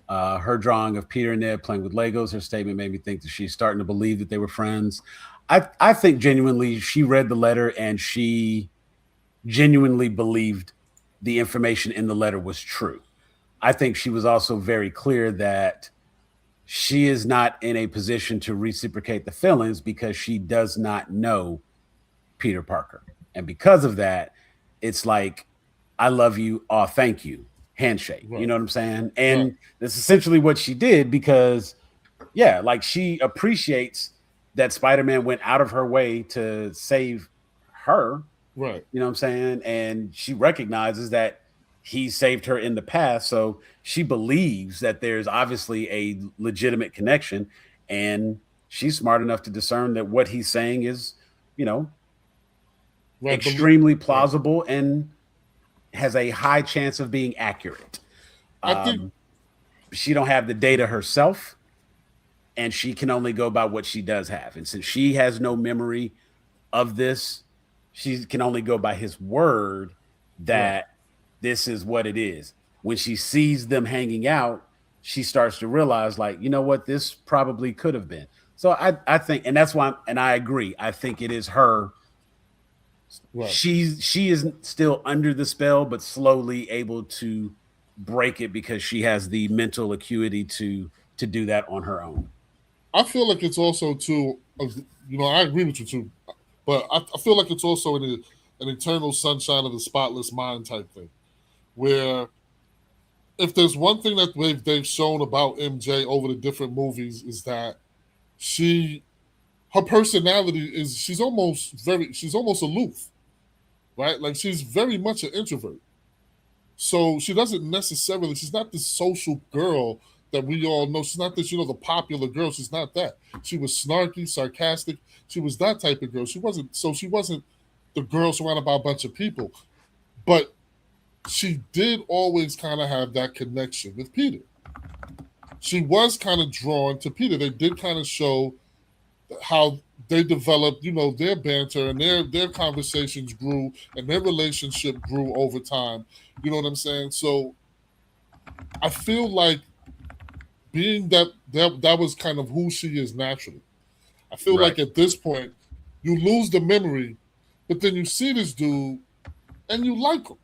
Her drawing of Peter and Ned playing with Legos, her statement made me think that she's starting to believe that they were friends. I think genuinely she read the letter and she genuinely believed the information in the letter was true. I think she was also very clear that she is not in a position to reciprocate the feelings because she does not know Peter Parker. And because of that, it's like, I love you. Oh, thank you. Handshake. Right. You know what I'm saying? And that's essentially what she did because, like she appreciates that Spider-Man went out of her way to save her. Right. You know what I'm saying? And she recognizes that he saved her in the past. So she believes that there's obviously a legitimate connection. And she's smart enough to discern that what he's saying is, extremely plausible and has a high chance of being accurate. I think she don't have the data herself, and she can only go by what she does have. And since she has no memory of this, she can only go by his word that this is what it is. When she sees them hanging out, she starts to realize, like, you know what, this probably could have been. So I think, and that's why, and I agree. I think it is her. Right. She is still under the spell, but slowly able to break it because she has the mental acuity to do that on her own. I feel like it's also too, I agree with you too, but I feel like it's also an eternal sunshine of the spotless mind type thing, where if there's one thing that they've shown about MJ over the different movies is that her personality is she's almost aloof, right? Like she's very much an introvert. So she's not this social girl that we all know. She's not this, the popular girl. She's not that. She was snarky, sarcastic. She was that type of girl. She wasn't the girl surrounded by a bunch of people. But she did always kind of have that connection with Peter. She was kind of drawn to Peter. They did kind of show how they developed, their banter and their conversations grew and their relationship grew over time. You know what I'm saying? So I feel like being that was kind of who she is naturally. I feel like at this point, you lose the memory, but then you see this dude and you like him.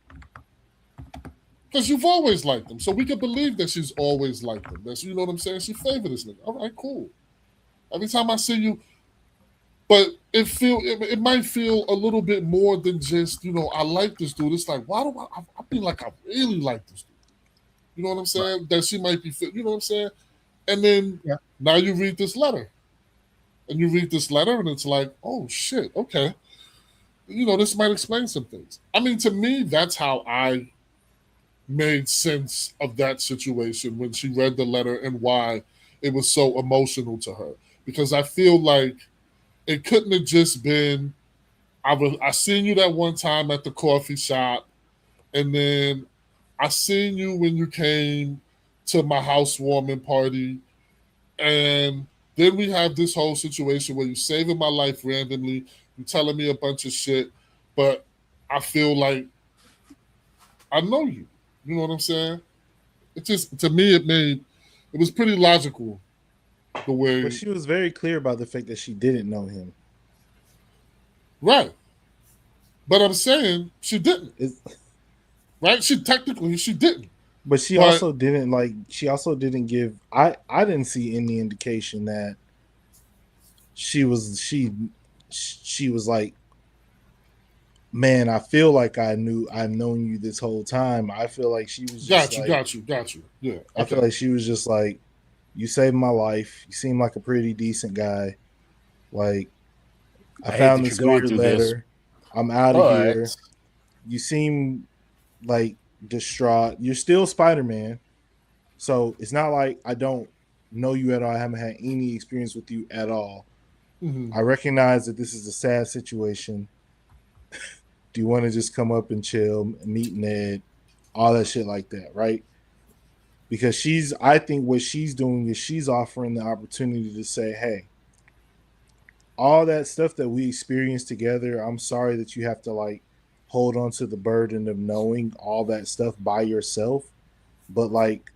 Because you've always liked him. So we can believe that she's always liked him. That's, you know what I'm saying? She favored this nigga. All right, cool. Every time I see you, but it might feel a little bit more than just, I like this dude. It's like, why do I feel like I really like this dude? You know what I'm saying? Right. That she might be, you know what I'm saying? And then now you read this letter. And you read this letter and it's like, oh shit, okay. This might explain some things. I mean, to me, that's how I made sense of that situation when she read the letter and why it was so emotional to her. Because I feel like it couldn't have just been, I seen you that one time at the coffee shop, and then I seen you when you came to my housewarming party, and then we have this whole situation where you're saving my life randomly, you're telling me a bunch of shit, but I feel like I know you. You know what I'm saying? It just, to me, it was pretty logical the way. But she was very clear about the fact that she didn't know him. Right. But I'm saying she didn't. Right? She didn't. But she also didn't give, I didn't see any indication that she was like, man, I feel like I've known you this whole time. I feel like she was just got you. Yeah. Okay. I feel like she was just like, you saved my life. You seem like a pretty decent guy. Like, I found this weird letter. I'm out of here. You seem like distraught. You're still Spider-Man. So it's not like I don't know you at all. I haven't had any experience with you at all. Mm-hmm. I recognize that this is a sad situation. Do you want to just come up and chill, meet Ned, all that shit like that, right? Because I think what she's doing is she's offering the opportunity to say, hey, all that stuff that we experienced together, I'm sorry that you have to like hold on to the burden of knowing all that stuff by yourself. But like,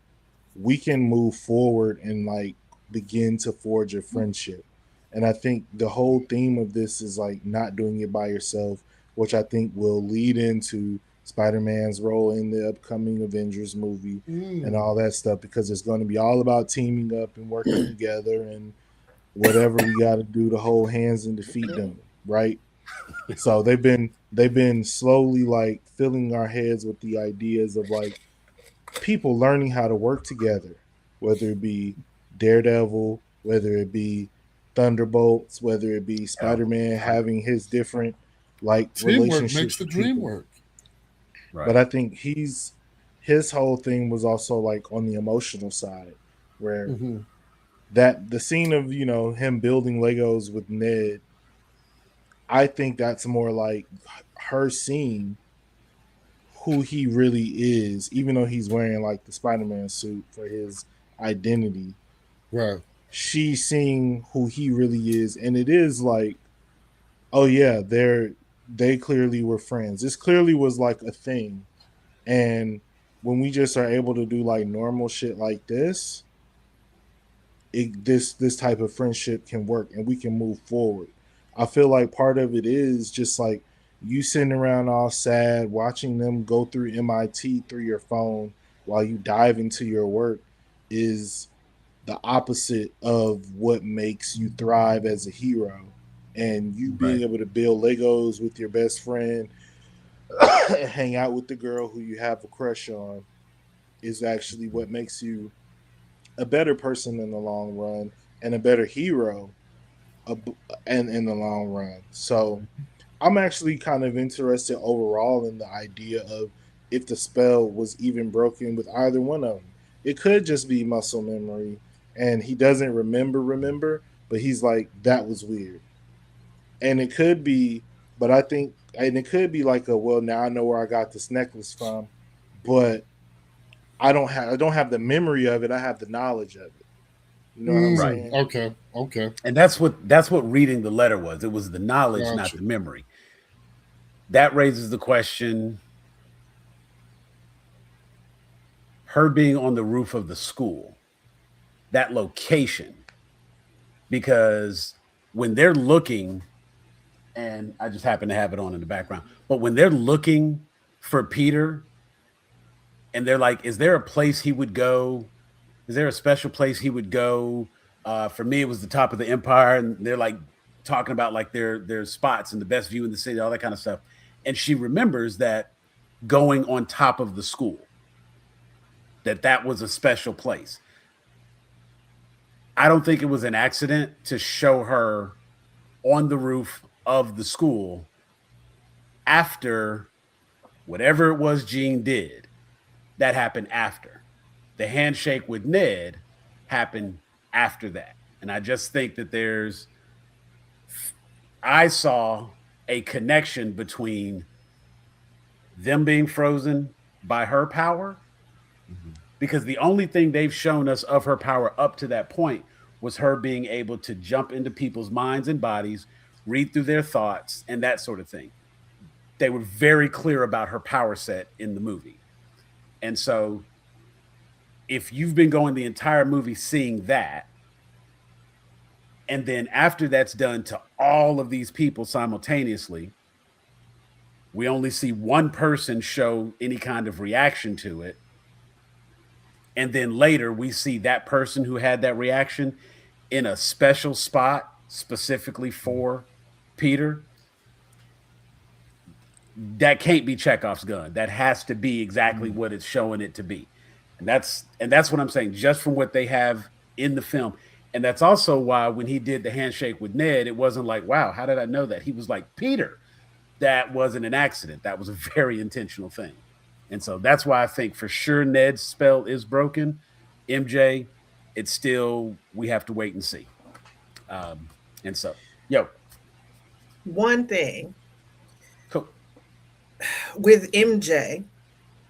we can move forward and like begin to forge a friendship. And I think the whole theme of this is like not doing it by yourself, which I think will lead into Spider-Man's role in the upcoming Avengers movie and all that stuff, because it's going to be all about teaming up and working together and whatever we got to do to hold hands and defeat them, right? So they've been slowly like filling our heads with the ideas of like people learning how to work together, whether it be Daredevil, whether it be Thunderbolts, whether it be Spider-Man having his different like relationships. Makes the dream work. Right. But I think his whole thing was also like on the emotional side, where that the scene of him building Legos with Ned, I think that's more like her seeing who he really is, even though he's wearing like the Spider-Man suit for his identity. Right. She's seeing who he really is, and it is like, oh yeah, they clearly were friends. This clearly was like a thing. And when we just are able to do like normal shit like this, this type of friendship can work and we can move forward. I feel like part of it is just like you sitting around all sad, watching them go through MIT through your phone while you dive into your work is the opposite of what makes you thrive as a hero. And you being able to build Legos with your best friend and hang out with the girl who you have a crush on is actually what makes you a better person in the long run and a better hero and in the long run. So I'm actually kind of interested overall in the idea of if the spell was even broken with either one of them. It could just be muscle memory and he doesn't remember, but he's like, that was weird. And it could be, but I think, and it could be like well, now I know where I got this necklace from, but I don't have the memory of it. I have the knowledge of it. You know what I'm saying? Okay. And that's what reading the letter was. It was the knowledge, not the memory. That raises the question, her being on the roof of the school, that location, because when they're looking, and I just happen to have it on in the background, but when they're looking for Peter and they're like, is there a place he would go? Is there a special place he would go? For me, it was the top of the Empire. And they're like talking about like their spots and the best view in the city, all that kind of stuff. And she remembers that going on top of the school, that was a special place. I don't think it was an accident to show her on the roof of the school after whatever it was Jean did. That happened after. The handshake with Ned happened after that. And I just think that I saw a connection between them being frozen by her power, because the only thing they've shown us of her power up to that point was her being able to jump into people's minds and bodies, read through their thoughts, and that sort of thing. They were very clear about her power set in the movie. And so if you've been going the entire movie seeing that, and then after that's done to all of these people simultaneously, we only see one person show any kind of reaction to it. And then later we see that person who had that reaction in a special spot specifically for Peter. That can't be Chekhov's gun. That has to be exactly what it's showing it to be. And that's what I'm saying, just from what they have in the film. And that's also why when he did the handshake with Ned, it wasn't like, wow, how did I know that? He was like, Peter, that wasn't an accident. That was a very intentional thing. And so that's why I think for sure Ned's spell is broken. MJ, it's still, we have to wait and see. And so, One thing. Cool. With MJ,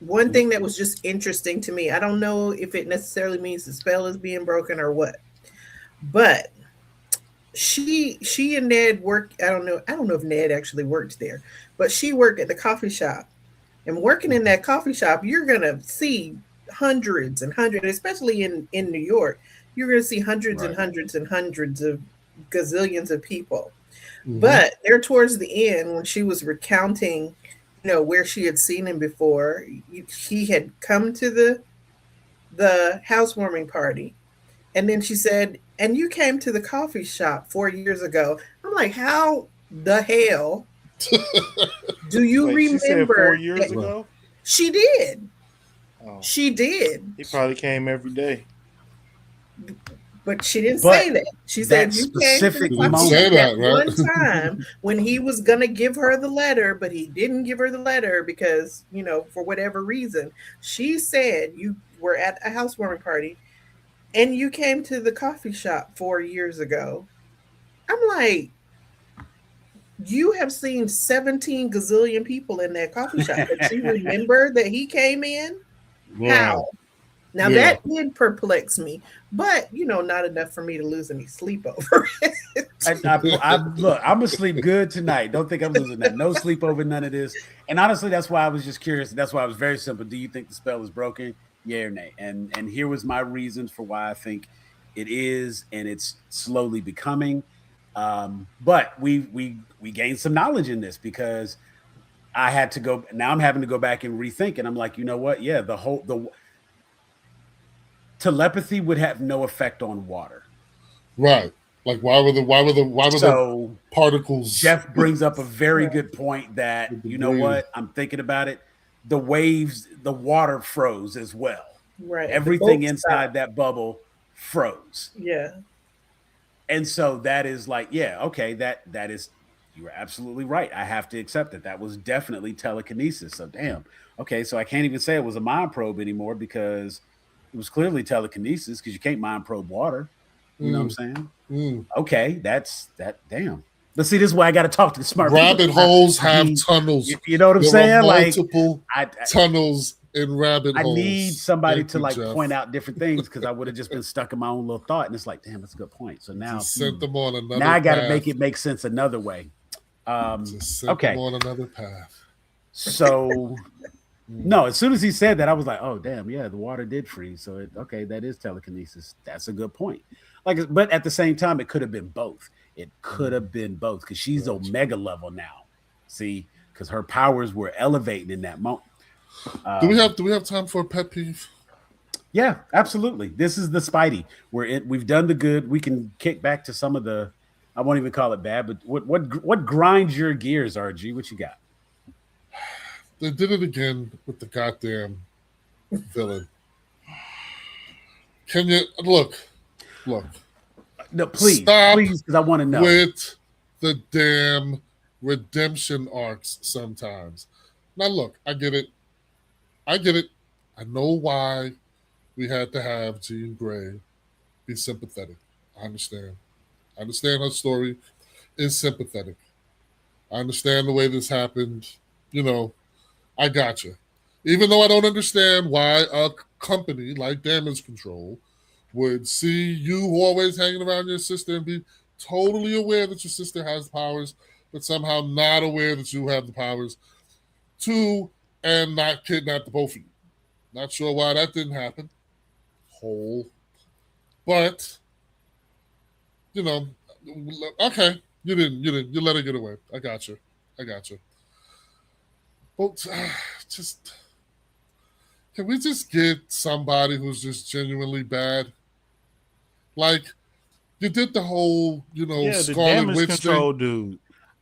one thing that was just interesting to me, I don't know if it necessarily means the spell is being broken or what, but she and Ned worked. I don't know if Ned actually worked there, but she worked at the coffee shop. And working in that coffee shop, you're gonna see hundreds and hundreds, especially in New York, you're gonna see hundreds and hundreds and hundreds of gazillions of people. Mm-hmm. But there towards the end, when she was recounting, where she had seen him before, he had come to the housewarming party. And then she said, and you came to the coffee shop 4 years ago. I'm like, how the hell do you remember? She said 4 years ago? She did. Oh. She did. He probably came every day. But she didn't say that. She said you came to the coffee shop one time when he was going to give her the letter, but he didn't give her the letter because, for whatever reason. She said you were at a housewarming party and you came to the coffee shop 4 years ago. I'm like, you have seen 17 gazillion people in that coffee shop. But you remember that he came in? Yeah. How? Now that did perplex me, but not enough for me to lose any sleep over it. Look, I'm gonna sleep good tonight. Don't think I'm losing that. No sleep over none of this. And honestly, that's why I was just curious. That's why I was very simple. Do you think the spell is broken? Yeah or nay? And here was my reasons for why I think it is, and it's slowly becoming. But we gained some knowledge in this because I had to go. Now I'm having to go back and rethink, and I'm like, you know what? Yeah, the telepathy would have no effect on water. Right. Like why were the particles? Jeff brings up a very good point that, you know what? I'm thinking about it. The waves, the water froze as well. Right. Everything inside that bubble froze. Yeah. And so that is like, okay, that is, you are absolutely right. I have to accept that. That was definitely telekinesis. So damn. Okay, so I can't even say it was a mind probe anymore because it was clearly telekinesis because you can't mind probe water. You know what I'm saying? Okay, that's that. Damn. But see, this is why I got to talk to the smart rabbit people. holes have tunnels. You know what I'm saying? Multiple tunnels in rabbit holes. I need somebody to point out different things because I would have just been stuck in my own little thought. And it's like, damn, that's a good point. So now, sent them on another now I got to path. make it make sense another way. Okay. Them on another path. So. No, as soon as he said that, I was like, "Oh, damn, yeah, the water did freeze." So, that is telekinesis. That's a good point. But at the same time, it could have been both. It could have been both because she's Omega level now. See, because her powers were elevating in that moment. Do we have time for a pet peeve? Yeah, absolutely. This is the Spidey. We've done the good. We can kick back to some of the. I won't even call it bad, but what grinds your gears, RG? What you got? They did it again with the goddamn villain. Can you look? No, please, Stop please, because I want to know. with the damn redemption arcs sometimes. Now, look, I get it. I know why we had to have Jean Grey be sympathetic. I understand. I understand her story is sympathetic. I understand the way this happened. I got you. Even though I don't understand why a company like Damage Control would see you always hanging around your sister and be totally aware that your sister has powers, but somehow not aware that you have the powers to and not kidnap the both of you. Not sure why that didn't happen. But okay, you didn't. You let her get away. I got you. But can we just get somebody who's just genuinely bad? Like, you did the whole, the Scarlet Damage Witch Control thing. dude.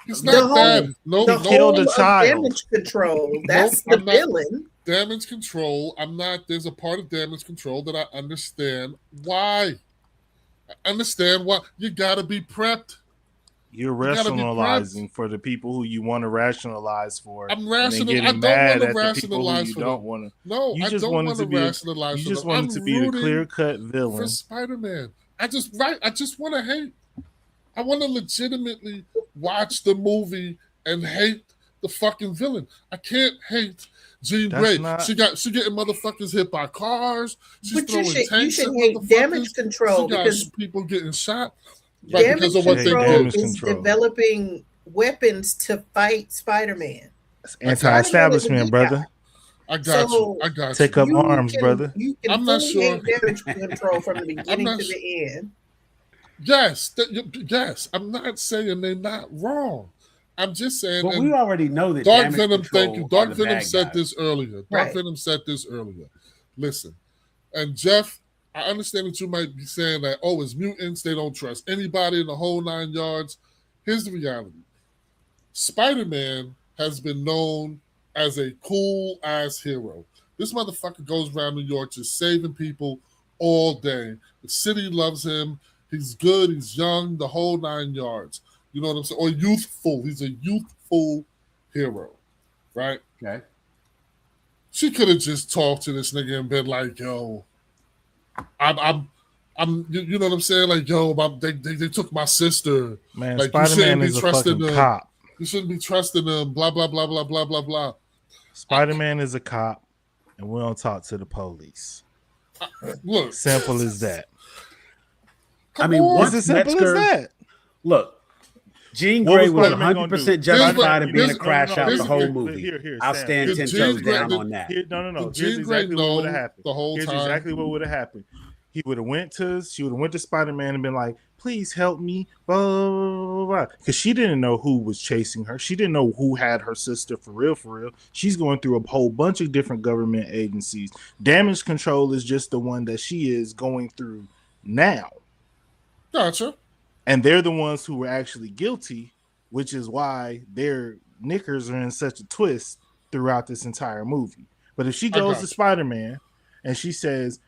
It's not bad. No, the killed a whole of child. Damage Control. That's the villain. Damage Control. I'm not. There's a part of Damage Control that I understand why. I understand why. You gotta be prepped. You're rationalizing for the people who you want to rationalize for. I'm rational. I don't want to rationalize for them. No, I don't want to rationalize. You just want it to be the clear-cut villain for Spider-Man. I just want to hate. I want to legitimately watch the movie and hate the fucking villain. I can't hate Jean Grey. She getting motherfuckers hit by cars. She's throwing tanks at motherfuckers. Damage Control she got people getting shot. Damage Control is developing weapons to fight Spider-Man. That's anti-establishment, brother. I got you. Take up arms, brother. You can I'm not sure. Damage Control from the beginning to the end. Yes. I'm not saying they're not wrong. I'm just saying. But we already know that Dark Venom. Thank you. Dark Venom said guys. this earlier. Dark Venom said this earlier. Listen, and Jeff, I understand that you might be saying that, it's mutants. They don't trust anybody in the whole 9 yards. Here's the reality. Spider-Man has been known as a cool-ass hero. This motherfucker goes around New York just saving people all day. The city loves him. He's good. He's young. The whole 9 yards. You know what I'm saying? Or youthful. He's a youthful hero, right? Okay. She could have just talked to this nigga and been like, yo, I'm you know what I'm saying? Like, yo, they took my sister. Man, like, Spider-Man is a fucking cop. You shouldn't be trusting them. Blah, blah, blah, blah, blah, blah, blah. Spider-Man is a cop, and we don't talk to the police. Look. Simple as that. Once as simple as that. Look, Jean Grey was 100% justified in being a crash out the whole movie. Here, I'll stand 10 toes down on that. No. Here's exactly what would have happened. Exactly what would have happened. She would have went to Spider-Man and been like, please help me, blah, blah, blah. Because she didn't know who was chasing her. She didn't know who had her sister for real. She's going through a whole bunch of different government agencies. Damage Control is just the one that she is going through now. Gotcha. And they're the ones who were actually guilty, which is why their knickers are in such a twist throughout this entire movie. But if she goes to Spider-Man and she says,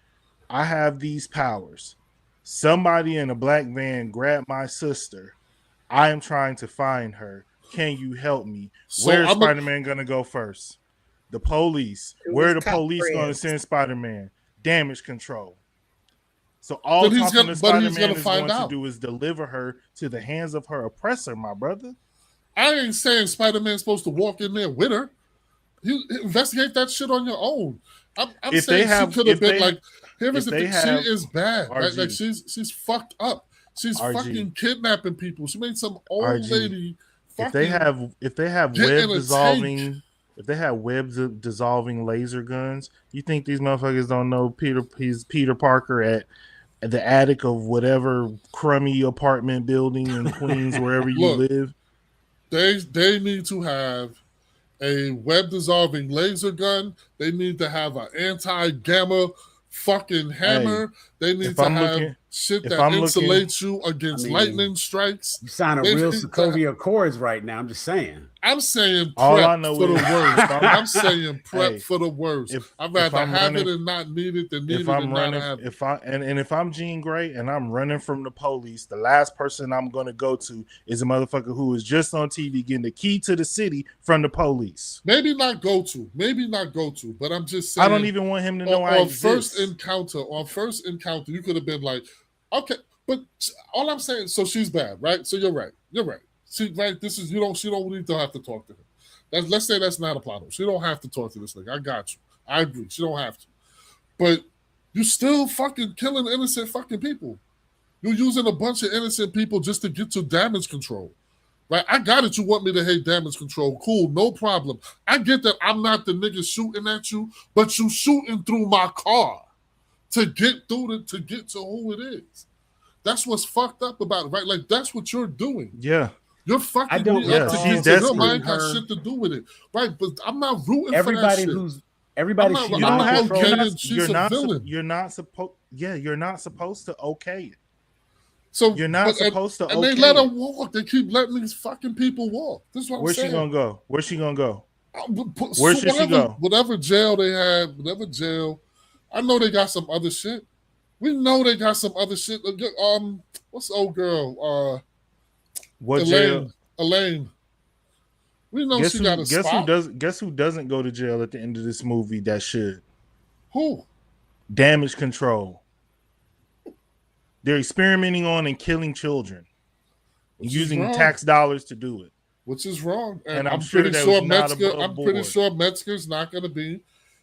I have these powers. Somebody in a black van grabbed my sister. I am trying to find her. Can you help me? Where's Spider-Man going to go first? The police. Where are the police going to send Spider-Man? Damage Control. So all Spider-Man is going to do is deliver her to the hands of her oppressor, my brother. I ain't saying Spider-Man's supposed to walk in there with her. You investigate that shit on your own. I'm saying she could have been like, here's the thing, she is bad. Right? Like she's fucked up. She's fucking kidnapping people. She made some old lady. If they have web dissolving laser guns, you think these motherfuckers don't know Peter Parker at the attic of whatever crummy apartment building in Queens, wherever you live? They need to have a web dissolving laser gun. They need to have an anti-gamma fucking hammer. They need to have shit If that I'm insulates you against lightning strikes. You sign a real Sokovia Accords right now. I'm just saying. I'm saying All I prep know for the is- worst. I'm saying prep for the worst. I'd rather I'm have running- it and not need it than need if it I'm and running, not have it. if I'm Jean Grey and I'm running from the police, the last person I'm going to go to is a motherfucker who is just on TV getting the key to the city from the police. Maybe not go to, but I'm just saying. I don't even want him to know I exist. On first encounter, you could have been like, okay, but all I'm saying, so she's bad, right? So you're right. She right. She don't need to have to talk to him. Let's say that's not a problem. She don't have to talk to this nigga. I got you. I agree. She don't have to. But you still fucking killing innocent fucking people. You're using a bunch of innocent people just to get to damage control. Right? I got it. You want me to hate damage control. Cool, no problem. I get that I'm not the nigga shooting at you, but you shooting through my car to get to who it is. That's what's fucked up about it, right? Like, that's what you're doing. Yeah. You're fucking me up to get to your mind got shit to do with it. Right, but I'm not rooting for that shit. Everybody I'm she's not not okay. She's a villain. You're not supposed to okay it. So you're not supposed to. And they let her walk. They keep letting these fucking people walk. This is what I'm saying. Where's she gonna go? Where should she go? Whatever jail they have, whatever jail. I know they got some other shit. We know they got some other shit. What's the old girl? What Elaine. jail? Elaine. We know she got a spot. Guess who doesn't go to jail at the end of this movie that should? Who? Damage control. They're experimenting on and killing children. Using tax dollars to do it. Which is wrong. And I'm pretty sure Metzger's not going to be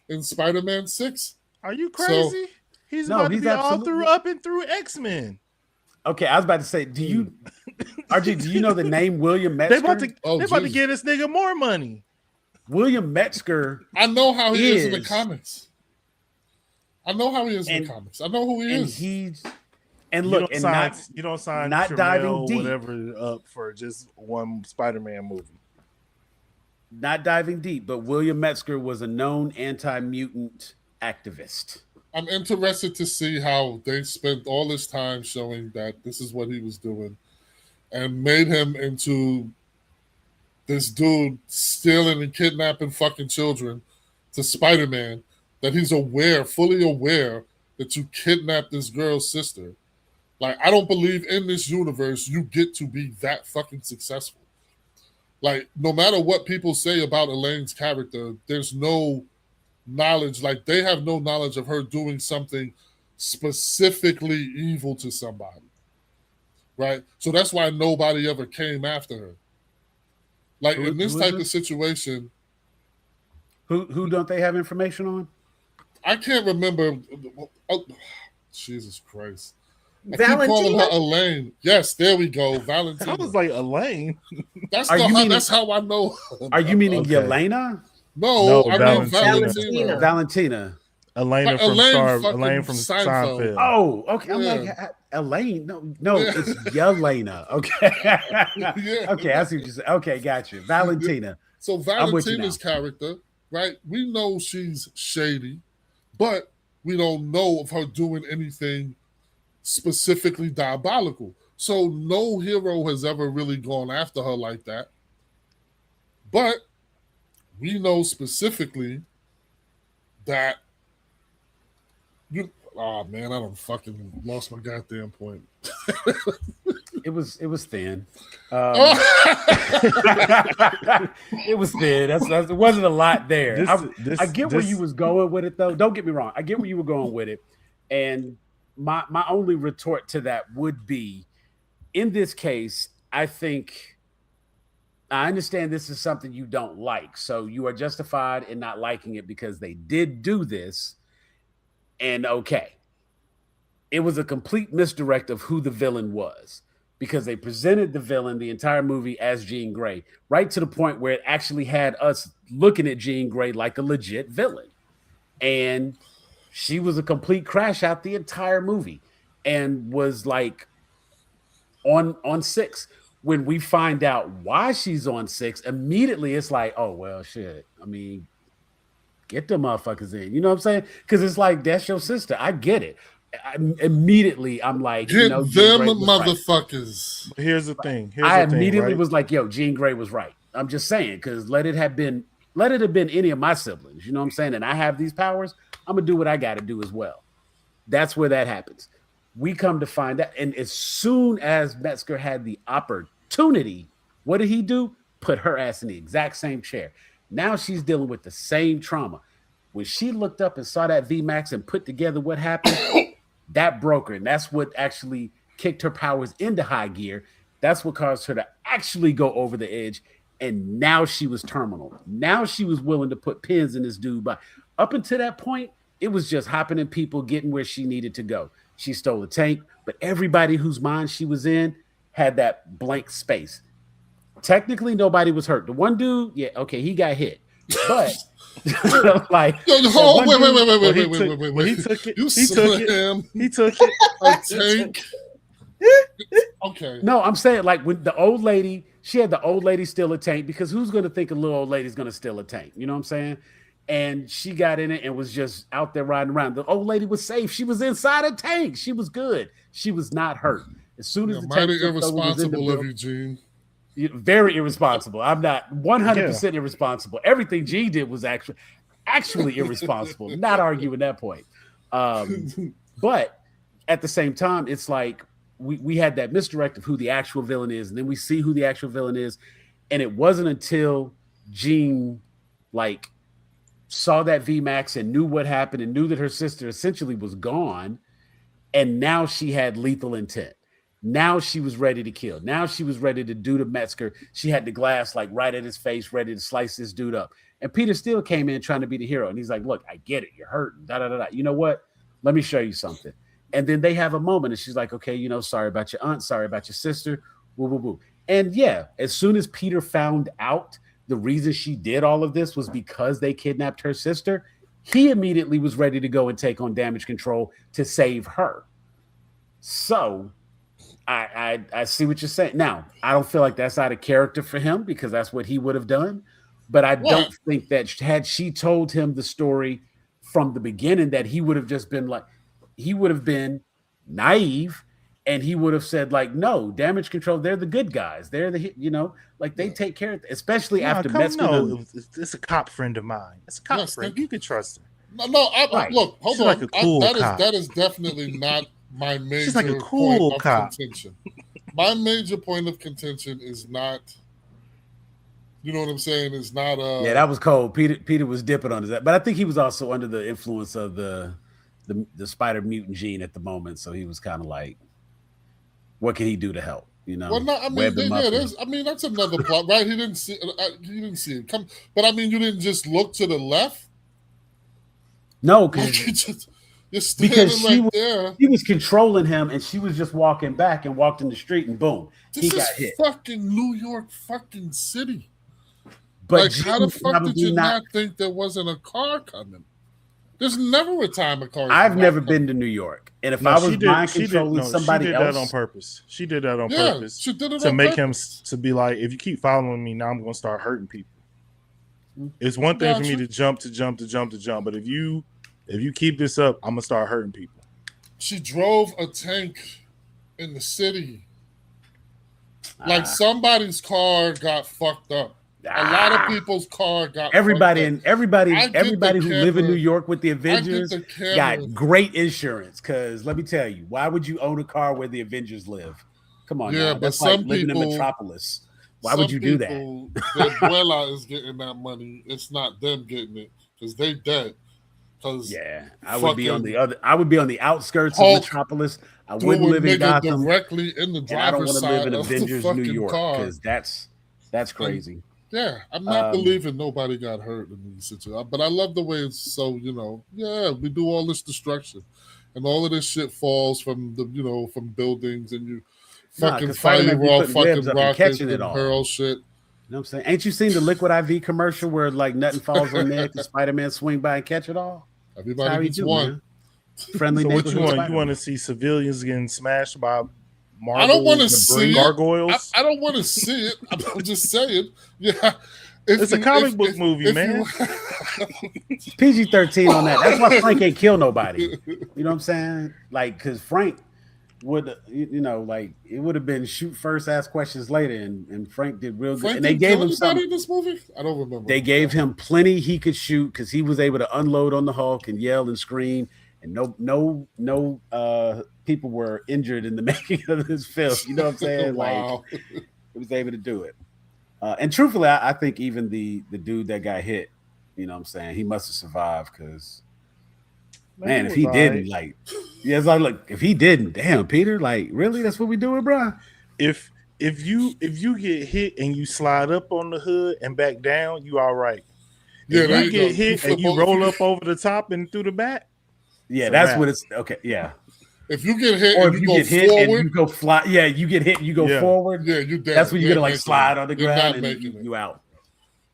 in Spider-Man 6. Are you crazy? He's about to be all through up and through X-Men. Okay, I was about to say, do you know the name William Metzger? They're about to give this nigga more money. William Metzger. I know how he is in the comics. I know who he is. And look, you don't sign not Tramiel diving deep, whatever up for just one Spider-Man movie. Not diving deep, but William Metzger was a known anti-mutant activist. I'm interested to see how they spent all this time showing that this is what he was doing and made him into this dude stealing and kidnapping fucking children to Spider-Man, that he's fully aware that you kidnapped this girl's sister. Like, I don't believe in this universe you get to be that fucking successful. Like, no matter what people say about Elaine's character, there's no knowledge. Like, they have no knowledge of her doing something specifically evil to somebody. Right? So that's why nobody ever came after her. Like, in this type of situation. Who don't they have information on? I can't remember. Oh, Jesus Christ. I Valentina? keep calling her Elaine. Yes, there we go. Valentina. I was like, Elaine? That's how I know. Are you meaning Yelena? No, I mean Valentina. Valentina. Elaine from Seinfeld. Oh, okay. I'm like, Elaine? No, it's Yelena. Okay. Yeah. Okay, I see what you said. Okay, got you. Valentina. So Valentina's character, right? We know she's shady, but we don't know of her doing anything specifically diabolical. So no hero has ever really gone after her like that. But we know specifically that I done fucking lost my goddamn point. It was thin. It was thin. It wasn't a lot there. I get where you was going with it, though. Don't get me wrong. I get where you were going with it. And my only retort to that would be, in this case, I understand this is something you don't like. So you are justified in not liking it because they did do this. And okay, it was a complete misdirect of who the villain was, because they presented the villain the entire movie as Jean Grey, right to the point where it actually had us looking at Jean Grey like a legit villain. And she was a complete crash out the entire movie and was like on 6. When we find out why she's on 6, immediately it's like, oh, well, shit. I mean, get the motherfuckers in. You know what I'm saying? Because it's like, that's your sister. I get it. immediately I'm like, get them motherfuckers. Right. Here's the thing. I immediately was like, yo, Jean Grey was right. I'm just saying, because let it have been any of my siblings, you know what I'm saying? And I have these powers, I'm gonna do what I gotta do as well. That's where that happens. We come to find out, and as soon as Metzger had the opportunity, what did he do? Put her ass in the exact same chair. Now she's dealing with the same trauma. When she looked up and saw that VMAX and put together what happened, that broke her. And that's what actually kicked her powers into high gear. That's what caused her to actually go over the edge. And now she was terminal. Now she was willing to put pins in this dude. But up until that point, it was just hopping in people, getting where she needed to go. She stole a tank, but everybody whose mind she was in had that blank space. Technically, nobody was hurt. The one dude, yeah, okay, he got hit. But like, wait. He took it. He took it. A tank. Okay. No, I'm saying like when the old lady, she had the old lady steal a tank, because who's going to think a little old lady's going to steal a tank? You know what I'm saying? And she got in it and was just out there riding around. The old lady was safe. She was inside a tank. She was good. She was not hurt. As soon as the mighty irresponsible of you, Gene. Very irresponsible. I'm not 100% irresponsible. Everything Gene did was actually irresponsible. Not arguing that point. But at the same time, it's like we had that misdirect of who the actual villain is, and then we see who the actual villain is, and it wasn't until Jean like saw that VMAX and knew what happened and knew that her sister essentially was gone, and now she had lethal intent. Now she was ready to kill. Now she was ready to do to Metzger. She had the glass like right at his face, ready to slice this dude up. And Peter still came in trying to be the hero, and he's like, "Look, I get it. You're hurting. Da da da da. You know what? Let me show you something." And then they have a moment, and she's like, "Okay, you know, sorry about your aunt, sorry about your sister, woo woo woo." And yeah, as soon as Peter found out the reason she did all of this was because they kidnapped her sister, he immediately was ready to go and take on damage control to save her. So I see what you're saying. Now, I don't feel like that's out of character for him, because that's what he would have done. But I don't think that had she told him the story from the beginning, that he would have just been like, he would have been naive, and he would have said like, no, damage control, they're the good guys. They're the, you know, like they take care of it, especially after Metzger. No, it's a cop friend of mine. It's a cop friend. You can trust her. Look, hold on. Like a cool that is definitely not my major She's like a cool point cop. of contention. My major point of contention is not, you know what I'm saying, is not yeah, that was cold. Peter was dipping on that, but I think he was also under the influence of the spider mutant gene at the moment, so he was kind of like, what can he do to help? You know, well, no, I mean, that's another plot, right? He didn't see it come, but I mean, you didn't just look to the left. No, because she was controlling him, and she was just walking back and walked in the street, and boom, he got hit. Fucking New York, fucking city. But like, how the fuck did you not think there wasn't a car coming? There's never a time a car. I've never been to New York, and if I was mind controlling somebody else, she did that on purpose. She did that on purpose. She did it to on make purpose. him to be like, if you keep following me, now I'm going to start hurting people. It's one thing for me to jump, but if you keep this up, I'm gonna start hurting people. She drove a tank in the city. Like somebody's car got fucked up. A lot of people's car got everybody fucked up. everybody who live in New York with the Avengers got great insurance. Because let me tell you, why would you own a car where the Avengers live? Come on, yeah, now. but That's some like living people, in Metropolis. Why would you do that? Their abuela is getting that money. It's not them getting it because they dead. Yeah, I would be on the other. I would be on the outskirts of Metropolis. I wouldn't live in Gotham. Directly in the driver's side. I don't want to live in Avengers, New York, because that's crazy. Yeah, I'm not believing nobody got hurt in these situations. But I love the way it's so, you know, we do all this destruction, and all of this shit falls from from buildings, and you fucking fire off fucking rockets and hurl shit. You know what I'm saying? Ain't you seen the Liquid IV commercial where like nothing falls on there and Spider-Man swing by and catch it all? Everybody gets one. Man. Friendly. So what you want? You want to see civilians getting smashed by marbles? I don't want to see gargoyles. I don't want to see it. I'm just saying. Yeah, It's a comic book movie, man. PG-13 on that. That's why Frank ain't kill nobody. You know what I'm saying? Like, because Frank would, like it would have been shoot first, ask questions later, and Frank did real good. And they gave him something in this movie. I don't remember. They gave him plenty he could shoot because he was able to unload on the Hulk and yell and scream, and no people were injured in the making of this film. You know what I'm saying? Wow. Like, he was able to do it. And truthfully, I think even the dude that got hit, you know what I'm saying, he must have survived because, man, if he didn't, like, yeah, it's like, look, if he didn't, damn, Peter, like, really, that's what we doing, bro? If you get hit and you slide up on the hood and back down, you all right. Yeah, if you get hit and you roll up over the top and through the back, yeah, that's what it's okay. Yeah. If you get hit, or and if you get hit forward, and you go fly, yeah, you get hit, and you go forward. Yeah, you dead. That's when you're gonna like slide on the You're ground not and you out.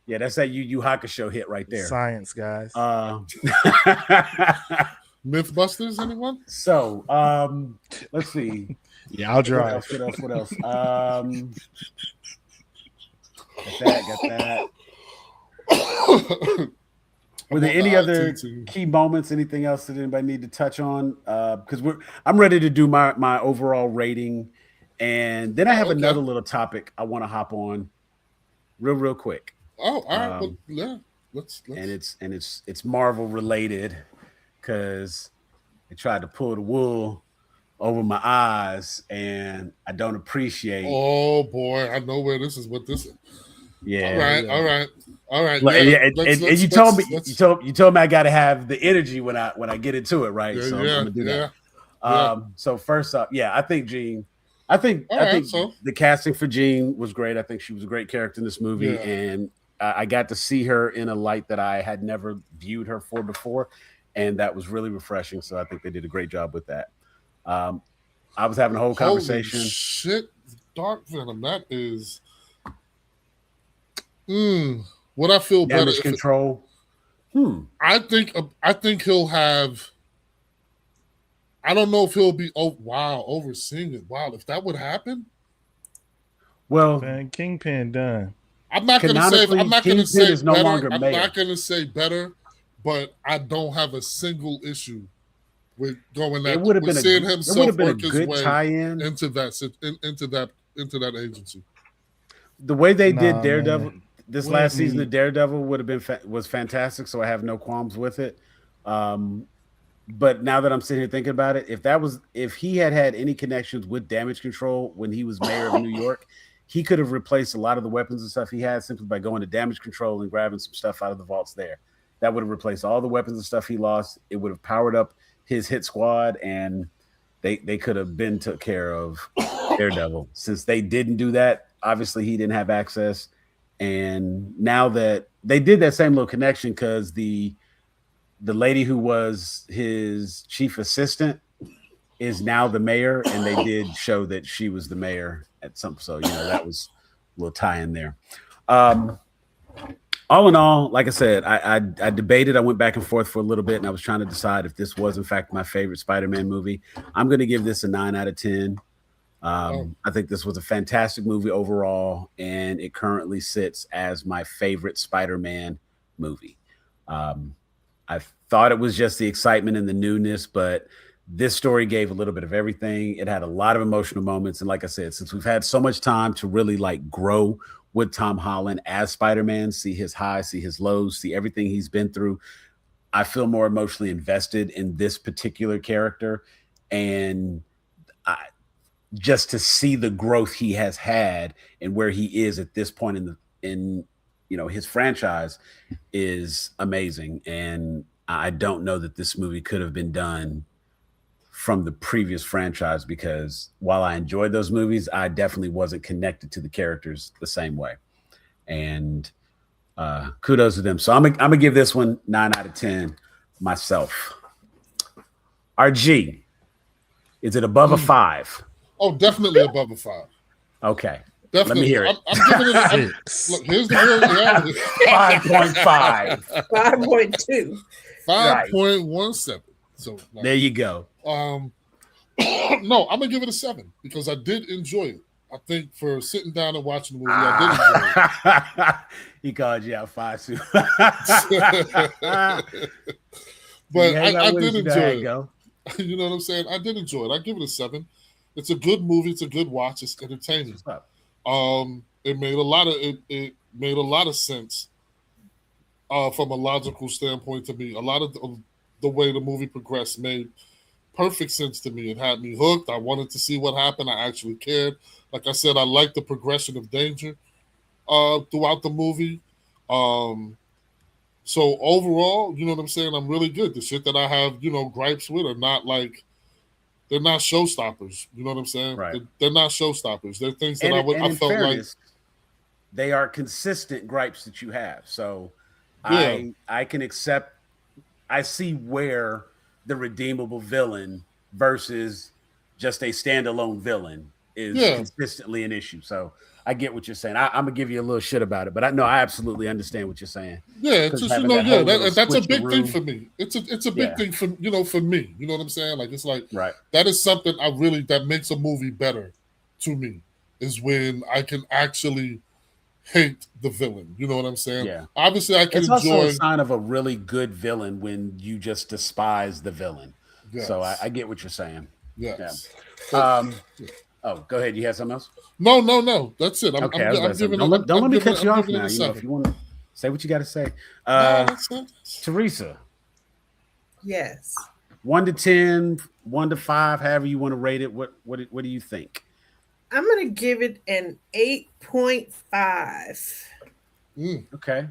Yeah, that's that Yu Hakusho hit right there. Science, guys. Mythbusters, anyone? So, let's see. Yeah, I'll drive. What else? Got that. Were there any other key moments? Anything else that anybody need to touch on? Because I'm ready to do my overall rating, and then I have another little topic I want to hop on, real quick. Oh, all right. Well, yeah, let's. And it's Marvel related because they tried to pull the wool over my eyes, and I don't appreciate. Oh boy, I know where this is. What this is. Yeah. All right. And you told me I got to have the energy when I get into it, right? So I'm gonna do that. So first up, I think Jean. I think the casting for Jean was great. I think she was a great character in this movie, and I got to see her in a light that I had never viewed her for before, and that was really refreshing. So I think they did a great job with that. I was having a whole conversation. Holy shit, Dark Venom. That is. Would I feel better? Damage control. I think he'll have. I don't know if he'll be. Oh wow, overseeing it. Wow, if that would happen. Well, man, Kingpin done. I'm not going to say. I'm not going to say is no better. longer I'm mayor. not going to say better, but I don't have a single issue with going that. It would have been seeing himself work his good way tie-in into that agency. The way they did Daredevil. This last season of Daredevil would have been was fantastic, so I have no qualms with it. But now that I'm sitting here thinking about it, if he had any connections with damage control when he was mayor of New York, he could have replaced a lot of the weapons and stuff he had simply by going to damage control and grabbing some stuff out of the vaults there. That would have replaced all the weapons and stuff he lost. It would have powered up his hit squad, and they could have been took care of Daredevil. Since they didn't do that, obviously he didn't have access. And now that they did that same little connection, because the lady who was his chief assistant is now the mayor, and they did show that she was the mayor at some. So that was a little tie in there. All in all, like I said, I debated. I went back and forth for a little bit, and I was trying to decide if this was in fact my favorite Spider-Man movie. I'm going to give this a 9 out of 10. I think this was a fantastic movie overall, and it currently sits as my favorite Spider-Man movie. I thought it was just the excitement and the newness, but this story gave a little bit of everything. It had a lot of emotional moments, and like I said, since we've had so much time to really like grow with Tom Holland as Spider-Man, see his highs, see his lows, see everything he's been through, I feel more emotionally invested in this particular character, and just to see the growth he has had and where he is at this point in his franchise is amazing. And I don't know that this movie could have been done from the previous franchise, because while I enjoyed those movies, I definitely wasn't connected to the characters the same way. And kudos to them. So I'm gonna give this one 9 out of 10 myself. RG, is it above a 5? Oh, definitely above a 5. Okay. Definitely. Let me hear it. I'm giving it look, here's the real reality. 5.5. 5.2. 5.17. So there you go. No, I'm gonna give it a 7 because I did enjoy it. I think for sitting down and watching the movie, I did enjoy it. He called you out 5-2. But I did enjoy it. Go. You know what I'm saying? I did enjoy it. I give it a 7. It's a good movie. It's a good watch. It's entertaining. It made a lot of sense from a logical standpoint to me. A lot of the way the movie progressed made perfect sense to me. It had me hooked. I wanted to see what happened. I actually cared. Like I said, I liked the progression of danger throughout the movie. So overall, you know what I'm saying? I'm really good. The shit that I have, gripes with are not like, they're not showstoppers. You know what I'm saying? Right. They're not showstoppers. They're things that I felt fairness, like. They are consistent gripes that you have. So yeah. I can accept, I see where the redeemable villain versus just a standalone villain is consistently an issue. So I get what you're saying. I'm gonna give you a little shit about it, but I absolutely understand what you're saying. Yeah, it's just that's a big thing for me. It's a big thing for for me. You know what I'm saying? Like it's like that is something that makes a movie better to me is when I can actually hate the villain. You know what I'm saying? Yeah. Obviously, I can it's enjoy. Also a sign of a really good villain when you just despise the villain. Yes. So I get what you're saying. Yes. Yeah. Oh, go ahead. You had something else? No. That's it. I'm giving. Don't let me cut you off now. If you want to say what you got to say, Teresa. Yes. 1 to 10, 1 to 5, however you want to rate it. What do you think? I'm gonna give it an 8.5. Okay.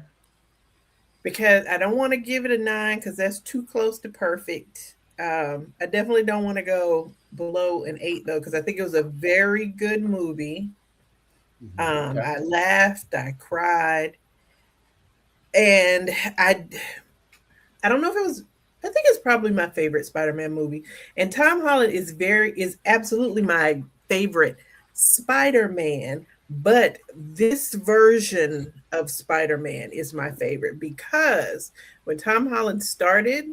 Because I don't want to give it a 9 because that's too close to perfect. I definitely don't want to go below an 8 though, because I think it was a very good movie. Okay. I laughed, I cried, and I don't know if it was. I think it's probably my favorite Spider-Man movie, and Tom Holland is absolutely my favorite Spider-Man. But this version of Spider-Man is my favorite because when Tom Holland started,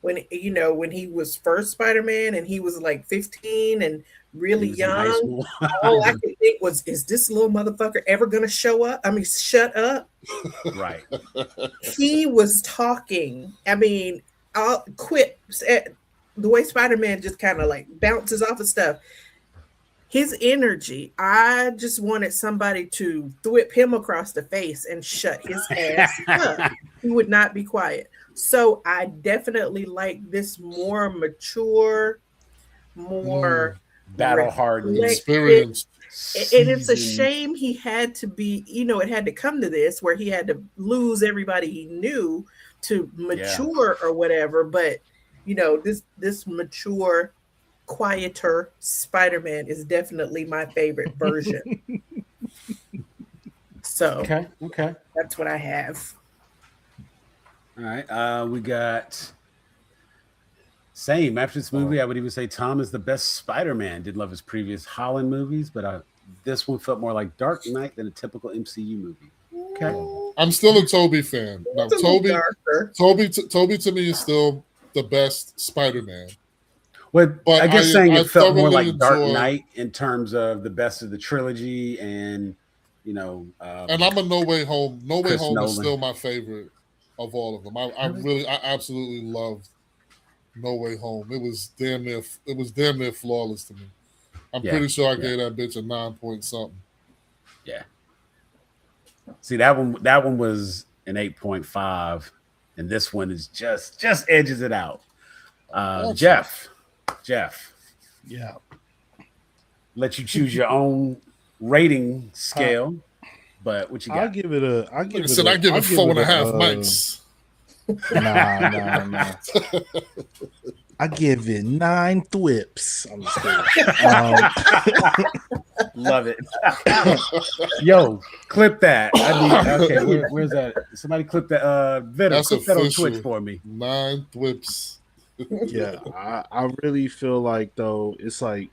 when he was first Spider-Man and he was like 15 and really young, all I could think was, is this little motherfucker ever going to show up? I mean, shut up. Right. He was talking. I mean, quips, the way Spider-Man just kind of like bounces off of stuff. His energy, I just wanted somebody to thwip him across the face and shut his ass up. He would not be quiet. So I definitely like this more mature, more battle-hardened, experienced. And it's a shame he had to be, it had to come to this where he had to lose everybody he knew to mature or whatever. But, this mature, quieter Spider-Man is definitely my favorite version. So okay, that's what I have. All right, we got same after this movie. I would even say Tom is the best Spider-Man. Did love his previous Holland movies, but this one felt more like Dark Knight than a typical MCU movie. Okay, I'm still a Toby fan. Now, Toby to me is still the best Spider-Man. But I guess it felt more like Dark Knight in terms of the best of the trilogy, and and I'm a No Way Home. No Way Home is still my favorite of all of them. I absolutely loved No Way Home. It was damn near flawless to me. I'm pretty sure I gave that bitch a 9 point something. Yeah. See, that one was an 8.5, and this one is just edges it out. Jeff. Yeah. Let you choose your own rating scale, but what you got? I give it 4.5 mics. Nah. I give it 9 thwips. I'm just kidding. Love it. Yo, clip that. Okay, where's that? Somebody clip that. Clip that on Twitch for me. 9 thwips. Yeah, I really feel like though it's like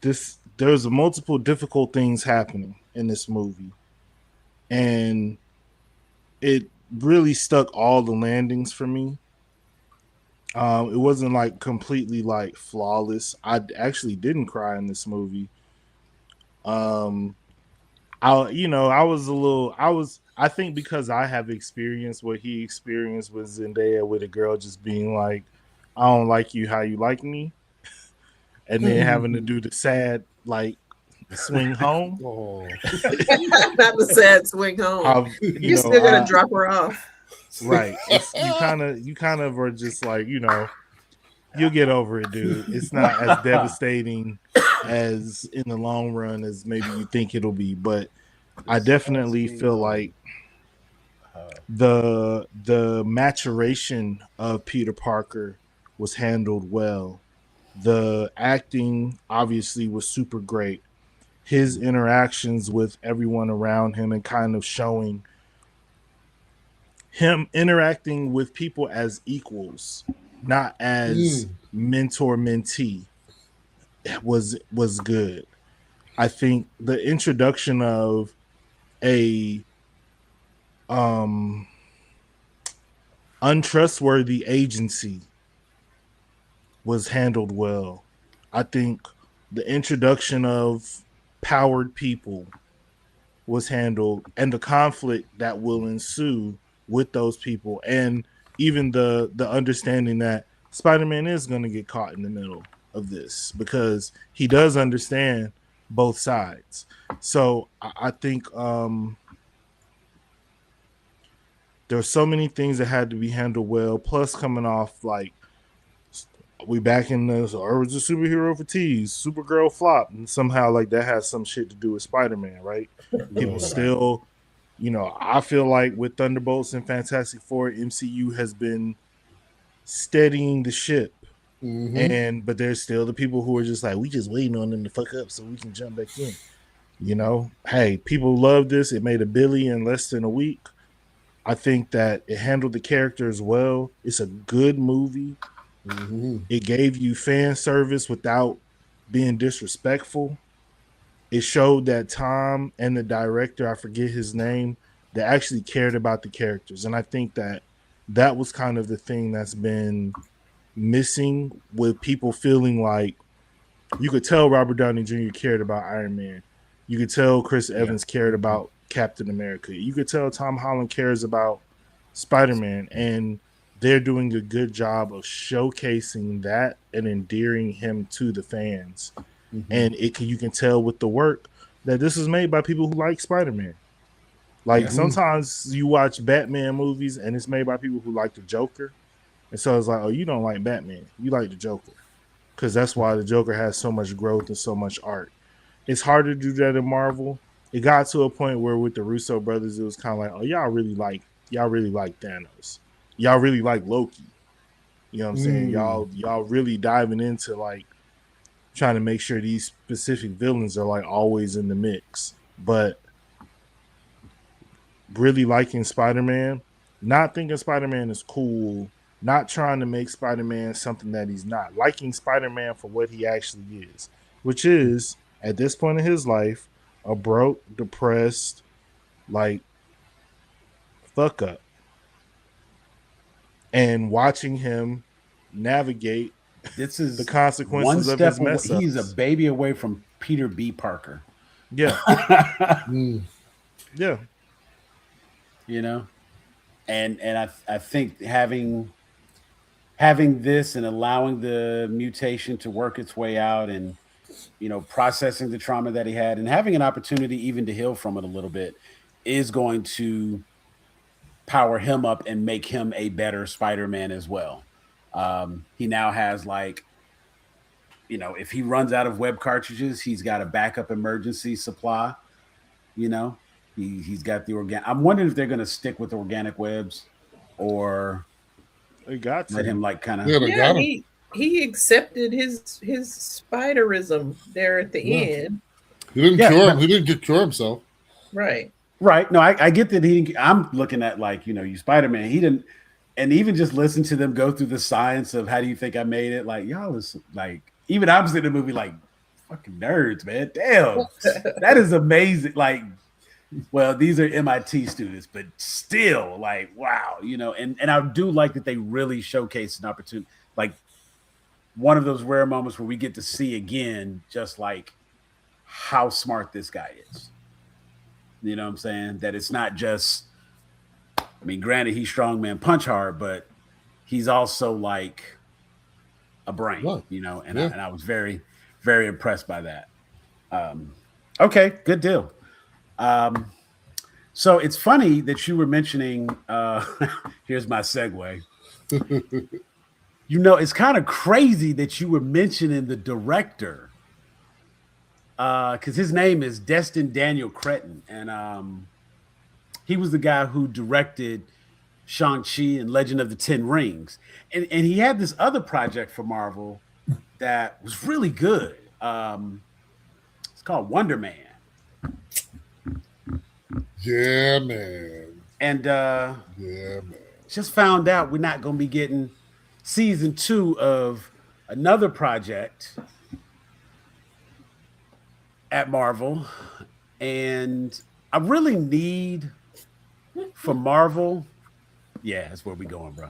this. There's multiple difficult things happening in this movie, and it really stuck all the landings for me. It wasn't like completely like flawless. I actually didn't cry in this movie, I think because I have experienced what he experienced with Zendaya, with a girl just being like, I don't like you how you like me, and then having to do the sad like swing home. Oh, Not the sad swing home. You still gotta drop her off. Right. It's you kind of are just like, you'll get over it, dude. It's not as devastating as in the long run as maybe you think it'll be, but I definitely feel like the maturation of Peter Parker was handled well. The acting obviously was super great. His interactions with everyone around him and kind of showing him interacting with people as equals, not as mentor mentee, was good. I think the introduction of a untrustworthy agency was handled well. I think the introduction of powered people was handled, and the conflict that will ensue with those people, and even the understanding that Spider-Man is going to get caught in the middle of this because he does understand both sides. So I think there were so many things that had to be handled well. Plus, coming off like we back in the or was a superhero for tease, Supergirl flop, and somehow like that has some shit to do with Spider-Man, right? People still, I feel like with Thunderbolts and Fantastic Four, MCU has been steadying the ship. But there's still the people who are just like, we just waiting on them to fuck up so we can jump back in. Hey, people love this. It made $1 billion in less than a week. I think that it handled the characters well. It's a good movie. It gave you fan service without being disrespectful. It showed that Tom and the director, I forget his name, they actually cared about the characters. And I think that was kind of the thing that's been missing with people feeling like you could tell Robert Downey Jr. cared about Iron Man. You could tell Chris Evans cared about Captain America. You could tell Tom Holland cares about Spider-Man, and they're doing a good job of showcasing that and endearing him to the fans. And you can tell with the work that this is made by people who like Spider-Man. Like sometimes you watch Batman movies and it's made by people who like the Joker. And so it's like, oh, you don't like Batman. You like the Joker. Because that's why the Joker has so much growth and so much art. It's hard to do that in Marvel. It got to a point where with the Russo brothers, it was kind of like, oh, y'all really like Thanos. Y'all really like Loki. You know what I'm saying? Y'all really diving into like trying to make sure these specific villains are like always in the mix. But really liking Spider-Man, not thinking Spider-Man is cool, not trying to make Spider-Man something that he's not. Liking Spider-Man for what he actually is, which is, at this point in his life, a broke, depressed, like, fuck up. And watching him navigate this is the consequences of his mess ups. He's a baby away from Peter B. Parker. Yeah. Yeah. And I think having this and allowing the mutation to work its way out and processing the trauma that he had and having an opportunity even to heal from it a little bit is going to power him up and make him a better Spider-Man as well. He now has if he runs out of web cartridges, he's got a backup emergency supply. He's got the organic. I'm wondering if they're going to stick with organic webs or they got to let him kind of. Yeah, he accepted his spiderism there at the end. He didn't cure him. He didn't cure himself. Right. No, I get that he didn't. I'm looking at you Spider-Man. He didn't, and even just listen to them go through the science of how do you think I made it? Like y'all is even I'm sitting in the movie like fucking nerds, man. Damn, that is amazing. Well, these are MIT students, but still, wow, and I do like that they really showcase an opportunity, one of those rare moments where we get to see again, just how smart this guy is. You know what I'm saying? That it's not just, I mean, granted, he's strongman punch hard, but he's also like a brain, Right. you know, and, Yeah. I was very, very impressed by that. Okay, good deal. Um, so it's funny that you were mentioning, here's my segue. You know, it's kind of crazy that you were mentioning the director, because his name is Destin Daniel Cretton, and he was the guy who directed Shang-Chi and Legend of the Ten Rings. And he had this other project for Marvel that was really good. It's called Wonder Man. Yeah, man. And Yeah, man. just found out we're not going to be getting season 2 of another project at Marvel. And I really need for Marvel. Yeah, that's where we going, bro.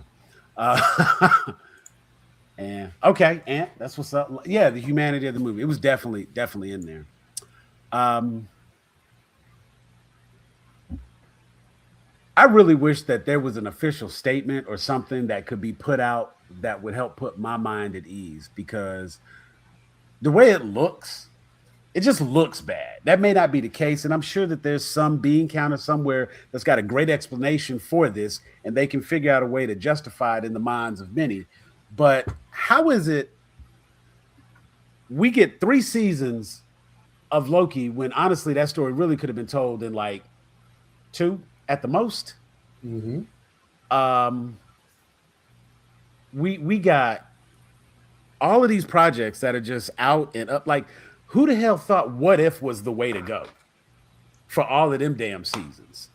And okay, and that's what's up. Yeah, the humanity of the movie. It was definitely in there. I really wish that there was an official statement or something that could be put out that would help put my mind at ease, because the way it looks, it just looks bad. That may not be the case, and I'm sure that there's some bean counter somewhere that's got a great explanation for this, and they can figure out a way to justify it in the minds of many. But how is it we get 3 seasons of Loki when honestly that story really could have been told in like 2 at the most? Mm-hmm. We got all of these projects that are just out and up. Like, who the hell thought What If was the way to go for all of them damn seasons?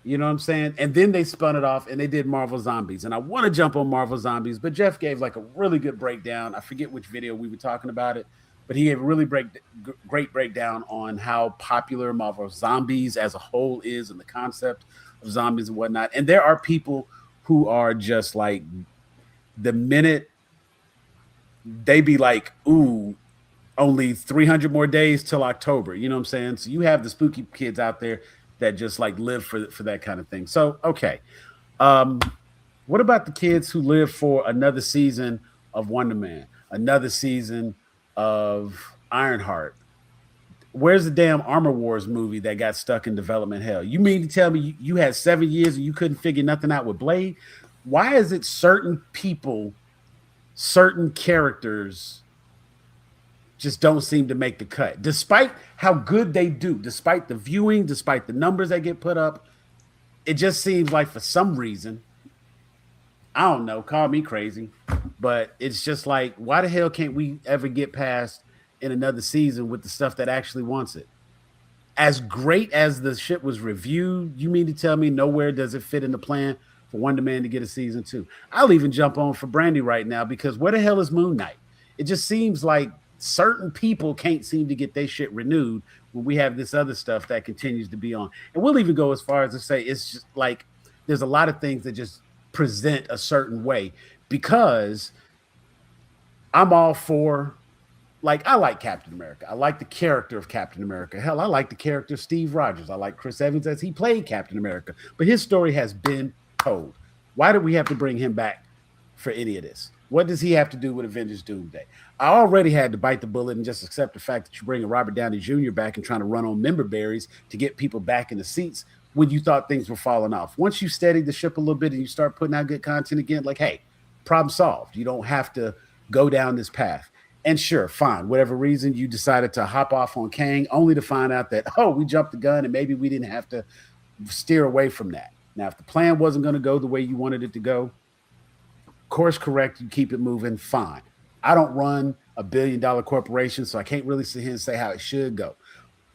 You know what I'm saying? And then they spun it off and they did Marvel Zombies. And I want to jump on Marvel Zombies, but Jeff gave like a really good breakdown. I forget which video we were talking about it, but he gave a really great breakdown on how popular Marvel Zombies as a whole is and the concept of zombies and whatnot. And there are people who are just like, the minute they be like, ooh, only 300 more days till October. You know what I'm saying? So you have the spooky kids out there that just like live for that kind of thing. So, okay. What about the kids who live for another season of Wonder Man, another season of Ironheart? Where's the damn Armor Wars movie that got stuck in development hell? You mean to tell me you had 7 years and you couldn't figure nothing out with Blade? Why is it certain people, certain characters just don't seem to make the cut, despite how good they do, despite the viewing, despite the numbers that get put up? It just seems like for some reason, I don't know, call me crazy, but it's just like, why the hell can't we ever get past in another season with the stuff that actually wants it? As great as the shit was reviewed, you mean to tell me nowhere does it fit in the plan for Wonder Man to get a season 2? I'll even jump on for Brandy right now, because where the hell is Moon Knight? It just seems like certain people can't seem to get their shit renewed when we have this other stuff that continues to be on. And we'll even go as far as to say it's just like there's a lot of things that just present a certain way, because I'm all for, like, I like Captain America. I like the character of Captain America. Hell, I like the character of Steve Rogers. I like Chris Evans as he played Captain America. But his story has been told. Why did we have to bring him back for any of this? What does he have to do with Avengers Doomsday? I already had to bite the bullet and just accept the fact that you're bringing Robert Downey Jr. back and trying to run on member berries to get people back in the seats when you thought things were falling off. Once you steady the ship a little bit and you start putting out good content again, like, hey, problem solved. You don't have to go down this path. And sure, fine, whatever reason you decided to hop off on Kang, only to find out that, oh, we jumped the gun and maybe we didn't have to steer away from that. Now, if the plan wasn't going to go the way you wanted it to go, course correct, you keep it moving, fine. I don't run a $1 billion corporation, so I can't really sit here and say how it should go.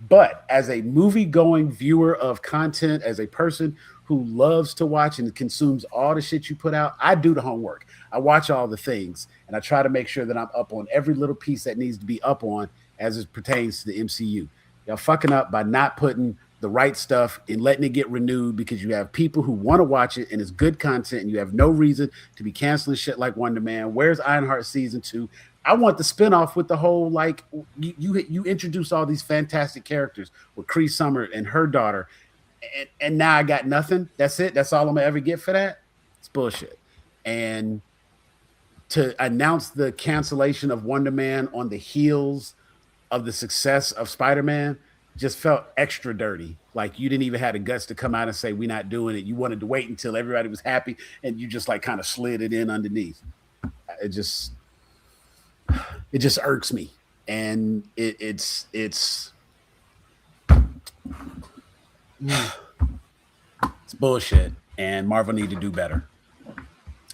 But as a movie-going viewer of content, as a person who loves to watch and consumes all the shit you put out, I do the homework. I watch all the things, and I try to make sure that I'm up on every little piece that needs to be up on as it pertains to the MCU. Y'all fucking up by not putting the right stuff and letting it get renewed, because you have people who want to watch it and it's good content, and you have no reason to be canceling shit like Wonder Man. Where's Ironheart season 2? I want the spinoff with the whole like you introduce all these fantastic characters with Cree Summer and her daughter, and now I got nothing. That's it. That's all I'm gonna ever get for that. It's bullshit. And to announce the cancellation of Wonder Man on the heels of the success of Spider-Man just felt extra dirty. Like you didn't even have the guts to come out and say we're not doing it. You wanted to wait until everybody was happy, and you just like kind of slid it in underneath. It just irks me, and it's bullshit. And Marvel need to do better.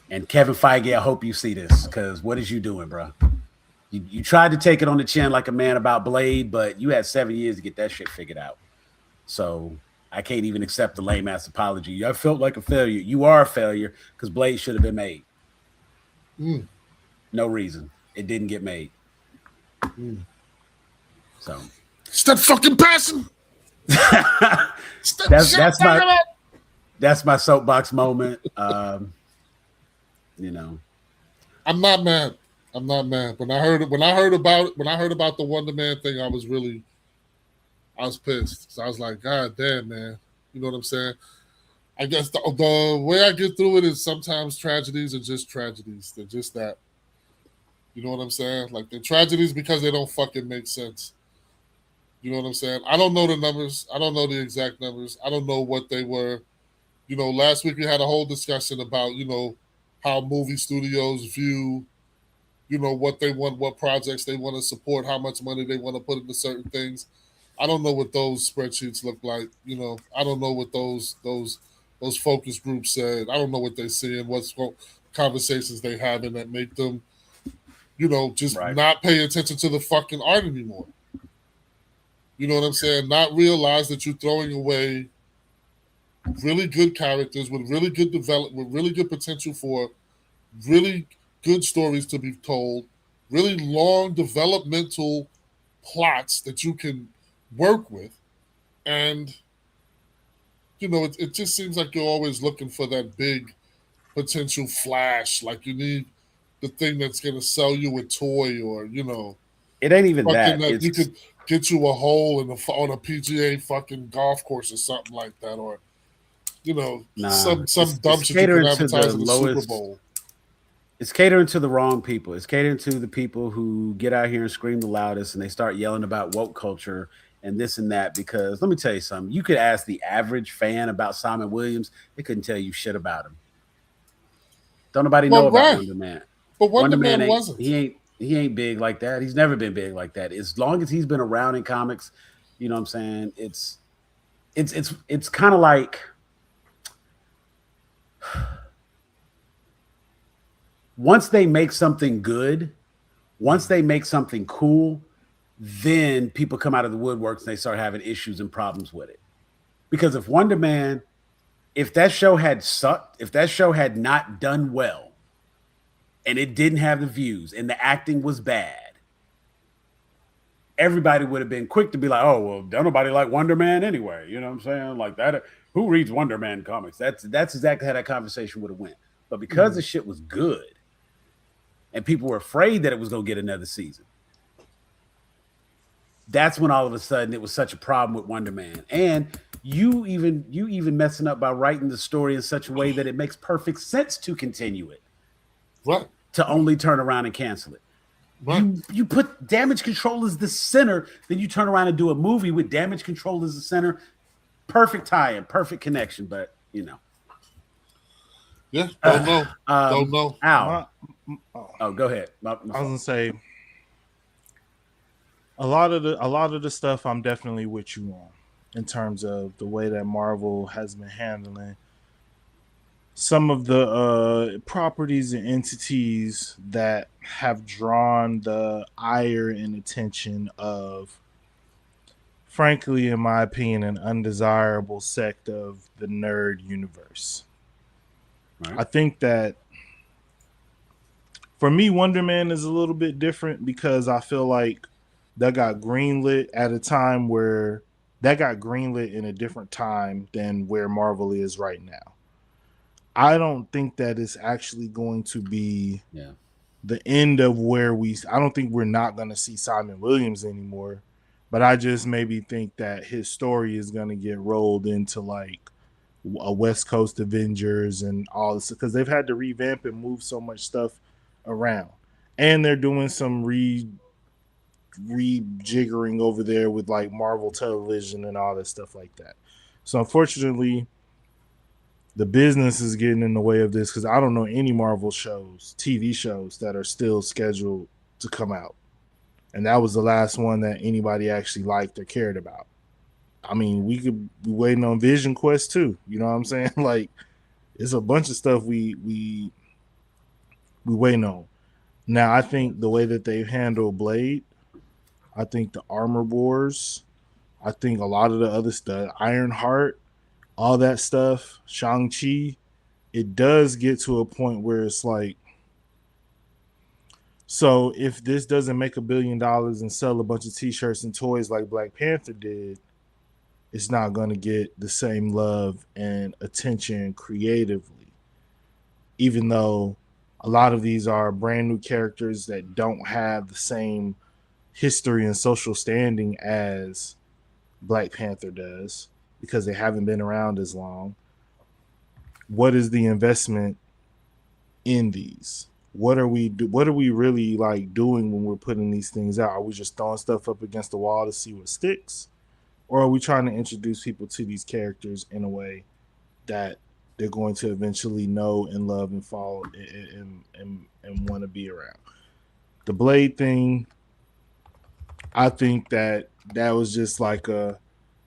And Kevin Feige, I hope you see this, because what is you doing, bro? You tried to take it on the chin like a man about Blade, but you had 7 years to get that shit figured out. So I can't even accept the lame ass apology. I felt like a failure. You are a failure because Blade should have been made. No reason. It didn't get made. So it's that fucking passion. That's my soapbox moment. You know, I'm not mad. When I heard about the Wonder Man thing, I was pissed. So I was like, God damn, man. You know what I'm saying? I guess the way I get through it is sometimes tragedies are just tragedies. They're just that. You know what I'm saying? Like they're tragedies because they don't fucking make sense. You know what I'm saying? I don't know the numbers. I don't know the exact numbers. I don't know what they were. You know, last week we had a whole discussion about, you know, how movie studios view, you know, what they want, what projects they want to support, how much money they want to put into certain things. I don't know what those spreadsheets look like. You know, I don't know what those focus groups said. I don't know what they're seeing, what conversations they having that make them, you know, just not pay attention to the fucking art anymore. You know what I'm saying? Not realize that you're throwing away really good characters with really good development, with really good potential for really good stories to be told, really long developmental plots that you can work with. And, you know, it just seems like you're always looking for that big potential flash. Like you need the thing that's going to sell you a toy or, you know. It ain't even that. You could get you a hole on a PGA fucking golf course or something like that. Or, you know, some dumb shit you can advertise in the Super Bowl. It's catering to the wrong people. It's catering to the people who get out here and scream the loudest and they start yelling about woke culture and this and that. Because let me tell you something. You could ask the average fan about Simon Williams. They couldn't tell you shit about him. Don't nobody know about Wonder Man. But Wonder Man wasn't. He ain't big like that. He's never been big like that. As long as he's been around in comics, you know what I'm saying? It's kind of like once they make something good, once they make something cool, then people come out of the woodworks and they start having issues and problems with it. Because if Wonder Man, if that show had sucked, if that show had not done well, and it didn't have the views and the acting was bad, everybody would have been quick to be like, oh, well, don't nobody like Wonder Man anyway. You know what I'm saying? Like that. Who reads Wonder Man comics? That's exactly how that conversation would have went. But because the shit was good and people were afraid that it was going to get another season, that's when all of a sudden it was such a problem with Wonder Man. And you even messing up by writing the story in such a way that it makes perfect sense to continue it. Right. To only turn around and cancel it. Right. You put Damage Control as the center, then you turn around and do a movie with Damage Control as the center. Perfect tie-in, perfect connection, but you know. Yeah, don't know. Don't know. Oh, go ahead. I was gonna say a lot of the stuff I'm definitely with you on in terms of the way that Marvel has been handling some of the properties and entities that have drawn the ire and attention of, frankly, in my opinion, an undesirable sect of the nerd universe. Right. I think that for me, Wonder Man is a little bit different because I feel like that got greenlit at a time where that got greenlit in a different time than where Marvel is right now. I don't think that it's actually going to be the end of where I don't think we're not going to see Simon Williams anymore, but I just maybe think that his story is going to get rolled into like a West Coast Avengers and all this, because they've had to revamp and move so much stuff around, and they're doing some rejiggering over there with like Marvel Television and all that stuff like that. So unfortunately, the business is getting in the way of this, because I don't know any Marvel shows, TV shows, that are still scheduled to come out. And that was the last one that anybody actually liked or cared about. I mean, we could be waiting on Vision Quest too. You know what I'm saying? Like, it's a bunch of stuff we waiting on. Now, I think the way that they've handled Blade, I think the Armor Wars, I think a lot of the other stuff, Ironheart, all that stuff, Shang-Chi, it does get to a point where it's like, so if this doesn't make $1 billion and sell a bunch of t-shirts and toys like Black Panther did, it's not going to get the same love and attention creatively, even though a lot of these are brand new characters that don't have the same history and social standing as Black Panther does, because they haven't been around as long. What is the investment in these? What are we really like doing when we're putting these things out? Are we just throwing stuff up against the wall to see what sticks? Or are we trying to introduce people to these characters in a way that they're going to eventually know and love and follow and want to be around? The Blade thing, I think that was just like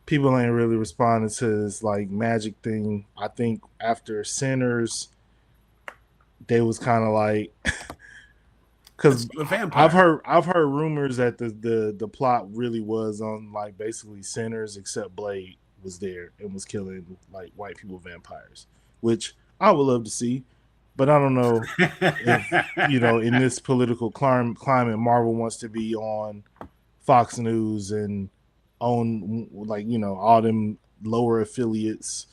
people ain't really responding to this like magic thing. I think after Sinners, they was kind of like, because I've heard rumors that the plot really was on like basically Sinners, except Blade was there and was killing like white people vampires, which I would love to see, but I don't know if in this political climate, Marvel wants to be on Fox News and own like all them lower affiliates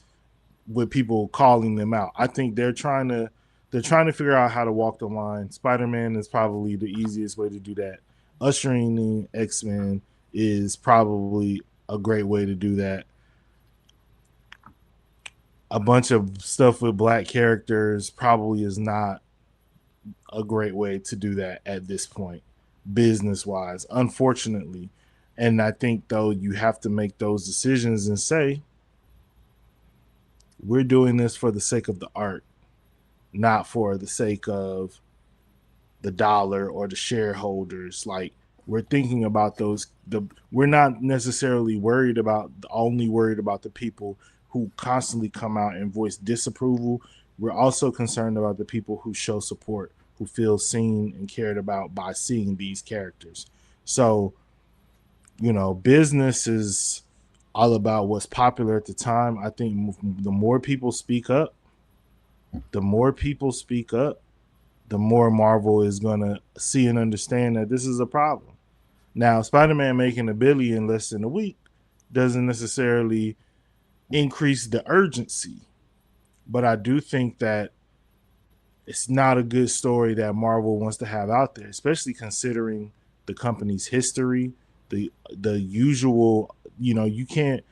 with people calling them out. I think they're trying to figure out how to walk the line. Spider-Man is probably the easiest way to do that. Ushering in X-Men is probably a great way to do that. A bunch of stuff with black characters probably is not a great way to do that at this point, business-wise, unfortunately. And I think, though, you have to make those decisions and say, we're doing this for the sake of the art, not for the sake of the dollar or the shareholders. Like, we're thinking about we're not necessarily worried about the people who constantly come out and voice disapproval. We're also concerned about the people who show support, who feel seen and cared about by seeing these characters. So, business is all about what's popular at the time. I think the more people speak up, the more Marvel is going to see and understand that this is a problem. Now, Spider-Man making $1 billion less than a week doesn't necessarily increase the urgency, but I do think that it's not a good story that Marvel wants to have out there, especially considering the company's history, the usual, you can't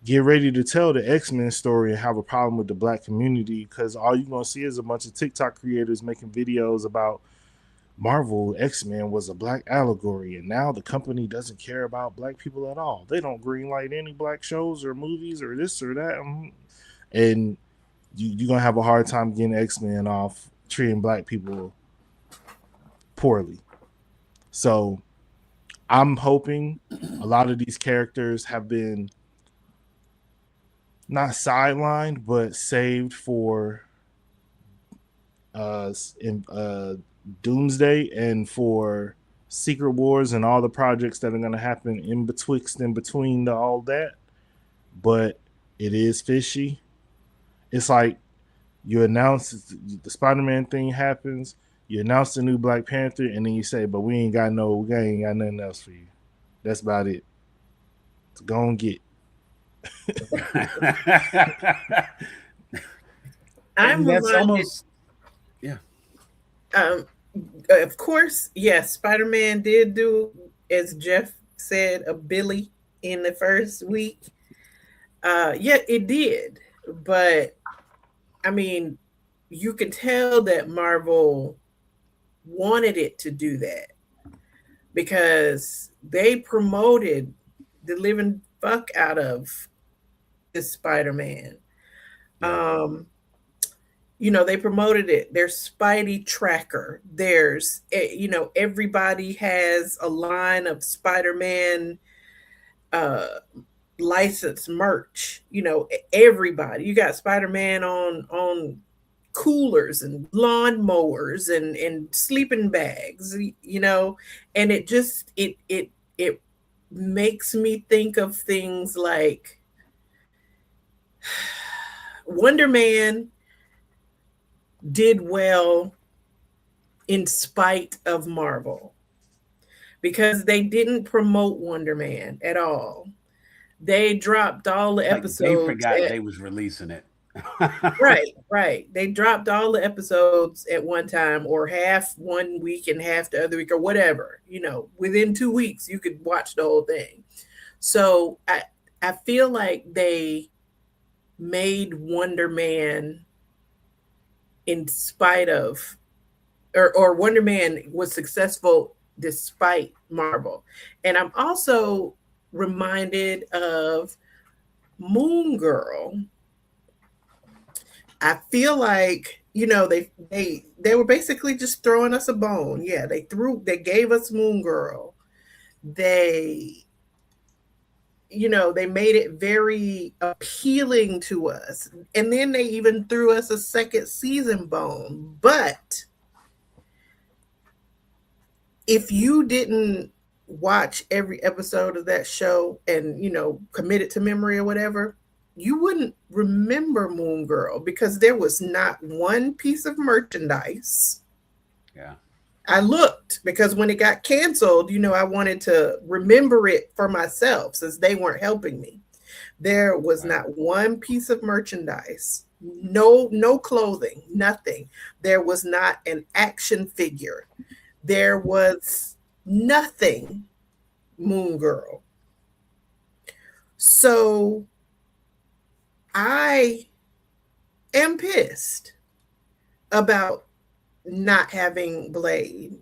get ready to tell the X-Men story and have a problem with the black community, because all you're going to see is a bunch of TikTok creators making videos about Marvel X-Men was a black allegory, and now the company doesn't care about black people at all. They don't greenlight any black shows or movies or this or that. And you're going to have a hard time getting X-Men off treating black people poorly. So I'm hoping a lot of these characters have been not sidelined, but saved for Doomsday and for Secret Wars and all the projects that are going to happen in between all that. But it is fishy. It's like you announce the Spider-Man thing happens, you announce the new Black Panther, and then you say, but we ain't got nothing else for you. That's about it. So go and get. I'm that's reminded, almost, yeah. Of course, yes, Spider-Man did do, as Jeff said, a Billy in the first week. Yeah, it did. But I mean, you can tell that Marvel wanted it to do that because they promoted the living fuck out of this Spider-Man. Yeah. They promoted it. There's Spidey tracker. There's, everybody has a line of Spider-Man uh, licensed merch. Everybody. You got Spider-Man on coolers and lawnmowers and sleeping bags. And it makes me think of things like Wonder Man did well in spite of Marvel because they didn't promote Wonder Man at all. They dropped all the episodes. They forgot they was releasing it. Right. They dropped all the episodes at one time, or half one week and half the other week, or whatever. Within 2 weeks, you could watch the whole thing. So I feel like they made Wonder Man in spite of, or Wonder Man was successful despite Marvel. And I'm also reminded of Moon Girl. I feel like, they were basically just throwing us a bone. Yeah, they gave us Moon Girl. They made it very appealing to us. And then they even threw us a second season bone. But if you didn't watch every episode of that show and, commit it to memory or whatever, you wouldn't remember Moon Girl because there was not one piece of merchandise. Yeah. I looked because when it got canceled, I wanted to remember it for myself since they weren't helping me. There was not one piece of merchandise, no clothing, nothing. There was not an action figure. There was nothing Moon Girl. So I am pissed about not having Blade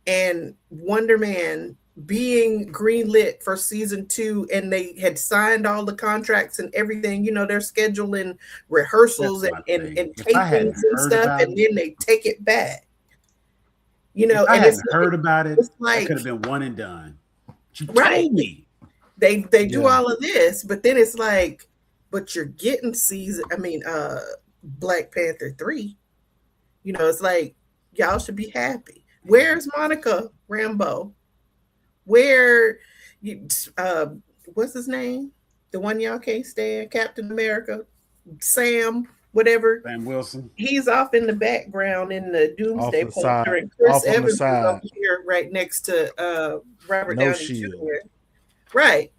and Wonder Man being greenlit for season 2, and they had signed all the contracts and everything. They're scheduling rehearsals and tapings and stuff, and then they take it back. If I hadn't heard about it, it could have been one and done. You told me. They do all of this, but then it's like, but you're getting Black Panther 3. It's like, y'all should be happy. Where's Monica Rambeau? Where, what's his name? The one y'all can't stand, Captain America, Sam, whatever. Sam Wilson. He's off in the background in the Doomsday poster, and Chris Evans is over here right next to Robert Downey Jr. Right.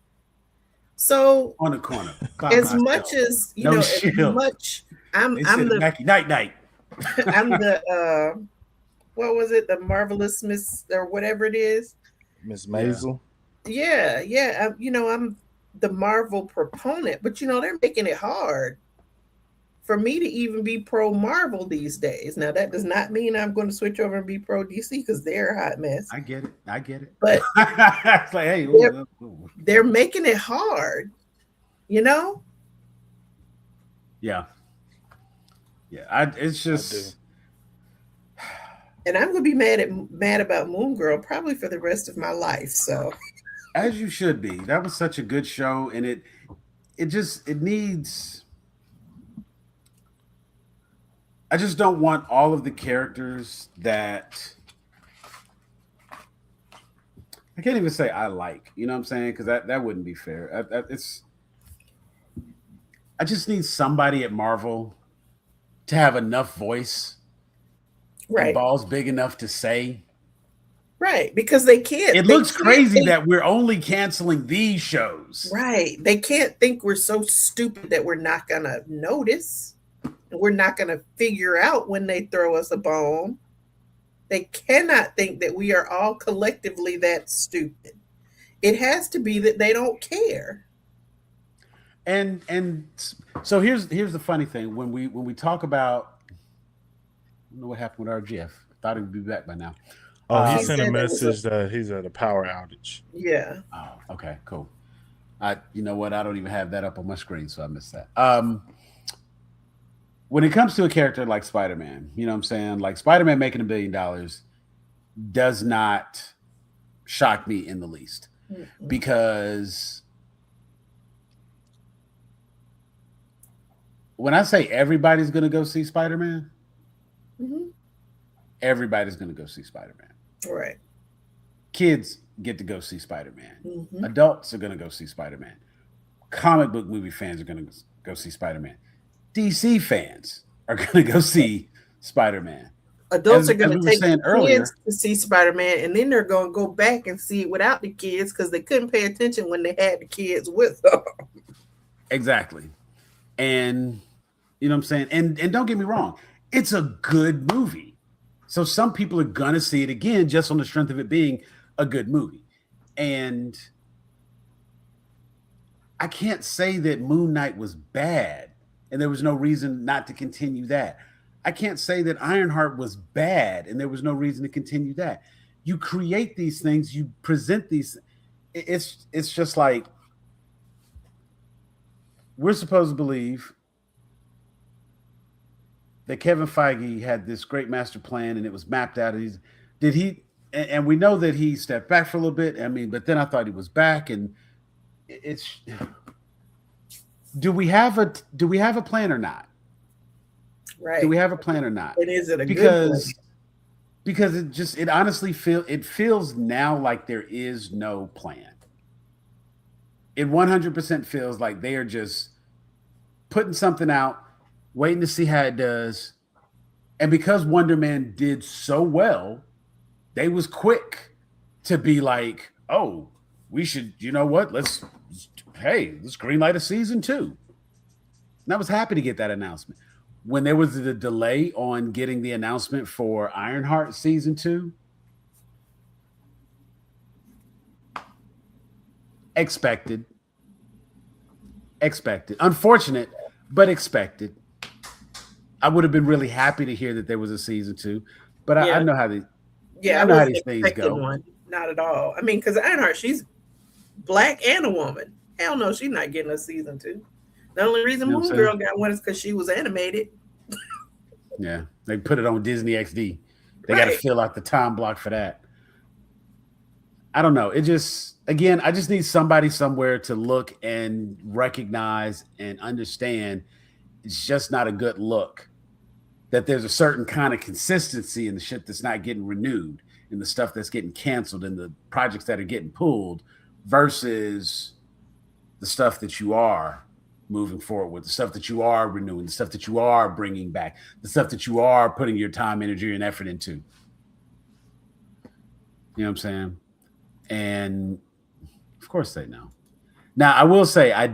So on the corner, as much as I'm the night. I'm the what was it? The Marvelous Miss or whatever it is. Miss Maisel. Yeah. I'm the Marvel proponent, but they're making it hard for me to even be pro Marvel these days. Now that does not mean I'm going to switch over and be pro DC because they're a hot mess. I get it. But it's like, hey, they're making it hard, Yeah. It's just, and I'm going to be mad about Moon Girl probably for the rest of my life. So, as you should be. That was such a good show, and it needs. I just don't want all of the characters that I can't even say I like. You know what I'm saying? Because that wouldn't be fair. I just need somebody at Marvel to have enough voice, right? Balls big enough to say, right? Because they can't. It looks crazy that we're only canceling these shows, right? They can't think we're so stupid that we're not gonna notice. We're not going to figure out when they throw us a bone. They cannot think that we are all collectively that stupid. It has to be that they don't care. And so here's the funny thing when we talk about, I don't know what happened with RGF. Thought he would be back by now. Oh, he He sent a said there was message that he's at a power outage. Yeah. Oh, okay, cool. You know what? I don't even have that up on my screen, so I missed that. When it comes to a character like Spider-Man, you know what I'm saying? Like Spider-Man making $1 billion does not shock me in the least. Because when I say everybody's going to go see Spider-Man, everybody's going to go see Spider-Man. Right. Kids get to go see Spider-Man. Adults are going to go see Spider-Man. Comic book movie fans are going to go see Spider-Man. DC fans are going to go see Spider-Man. Adults are going to take the kids to see Spider-Man, and then they're going to go back and see it without the kids because they couldn't pay attention when they had the kids with them. Exactly. And you know what I'm saying? And don't get me wrong, it's a good movie. So some people are going to see it again just on the strength of it being a good movie. And I can't say that Moon Knight was bad and there was no reason not to continue that. I can't say that Ironheart was bad and there was no reason to continue that. You create these things, you present these. It's just like we're supposed to believe that Kevin Feige had this great master plan and it was mapped out. And we know that he stepped back for a little bit. I mean, but then I thought he was back, and do we have a plan or not? Right. Do we have a plan or not? And is it a good plan? Because it honestly feels now like there is no plan. It 100% feels like they are just putting something out, waiting to see how it does. And because Wonder Man did so well, they was quick to be like, oh, we should, you know what? Let's greenlight a season 2. And I was happy to get that announcement. When there was the delay on getting the announcement for Ironheart season 2, expected. Unfortunate, but expected. I would have been really happy to hear that there was a season 2, but I know how they. Yeah, I know how these things go. One. Not at all. I mean, because Ironheart, she's black and a woman. Hell no, she's not getting a season 2. The only reason Moon Girl got one is because she was animated. Yeah, they put it on Disney XD. They got to fill out the time block for that. I don't know. It just, again, I just need somebody somewhere to look and recognize and understand it's just not a good look. That there's a certain kind of consistency in the shit that's not getting renewed, in the stuff that's getting canceled, in the projects that are getting pulled, versus the stuff that you are moving forward with, the stuff that you are renewing, the stuff that you are bringing back, the stuff that you are putting your time, energy, and effort into. You know what I'm saying? And of course they know. Now, I will say I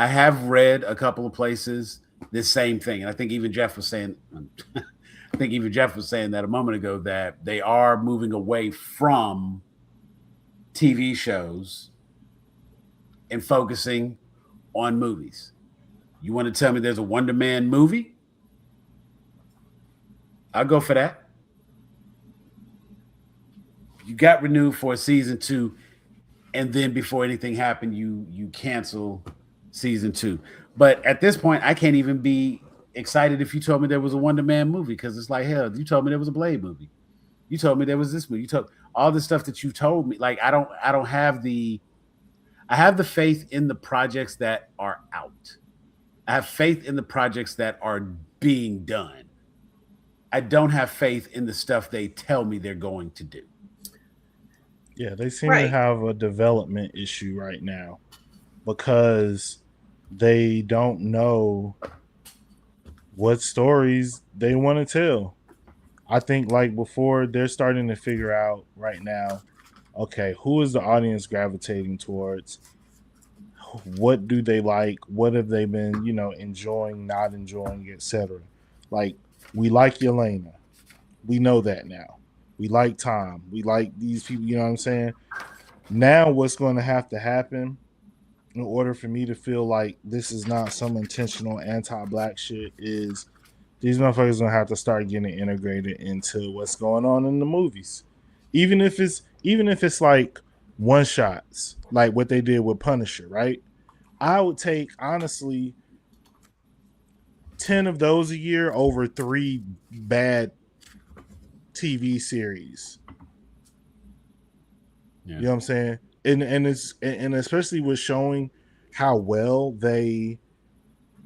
have read a couple of places this same thing. And I think even Jeff was saying that a moment ago, that they are moving away from TV shows and focusing on movies. You want to tell me there's a Wonder Man movie? I'll go for that. You got renewed for a season 2, and then before anything happened, you cancel season 2. But at this point, I can't even be excited if you told me there was a Wonder Man movie, because it's like, hell, you told me there was a Blade movie. You told me there was this movie. You told all the stuff that you told me. Like, I don't have the faith in the projects that are out. I have faith in the projects that are being done. I don't have faith in the stuff they tell me they're going to do. Yeah, they seem to have a development issue right now because they don't know what stories they want to tell. I think like before, they're starting to figure out right now, okay, who is the audience gravitating towards? What do they like? What have they been, enjoying, not enjoying, etc. Like, we like Yelena. We know that now. We like Tom. We like these people. You know what I'm saying? Now, what's going to have to happen in order for me to feel like this is not some intentional anti-black shit is these motherfuckers gonna have to start getting integrated into what's going on in the movies, even if it's like one shots, like what they did with Punisher, right? I would take honestly 10 of those a year over 3 bad TV series. Yeah. You know what I'm saying? And especially with showing how well they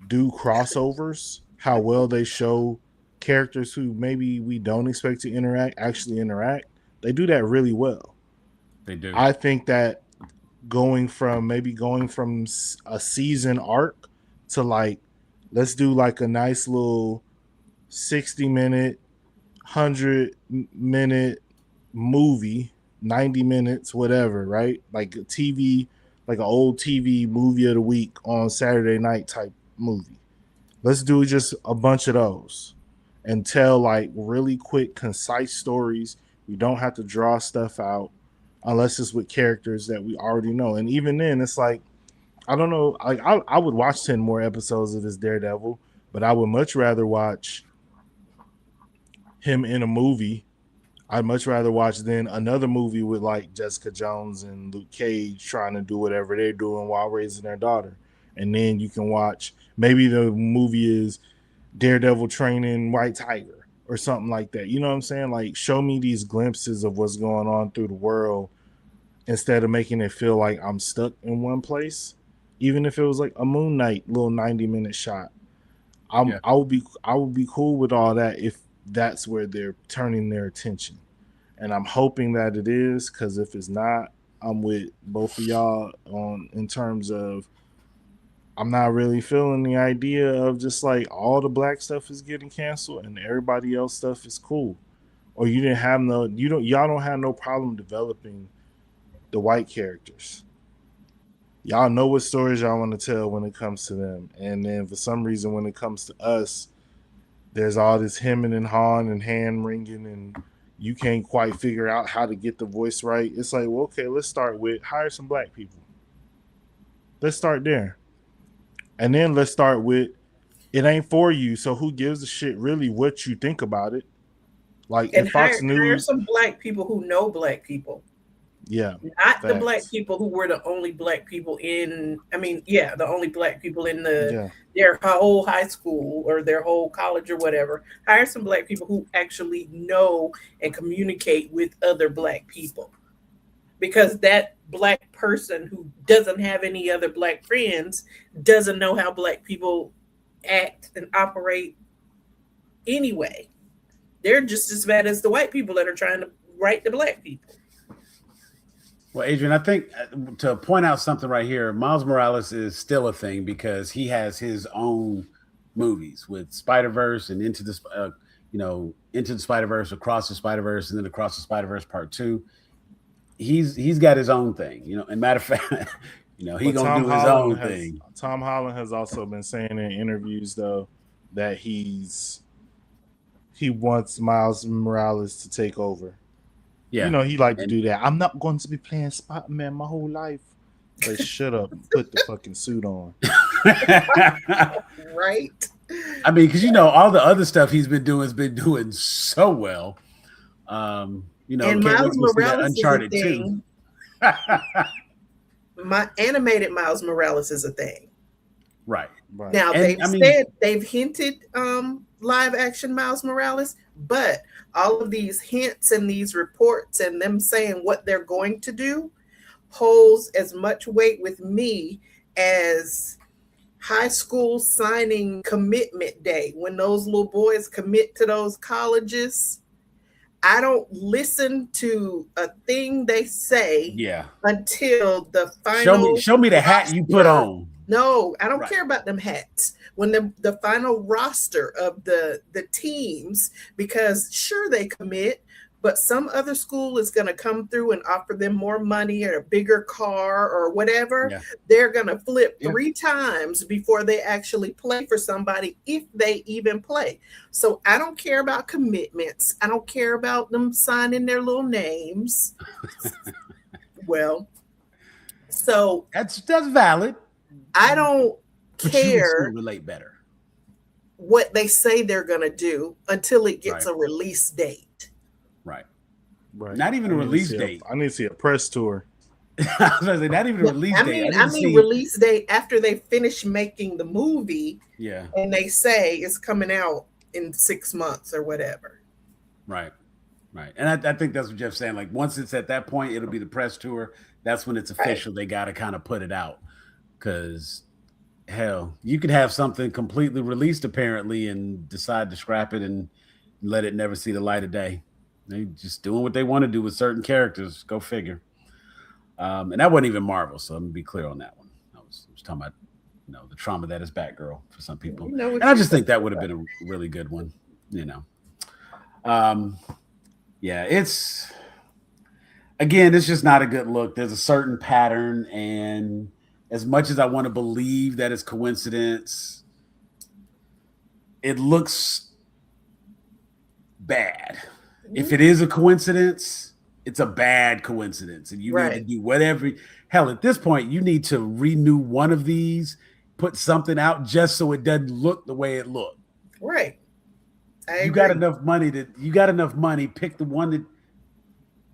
do crossovers, how well they show characters who maybe we don't expect to actually interact. They do that really well. They do. I think that going from a season arc to like, let's do like a nice little 60-minute, 100-minute movie, 90 minutes, whatever, right? Like a TV, like an old TV movie of the week on Saturday night type movie. Let's do just a bunch of those and tell like really quick, concise stories. We don't have to draw stuff out unless it's with characters that we already know. And even then, it's like, I don't know. Like I would watch 10 more episodes of this Daredevil, but I would much rather watch him in a movie. I'd much rather watch than another movie with like Jessica Jones and Luke Cage trying to do whatever they're doing while raising their daughter. And then you can watch, maybe the movie is Daredevil training White Tiger or something like that. You know what I'm saying? Like, show me these glimpses of what's going on through the world instead of making it feel like I'm stuck in one place. Even if it was like a Moon Knight little 90-minute shot. I would be cool with all that if that's where they're turning their attention. And I'm hoping that it is, because if it's not, I'm with both of y'all in terms of I'm not really feeling the idea of just like all the black stuff is getting canceled and everybody else stuff is cool. Or y'all don't have no problem developing the white characters. Y'all know what stories y'all want to tell when it comes to them. And then for some reason, when it comes to us, there's all this hemming and hawing and hand wringing, and you can't quite figure out how to get the voice right. It's like, well, okay, let's start with hire some black people. Let's start there. And then let's start with, it ain't for you, so who gives a shit really what you think about it? Like, and in Fox News, hire some black people who know black people. Yeah, not the black people who were the only black people the only black people in their whole high school or their whole college or whatever. Hire some black people who actually know and communicate with other black people, because that black person who doesn't have any other black friends doesn't know how black people act and operate anyway. They're just as bad as the white people that are trying to write the black people. Well, Adrian, I think to point out something right here, Miles Morales is still a thing because he has his own movies with Spider-Verse and Into the Spider-Verse, Across the Spider-Verse, and then Across the Spider-Verse Part 2. He's got his own thing, and matter of fact, he's gonna do his own thing. Tom Holland has also been saying in interviews though that he wants Miles Morales to take over. Yeah, he liked to do that. I'm not going to be playing Spider-Man my whole life. Like, shut up and put the fucking suit on. Right. I mean, because all the other stuff he's been doing has been doing so well. And Miles Morales Uncharted is a thing. My animated Miles Morales is a thing. Right. Now they've hinted live action Miles Morales, but all of these hints and these reports and them saying what they're going to do holds as much weight with me as high school signing commitment day. When those little boys commit to those colleges, I don't listen to a thing they say until the final. Show me the hat you put on. No, I don't care about them hats. When the final roster of the teams, because sure they commit, but some other school is going to come through and offer them more money or a bigger car or whatever, they're going to flip 3 times before they actually play for somebody, if they even play. So I don't care about commitments. I don't care about them signing their little names. Well, so that's valid. I don't care. You relate better what they say they're going to do until it gets a release date. Right. Not even a release date. I need to see a press tour. I was going to say, not even a release date. I mean release date after they finish making the movie. Yeah. And they say it's coming out in 6 months or whatever. Right. And I think that's what Jeff's saying. Like, once it's at that point, it'll be the press tour. That's when it's official. They got to kind of put it out. Because, hell, you could have something completely released, apparently, and decide to scrap it and let it never see the light of day. They just doing what they want to do with certain characters. Go figure. And that wasn't even Marvel, so let me be clear on that one. I was talking about, the trauma that is Batgirl for some people. And I just think that would have been a really good one, Yeah, it's just not a good look. There's a certain pattern, and as much as I want to believe that it's coincidence, it looks bad. If it is a coincidence, it's a bad coincidence, and you need to do whatever. Hell, at this point, you need to renew one of these, put something out just so it doesn't look the way it looked. Right. You got enough money, pick the one that,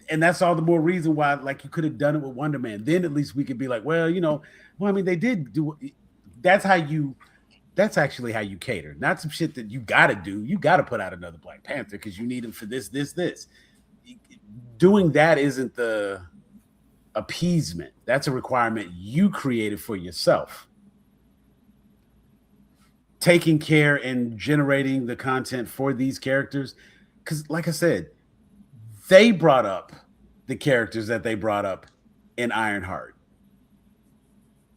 and that's all the more reason why, like, you could have done it with Wonder Man. Then at least we could be like, well, I mean, they did do it. That's actually how you cater. Not some shit that you got to do. You got to put out another Black Panther because you need him for this. Doing that isn't the appeasement. That's a requirement you created for yourself. Taking care and generating the content for these characters, because, like I said, they brought up the characters that they brought up in Ironheart,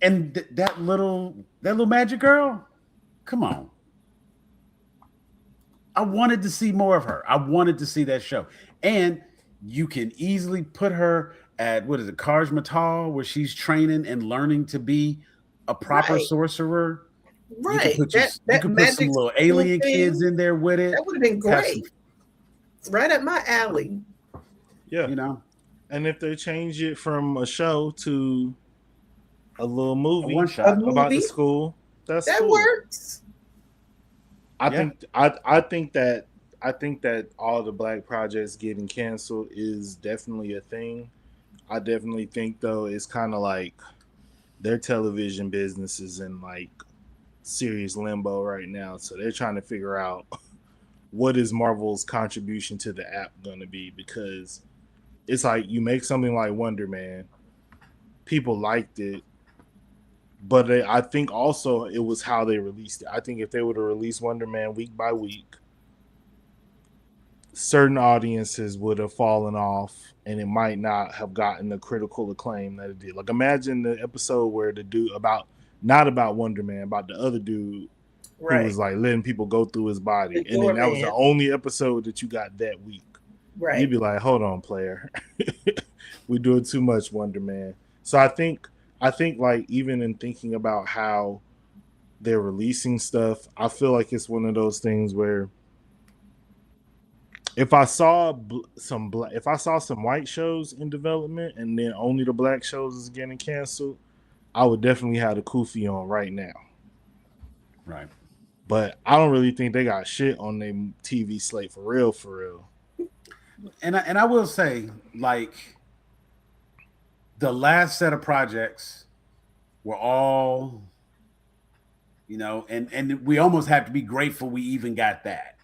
and that little magic girl. Come on, I wanted to see more of her. I wanted to see that show, and you can easily put her at Kaj Matal, where she's training and learning to be a proper sorcerer. Right. You can put some little alien kids in there with it. That would have been great. Right up my alley. Yeah. And if they change it from a show to a little movie about the school, that cool. Works. I think that all the Black projects getting canceled is definitely a thing. I definitely think, though, it's kind of like their television business is in like serious limbo right now, so they're trying to figure out what is Marvel's contribution to the app going to be, because it's like you make something like Wonder Man, people liked it, but I think also it was how they released it. I think if they would have released Wonder Man week by week, certain audiences would have fallen off and it might not have gotten the critical acclaim that it did. Like, imagine the episode where the dude not about Wonder Man, about the other dude who was like letting people go through his body. And then that was the only episode that you got that week. Right. You'd be like, hold on, player. We're doing too much Wonder Man. So I think like, even in thinking about how they're releasing stuff, I feel like it's one of those things where if I saw some white shows in development and then only the Black shows is getting canceled, I would definitely have the kufi on right now. Right. But I don't really think they got shit on their TV slate for real. And I will say, like, the last set of projects were all, and we almost have to be grateful we even got that,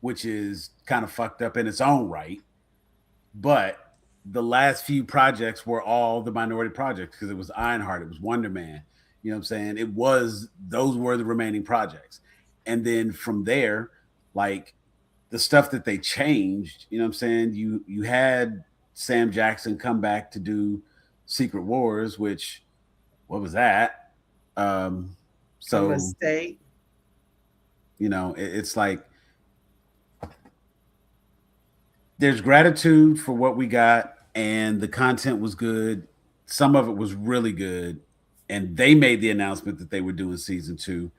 which is kind of fucked up in its own right. But the last few projects were all the minority projects, because it was Ironheart, it was Wonder Man. You know what I'm saying? Those were the remaining projects. And then from there, like, the stuff that they changed, you know what I'm saying? You had Sam Jackson come back to do Secret Wars, which, what was that? So a mistake. It's like there's gratitude for what we got, and the content was good. Some of it was really good, and they made the announcement that they were doing season 2,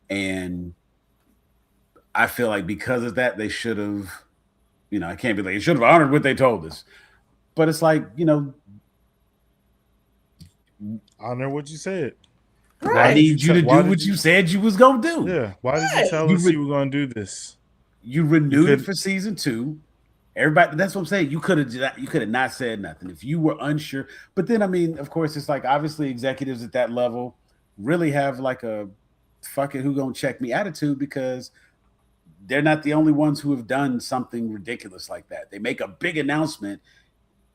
and I feel like because of that, they should have, I can't be like, they should have honored what they told us. But it's like, honor what you said. Right. I need you to do what you said you was gonna do. Yeah. Why did you tell us you were gonna do this? You renewed it for season 2. Everybody, that's what I'm saying. You could have not said nothing if you were unsure. But then, I mean, of course, it's like obviously executives at that level really have like a fucking who gonna check me attitude, because they're not the only ones who have done something ridiculous like that. They make a big announcement,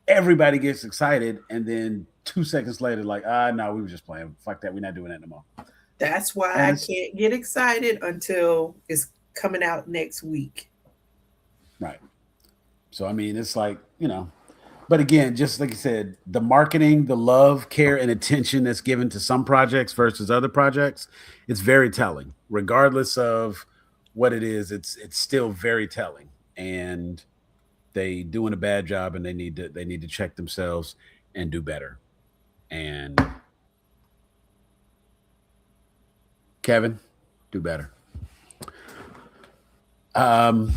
everybody gets excited, and then 2 seconds later, like, no, we were just playing. Fuck that, we're not doing that no more. That's why I can't get excited until it's coming out next week. Right. So, I mean, it's like, but again, just like you said, the marketing, the love, care, and attention that's given to some projects versus other projects, it's very telling. Regardless of what it is, it's still very telling. And they doing a bad job, and they need to check themselves and do better. And Kevin, do better. And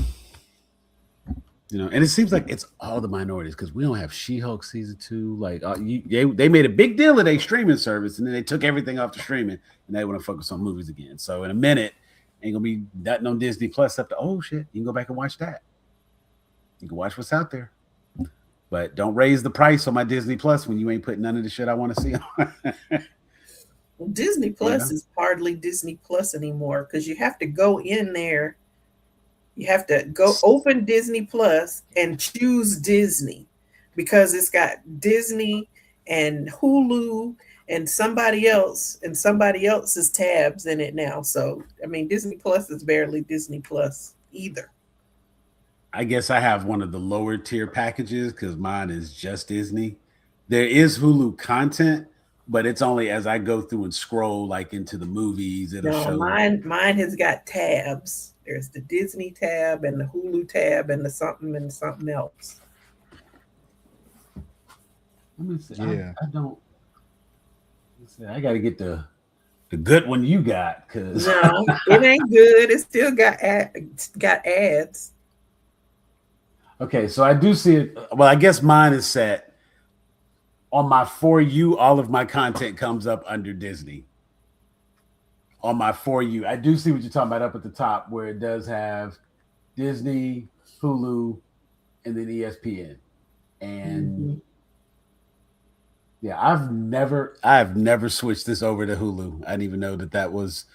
it seems like it's all the minorities, because we don't have She-Hulk season 2. Like they made a big deal of their streaming service, and then they took everything off the streaming, and they want to focus on movies again. So in a minute, ain't gonna be nothing on Disney Plus up to shit. You can go back and watch that. You can watch what's out there, but don't raise the price on my Disney Plus when you ain't putting none of the shit I want to see on. Well, Disney Plus is hardly Disney Plus anymore, because you have to go in there. You have to go open Disney Plus and choose Disney, because it's got Disney and Hulu and somebody else's tabs in it now. So, I mean, Disney Plus is barely Disney Plus either. I guess I have one of the lower tier packages, because mine is just Disney. There is Hulu content, but it's only as I go through and scroll like into the movies. It'll show. Mine has got tabs. There's the Disney tab and the Hulu tab and the something else. Let me see. Yeah. I don't. I got to get the good one you got, because no, it ain't good. It still got ads. Okay, so I do see it. Well, I guess mine is set on my For You. All of my content comes up under Disney. On my For You, I do see what you're talking about up at the top, where it does have Disney, Hulu, and then ESPN. And yeah, I've never switched this over to Hulu. I didn't even know that was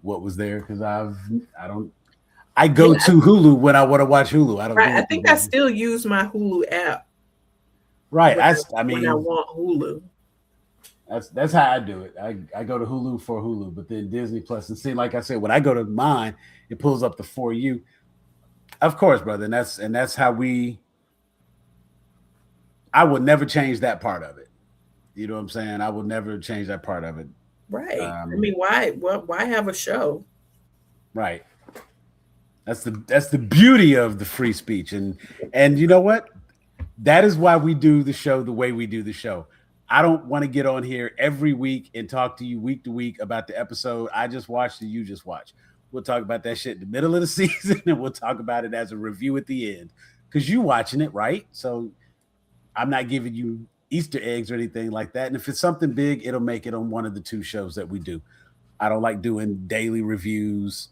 what was there, because I go to Hulu when I want to watch Hulu. I don't. Right, I think I still use my Hulu app. Right, when I want Hulu. That's how I do it. I go to Hulu for Hulu, but then Disney Plus, and see, like I said, when I go to mine, it pulls up the For You. Of course, brother, and that's how I would never change that part of it. You know what I'm saying? I would never change that part of it. Right. I mean, why have a show? Right. That's the beauty of the free speech, and you know what? That is why we do the show the way we do the show. I don't want to get on here every week and talk to you week to week about the episode I just watched and you just watched. We'll talk about that shit in the middle of the season, and we'll talk about it as a review at the end, because you watching it, right? So I'm not giving you Easter eggs or anything like that. And if it's something big, it'll make it on one of the 2 shows that we do. I don't like doing daily reviews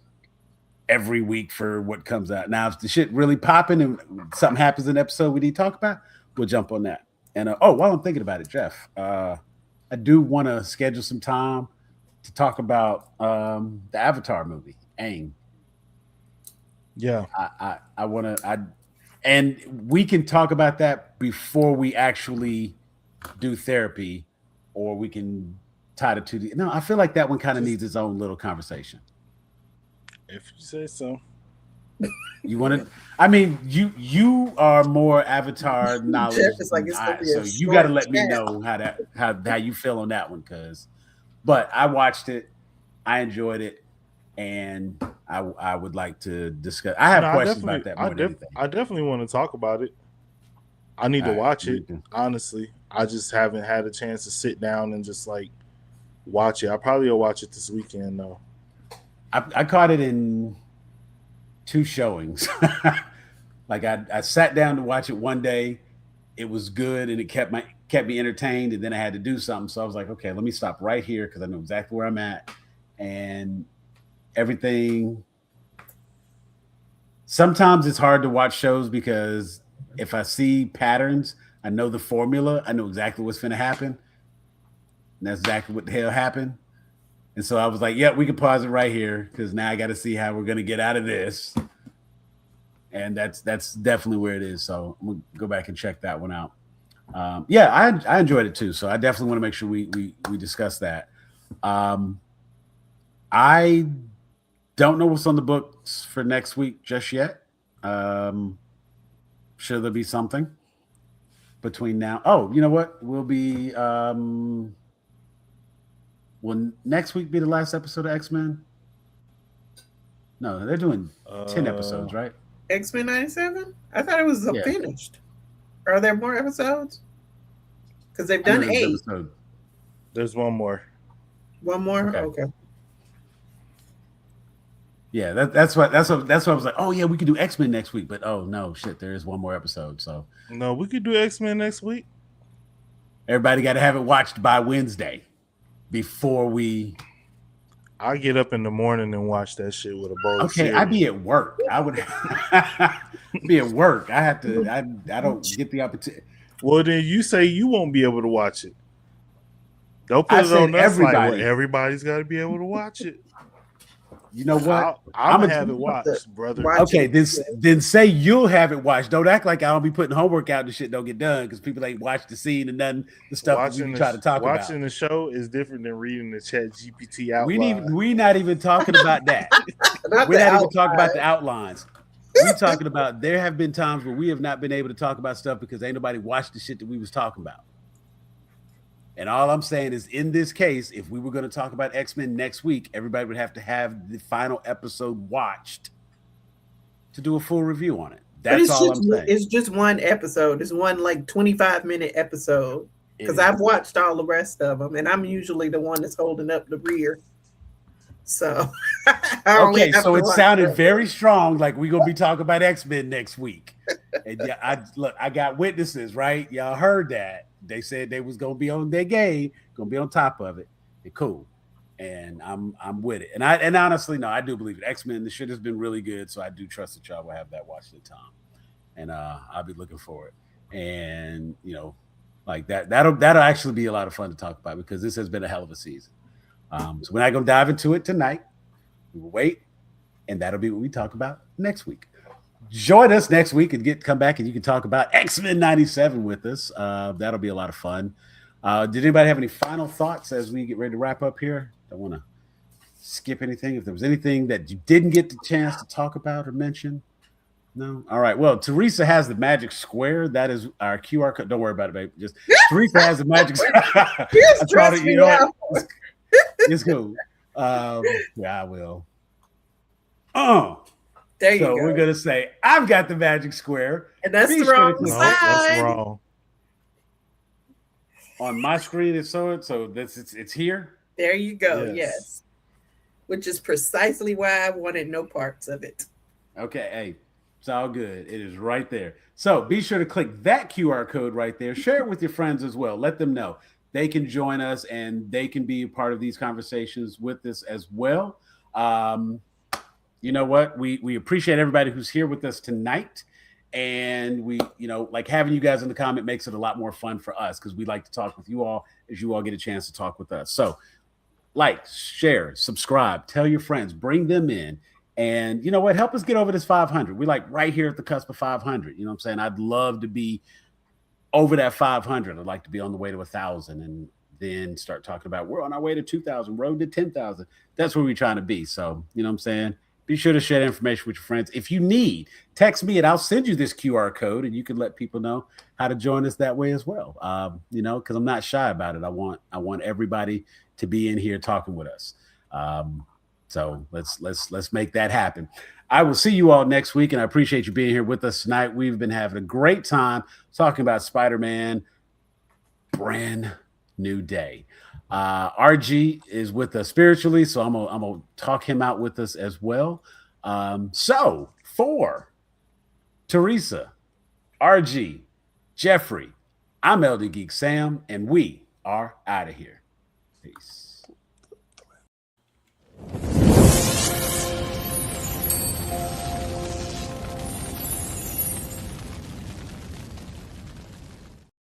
every week for what comes out. Now, if the shit really popping and something happens in the episode we need to talk about, we'll jump on that. And while I'm thinking about it, Jeff, I do want to schedule some time to talk about the Avatar movie, Aang. Yeah, I want to. And we can talk about that before we actually do therapy, or we can tie the two. No, I feel like that one kind of needs its own little conversation. If you say so. You want to? I mean, you are more Avatar knowledge, like so you got to let me know how you feel on that one, but I watched it, I enjoyed it, and I would like to discuss. I have questions about that more than anything. I definitely want to talk about it. I need to watch it. Honestly, I just haven't had a chance to sit down and just like watch it. I probably will watch it this weekend though. I caught it in 2 showings. Like I sat down to watch it one day. It was good and it kept me entertained, and then I had to do something. So I was like, okay, let me stop right here because I know exactly where I'm at. And everything. Sometimes it's hard to watch shows because if I see patterns, I know the formula, I know exactly what's going to happen. And that's exactly what the hell happened. And so I was like, yeah, we can pause it right here because now I got to see how we're going to get out of this. And that's definitely where it is. So I'm going to go back and check that one out. Yeah, I enjoyed it too. So I definitely want to make sure we discuss that. I don't know what's on the books for next week just yet. Sure there'll be something between now. Oh, you know what? We'll be will next week be the last episode of X-Men? No, they're doing 10 episodes, right? X-Men 97? I thought it was finished. Are there more episodes? Because they've done 8. There's one more. One more? Okay. Yeah, that's what I was like. Oh yeah, we could do X-Men next week, but oh no, shit, there is one more episode. So no, we could do X-Men next week. Everybody got to have it watched by Wednesday before we. I get up in the morning and watch that shit with a bowl of cereal. I'd be at work. I would be at work. I have to. I don't get the opportunity. Well, then you say you won't be able to watch it. Don't put it on us. Everybody. Like, well, everybody's got to be able to watch it. You know what? I'm gonna have it watched, brother. Okay, then say you'll have it watched. Don't act like I don't be putting homework out and shit don't get done because people ain't watched the scene and none the stuff we try to talk about. Watching the show is different than reading the Chat GPT outline. We're not even talking about that. We're not even talking about the outlines. We're talking about there have been times where we have not been able to talk about stuff because ain't nobody watched the shit that we was talking about. And all I'm saying is, in this case, if we were going to talk about X-Men next week, everybody would have to have the final episode watched to do a full review on it. That's all I'm saying. It's just one episode. It's one like 25-minute episode because I've watched all the rest of them, and I'm usually the one that's holding up the rear. So, okay, so it sounded very strong, like we're gonna be talking about X-Men next week. And yeah, I got witnesses, right? Y'all heard that. They said they was gonna be on their game, gonna be on top of it. And cool. And I'm with it. And honestly, no, I do believe it. X-Men, the shit has been really good. So I do trust that y'all will have that watched at the time. And I'll be looking for it. And you know, like that'll actually be a lot of fun to talk about because this has been a hell of a season. So we're not gonna dive into it tonight. We will wait, and that'll be what we talk about next week. Join us next week and come back and you can talk about X-Men 97 with us. That'll be a lot of fun. Did anybody have any final thoughts as we get ready to wrap up here? Don't want to skip anything. If there was anything that you didn't get the chance to talk about or mention, no. All right. Well, Teresa has the magic square. That is our QR code. Don't worry about it, baby. Just Teresa has the magic square. It's cool. Yeah, I will. There you go. So we're gonna say I've got the magic square, and that's the wrong side. That's wrong. On my screen, it's it's here. There you go. Yes, which is precisely why I wanted no parts of it. Okay, hey, it's all good. It is right there. So be sure to click that QR code right there. Share it with your friends as well. Let them know they can join us and they can be a part of these conversations with us as well. You know what? We appreciate everybody who's here with us tonight. And we, like having you guys in the comment makes it a lot more fun for us because we like to talk with you all as you all get a chance to talk with us. So like, share, subscribe, tell your friends, bring them in. And you know what? Help us get over this 500. We're like right here at the cusp of 500. You know what I'm saying? I'd love to be over that 500. I'd like to be on the way to 1,000 and then start talking about we're on our way to 2,000, road to 10,000. That's where we're trying to be. So, you know what I'm saying? Be sure to share information with your friends. If you need, text me and I'll send you this QR code and you can let people know how to join us that way as well. Because I'm not shy about it. I want everybody to be in here talking with us. So let's make that happen. I will see you all next week, and I appreciate you being here with us tonight. We've been having a great time talking about Spider-Man. Brand new day. RG is with us spiritually, so I'm gonna talk him out with us as well. So for Teresa, RG, Jeffrey, I'm Elder Geek Sam, and we are out of here. Peace.